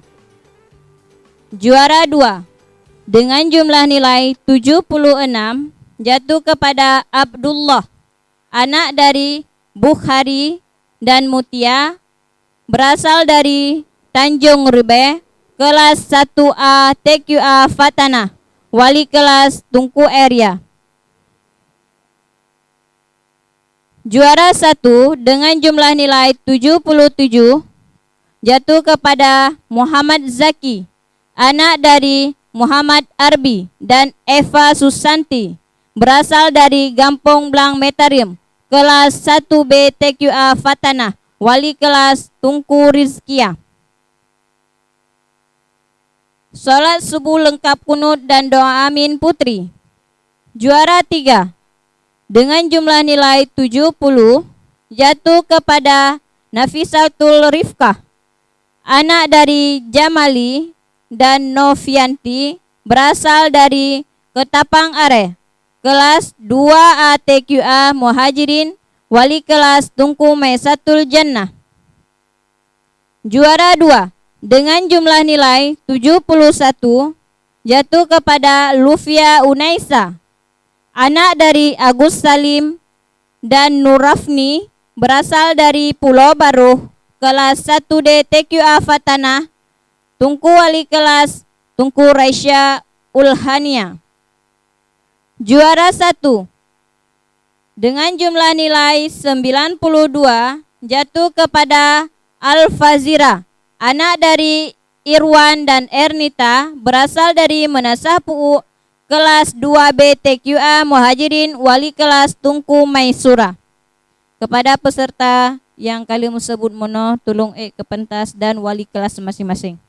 Juara 2 dengan jumlah nilai 76 jatuh kepada Abdullah, anak dari Bukhari dan Mutia, berasal dari Tanjung Ribe, kelas 1A TQA Fatana, wali kelas Tungku Area. Juara 1 dengan jumlah nilai 77 jatuh kepada Muhammad Zaki, anak dari Muhammad Arbi dan Eva Susanti, berasal dari Gampong Blang Metarim, kelas 1B TQA Fatana, wali kelas Tungku Rizkia. Salat subuh lengkap kunut dan doa amin putri. Juara 3 dengan jumlah nilai 70 jatuh kepada Nafisatul Rifkah, anak dari Jamali dan Novianti, berasal dari Ketapang Are, kelas 2A TQA Muhajirin, wali kelas Tungku Maisatul Jannah. Juara 2 dengan jumlah nilai 71 jatuh kepada Lufia Unaisa, anak dari Agus Salim dan Nurafni, berasal dari Pulau Baru, kelas 1D TQA Fatana, Tungku wali kelas Tungku Raisya Ulhania. Juara 1 dengan jumlah nilai 92 jatuh kepada Al-Fazira, anak dari Irwan dan Ernita, berasal dari Menasah Pu'u, kelas 2B TQA Muhajirin, wali kelas Tungku Maisura. Kepada peserta yang kali sebut mono, tolong ke pentas dan wali kelas masing-masing.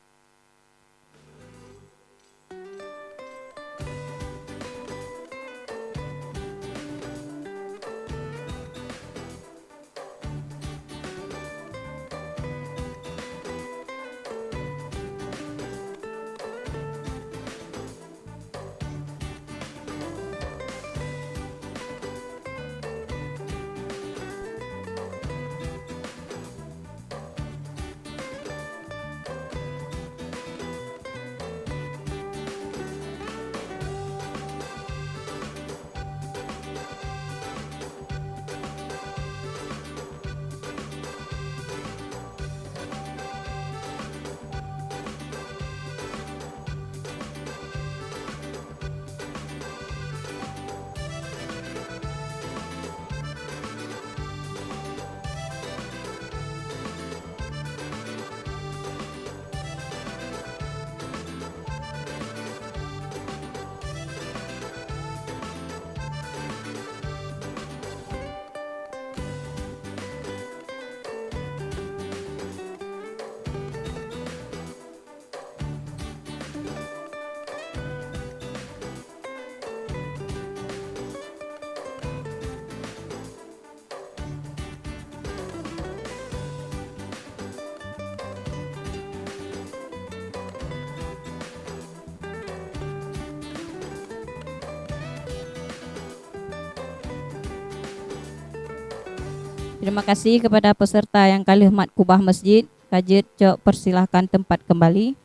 Terima kasih kepada peserta yang kali hormat kubah masjid. Kajet cok persilahkan tempat kembali.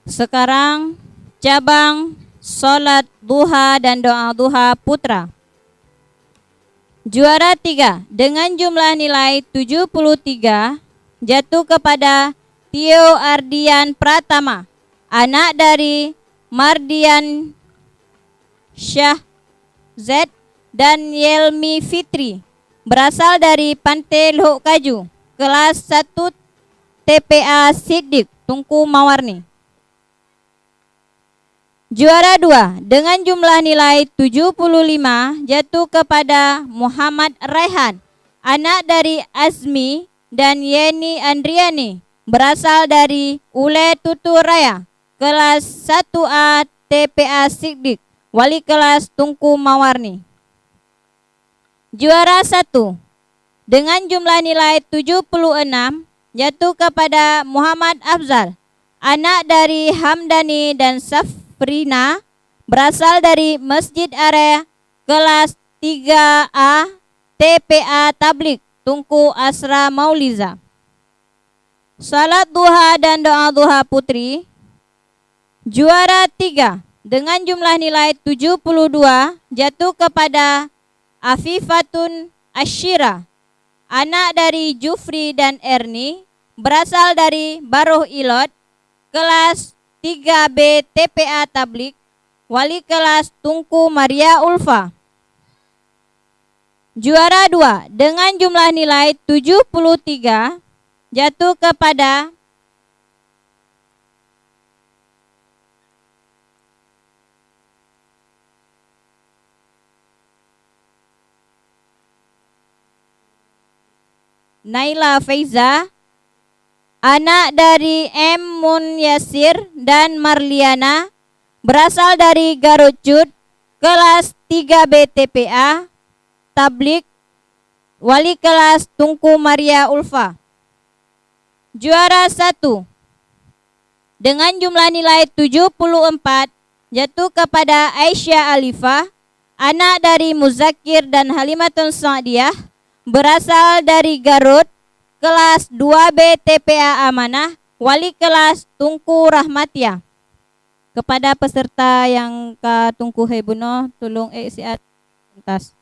Sekarang cabang solat duha dan doa duha putra. Juara 3 dengan jumlah nilai 73 jatuh kepada Tio Ardian Pratama, anak dari Mardian Syah Z dan Yelmi Fitri, berasal dari Pantai Luhuk Kaju, kelas 1 TPA Siddiq, Tungku Mawarni. Juara 2 dengan jumlah nilai 75 jatuh kepada Muhammad Raihan, anak dari Azmi dan Yeni Andriani, berasal dari Ule Tutu Raya, kelas 1A TPA Siddiq, wali kelas Tungku Mawarni. Juara 1 dengan jumlah nilai 76 jatuh kepada Muhammad Afzal, anak dari Hamdani dan Safrina, berasal dari Masjid Area, kelas 3A TPA Tablik, Tungku Asra Mauliza. Salat duha dan doa duha putri. Juara 3 dengan jumlah nilai 72 jatuh kepada Afifatun Ashira, anak dari Jufri dan Erni, berasal dari Baruh Ilot, kelas 3B TPA Tablik, wali kelas Tunku Maria Ulfa. Juara 2 dengan jumlah nilai 73 jatuh kepada Naila Faiza, anak dari M. Munyasir dan Marliana, berasal dari Garut Cud, kelas 3B TPA Tablik, wali kelas Tunku Maria Ulfa. Juara 1 dengan jumlah nilai 74 jatuh kepada Aisyah Alifah, anak dari Muzakir dan Halimatun Sa'diyah, berasal dari Garut, kelas 2B TPA Amanah, wali kelas Tunku Rahmatia. Kepada peserta yang ka Tunku Hebuno, tolong siat tuntas.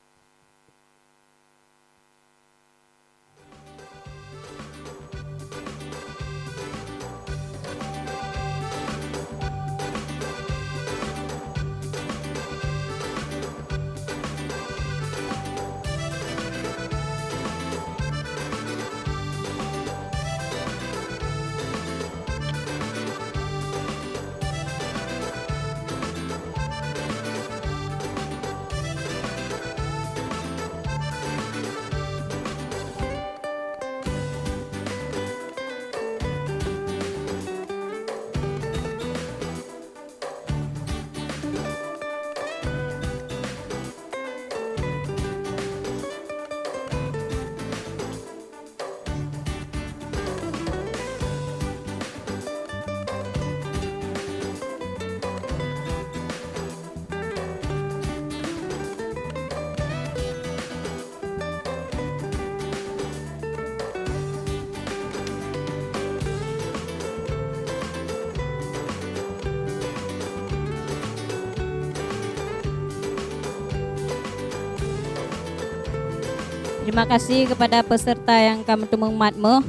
Terima kasih kepada peserta yang kami temung matmu.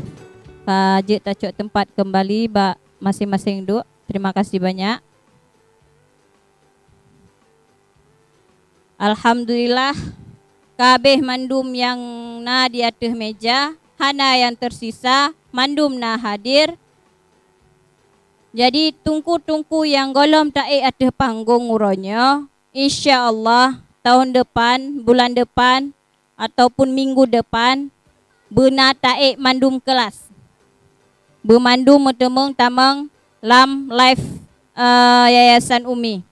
Pak Jik tacuk tempat kembali bak masing-masing duk. Terima kasih banyak. Alhamdulillah kabeh mandum yang na di atas meja, hana yang tersisa mandum na hadir. Jadi tungku-tungku yang golom tae atas panggung uronyo, insya-Allah tahun depan, bulan depan ataupun minggu depan beuna tae mandum kelas. Bermandum metemung tamang lam live Yayasan Umi.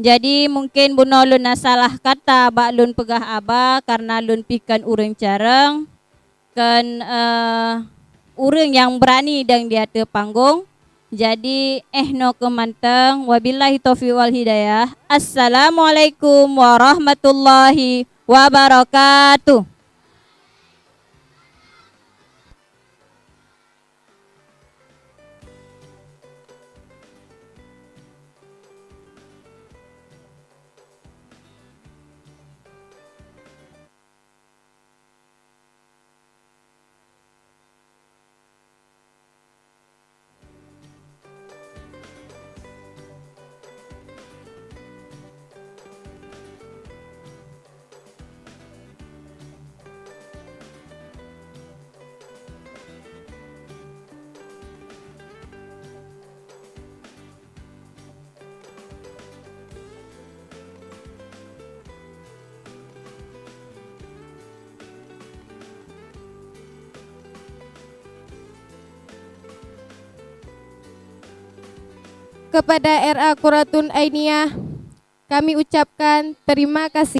Jadi mungkin buno lun salah kata bak lun pegah aba karena lun pikan urang careng kan urang yang berani dan di atas panggung. Jadi no kemanteng wabillahi taufiq wal hidayah. Assalamualaikum warahmatullahi wabarakatuh. Kepada RA Quratun Ainiyah kami ucapkan terima kasih.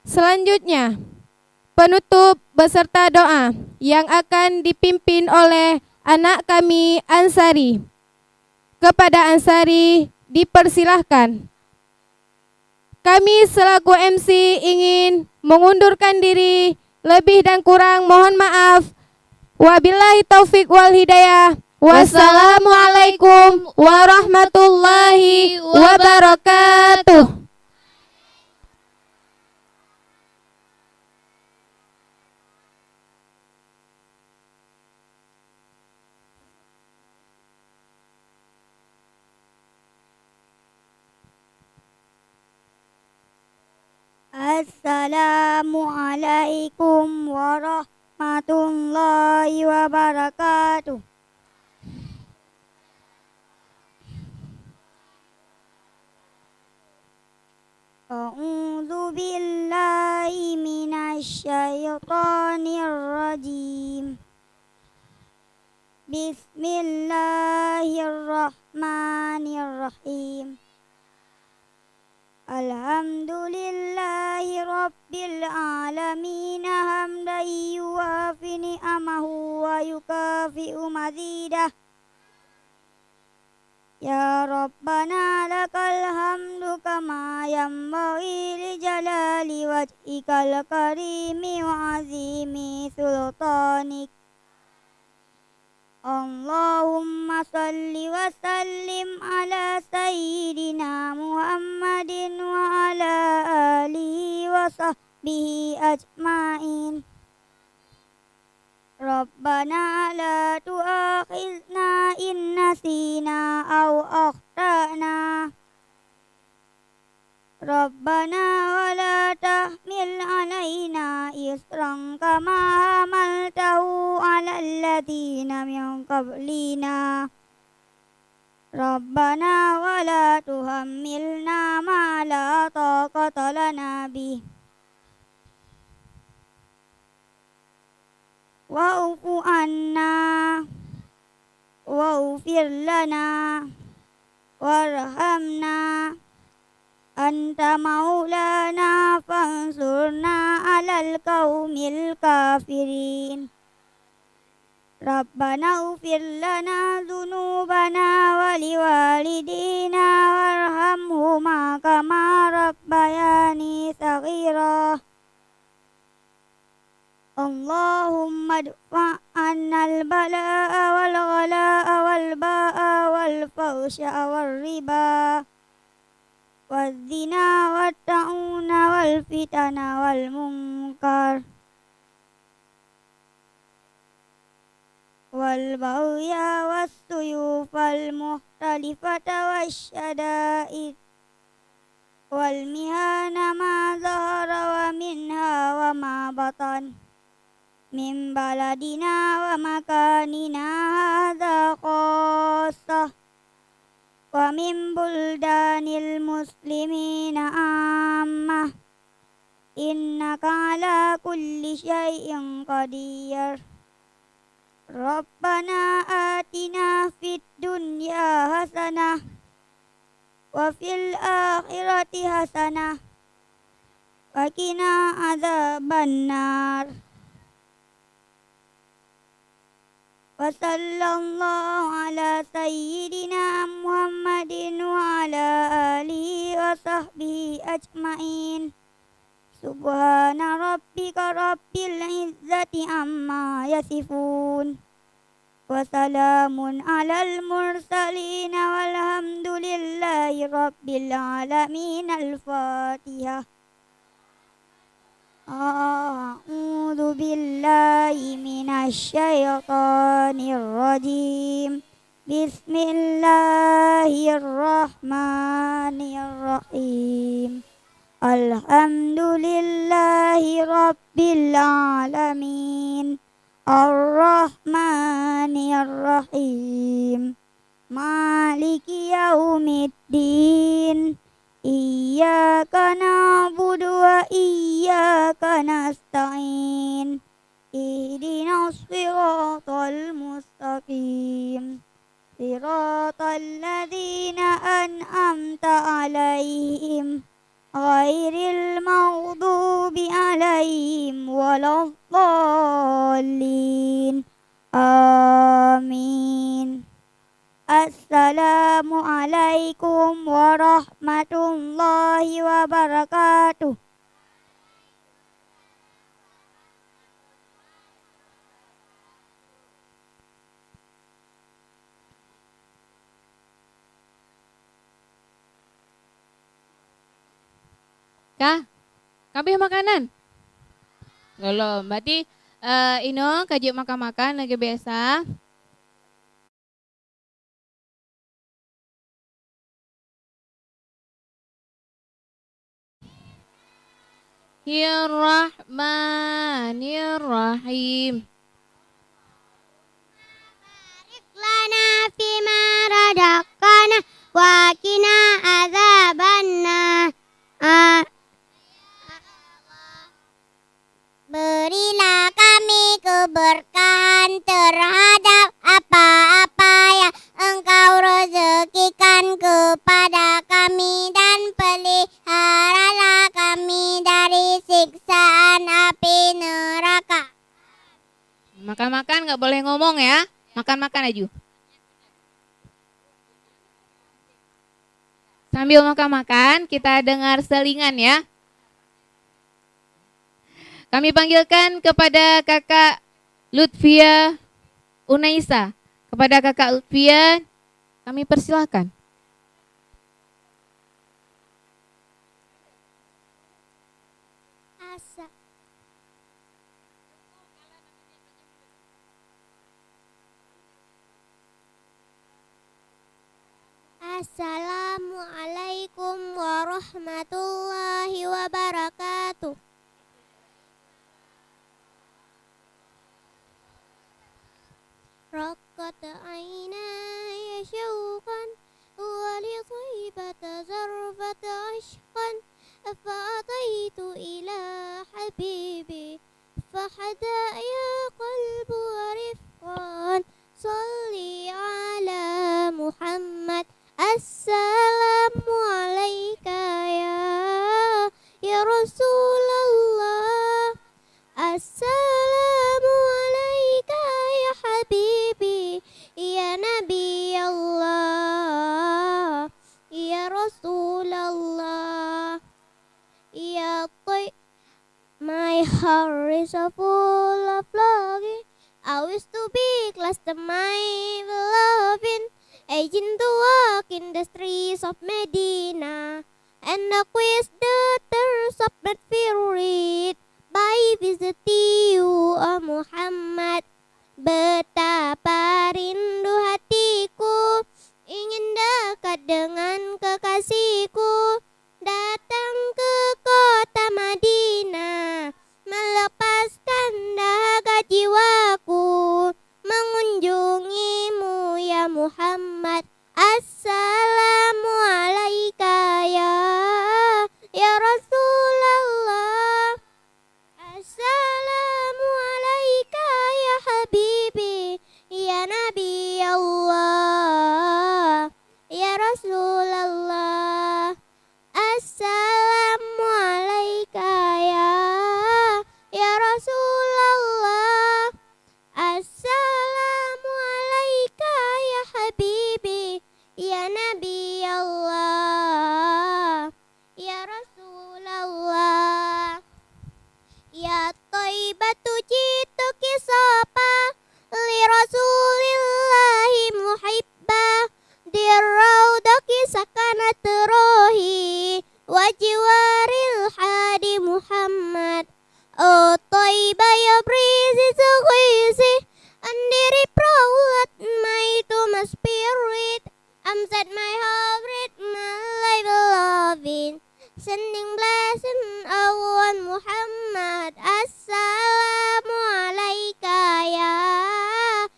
Selanjutnya, penutup beserta doa yang akan dipimpin oleh anak kami Ansari. Kepada Ansari dipersilahkan. Kami selaku MC ingin mengundurkan diri. Lebih dan kurang mohon maaf. Wabillahi taufik wal hidayah. Wassalamualaikum warahmatullahi wabarakatuh. Assalamualaikum warahmatullahi wabarakatuh. A'udzu billahi minasy syaithanir rajim. Bismillahirrahmanirrahim. Alhamdulillahi rabbil alamin hamdan yuwafi ni'amahu wa yukafi'u mazidah. Ya Rabbana lakal hamdu kama yanbaghi li jalali wajhikal karimi wa azimi sultanik. Allahumma salli wa sallim ala sayyidina Muhammadin wa ala alihi wa sahbihi ajma'in. Rabbana la tu'akhidna in nasina aw akhtana. Rabbana wa la tahmil alaina isran kama hamaltahu ala alladhina min qablina. Rabbana wa la tuhammilna ma la taqata lana bih. Wa'fu anna wa'ufir lana warhamna. Anta maulana fansurna alal qaumil kafirin. Rabbana ufir lana dzunubana wa liwalidina warhamhuma kama rabbayani saghira. Allahumma adfa' annal bala'a wal ghala'a wal ba'a wal fawsha wal riba wadzina watta'una wal fitana wal munkar wal baghya was suyuf wal muhtalifata wasyada'id wal mihana ma zahara wa minha wa ma batan min baladina wa makanina hadza khassah wa min buldanil muslimina ammah. Innaka ala kulli syai'in qadir. Rabbana atina fid dunya hasanah wa fil akhirati hasanah wa qina adzabannar. Wa sallallahu ala sayyidina Muhammadin wa ala alihi wa sahbihi ajma'in. Subhana rabbika rabbil izzati amma yasifun. Wa salamun alal mursalin walhamdulillahi rabbil alamin. Al-Fatihah. A'udzu billahi minasy syaithanir rajim. Bismillahirrahmanirrahim. Alhamdulillahi rabbil alamin. Ar-Rahmanir Rahim. Maliki yaumiddin. Iyyaka na'budu wa iyyaka nasta'in. Ihdinas siratal mustaqim. Siratal ladzina an'amta 'alaihim ghairil maghdubi 'alaihim waladdallin. Amin. Assalamualaikum warahmatullahi wabarakatuh. Kah? Kabeh makanan? Belum. Berarti ino kaji makan-makan lagi biasa. Bismillahirrahmanirrahim. Lana fima razaqtana wa qina adzabannar. Berilah kami keberkahan terhadap apa-apa yang Engkau rezekikan kepada kami, dan peliharalah kami dari siksaan api neraka. Makan-makan nggak boleh ngomong ya. Makan-makan aja. Sambil makan-makan kita dengar selingan ya. Kami panggilkan kepada kakak Lutfia Unaisa. Kepada kakak Lutfia kami persilahkan. Assalamualaikum warahmatullahi wabarakatuh. رقت عيناي شوقا ولطيبة زرفت عشقا فأتيت إلى حبيبي فحدا يا قلب ورفقا صلي على محمد. Assalamu alayka ya Rasulullah. Assalamu alayka ya Habibi, ya Nabi Allah, ya Rasulullah, ya my heart is so full of longing. I wish to be close to my beloved, aging to walk in the streets of Medina, and acquire the thirst of that fear it by visiting you, oh Muhammad. Betapa rindu hatiku ingin dekat dengan kekasihku, datang ke kota Madinah, melepaskan dahaga jiwaku, mengunjungimu ya Muhammad. Assalamu alayka ya Rasulullah. Assalamu alayka ya Habibi, ya Nabi Allah, ya Rasulullah. Assalamu alayka ya Rasulullah. Assalamu alayka ya Habibi, ya Nabi Allah, ya Rasulullah. Ya Thaibatu jituki sopa li Rasulillahi muhibba, di raudaki sakanat rohi wa jiwaril hadi Muhammad. Oh Thaiba ya breezy so crazy, andiri proud my to my spirit. I'm set my heart, my life loving, sending blessing on Muhammad. Assalamu alayka ya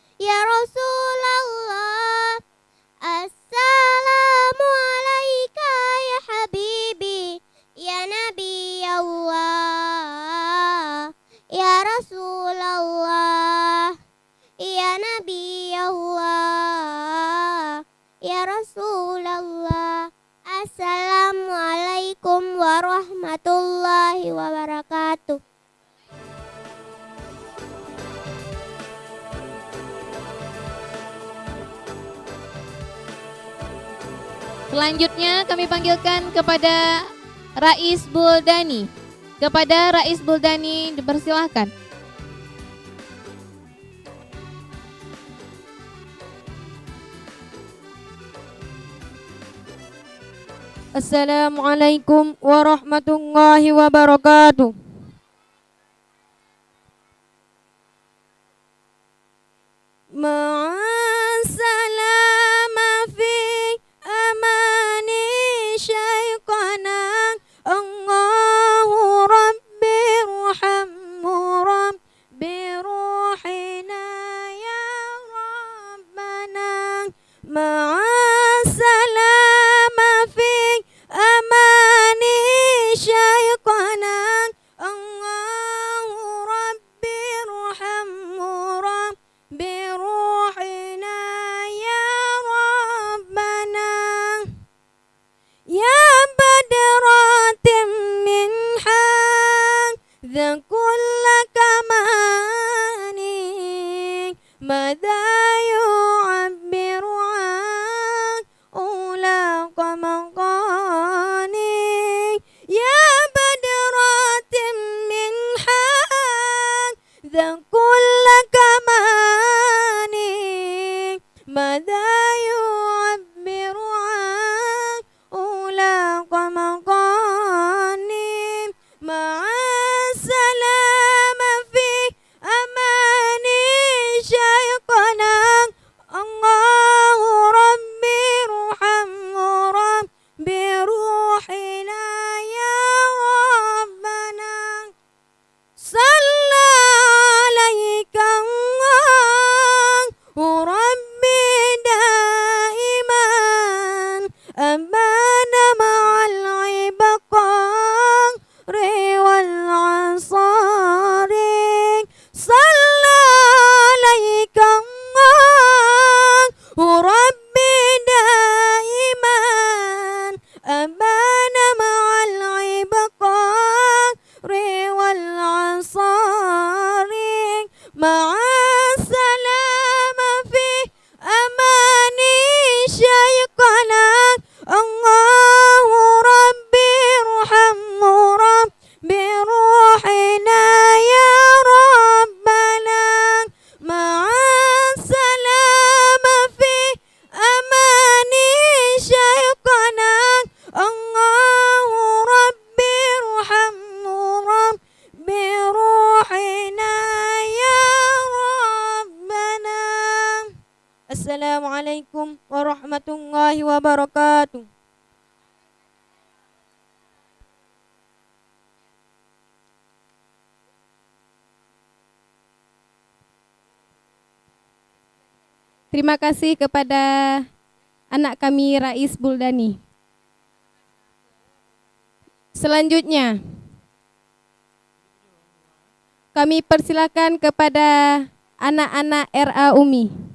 Rasulullah. Assalamu alayka ya Habibi, ya Nabi Allah, ya Rasulullah, ya Nabi Allah, ya Rasulullah. Assalamualaikum warahmatullahi wabarakatuh. Selanjutnya kami panggilkan kepada Rais Buldani. Kepada Rais Buldani dipersilahkan. Assalamualaikum warahmatullahi wabarakatuh. Ma'asalama fi amani syaikana Allahu Rabbi ruhammu Rabbi ruhina ya Rabbana. Ma'asalama fi amani syaikana Allahu Rabbi ruhammu Rabbi ruhina ya Rabbana. Ya badratim min hadha kulla kamani madha yu'abbiru an ula qamakani. Ya badratim min hadha kulla kamani madha yu'abbiru an ula qamakani. Ma'asalama fi amani syaikana Allahu Rabbi ruhammu Rabbi ruhina ya Rabbana. Salla alaika Allahu Rabbi daiman abana ma'al ibaqari wal ansari. Salla alaika Allahu Rabbi daiman abana ma'al ibaqari wal ansari. Ma'asalama fi amani syaikana Allahu Rabbi ruhammu Rabbi ruhina ya Rabbana. Ma'asalama fi amani syaikana Allahu Rabbi ruhammu Rabbi ruhina ya Rabbana. Assalamualaikum warahmatullahi wabarakatuh. Terima kasih kepada anak kami Rais Buldani. Selanjutnya kami persilakan kepada anak-anak RA Umi.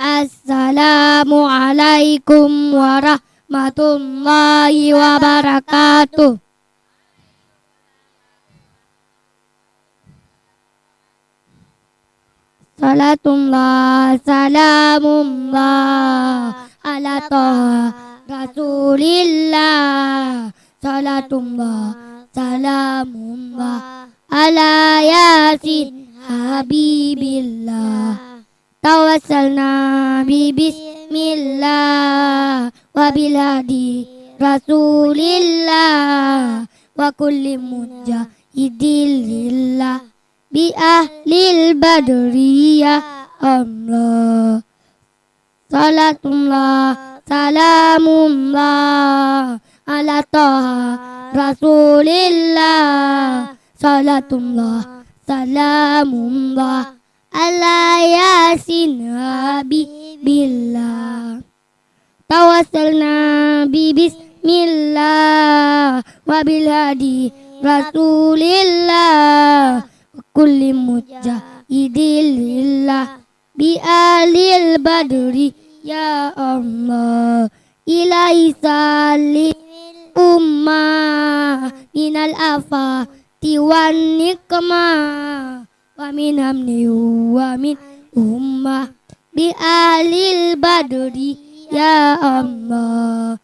Assalamualaikum warahmatullahi wabarakatuh. Salatullah salamullah ala toha rasulillah. Salatullah salamullah ala yasin habibillah. Tawassalna bi bismillah wa biladi rasulillah wa kulli mujahidillah bi ahlil badriyah Allah. Salatullah salamullah ala toha rasulillah. Salatullah salamullah ala yasin habibillah. Tawassalna bi bismillah bismillah wa bil hadi rasulillah wa kulli mujahidillah bi alil badri ya Allah ilahi salim ummah minal afati wan nikmah wa min hamni wa min ummah bi alil badri ya Allah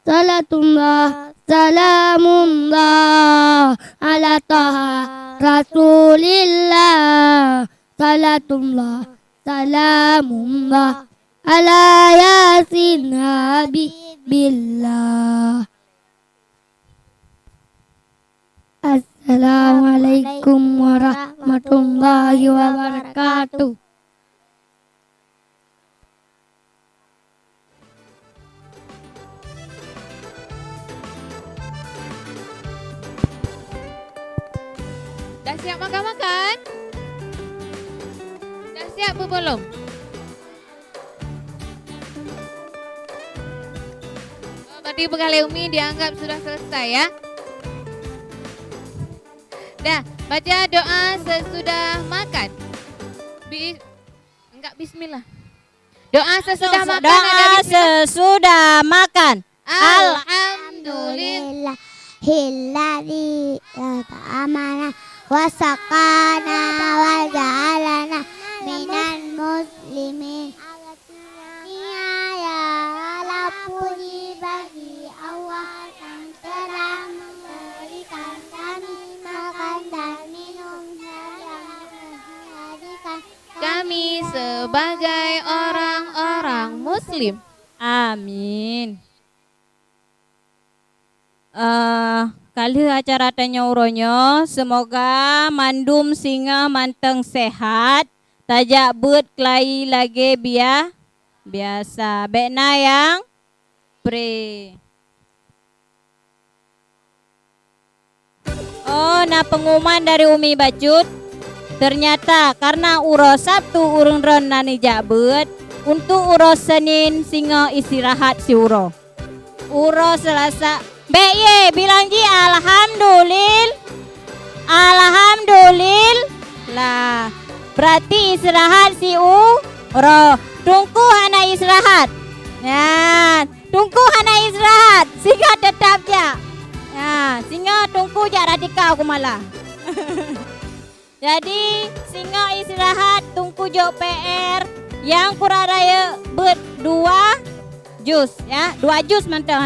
salatullah salamullah ala taha rasulillah salatullah salamullah ala yasin habibillah. Assalamualaikum warahmatullahi wabarakatuh. Dah siap makan-makan? Dah siap belum? Berarti bekal Umi dianggap sudah selesai ya? Dah, baca doa sesudah makan. Enggak bismillah. Doa sesudah makan ada bismillah. Sesudah makan. Alhamdulillah. Hilladzi ta'amana wa saqana wa ja'alana minal muslimin. Ya Allah, puji bagi Allah yang telah memberikan kami makan dan minum yang menjadikan Kami sebagai orang-orang muslim. Amin. Kali acara tanya uronyo, semoga mandum singa manteng sehat, tajak bet kelai lagi biasa. Bekna yang pre. Oh, nah pengumuman dari Umi Bacut. Ternyata karena uro Sabtu urung ron nani jabet, untuk uro Senin singa istirahat si uro. Uro Selasa Beye bilang ji alhamdulillah. Berarti istirahat si uro. Tunggu hana istirahat. Ya, tunggu hana istirahat. Singa tetap ja. Ya, singa tunggu ja radika aku malah. Jadi singa istirahat tunggu jo PR yang kurang raya bet 2 jus ya, 2 jus mantap.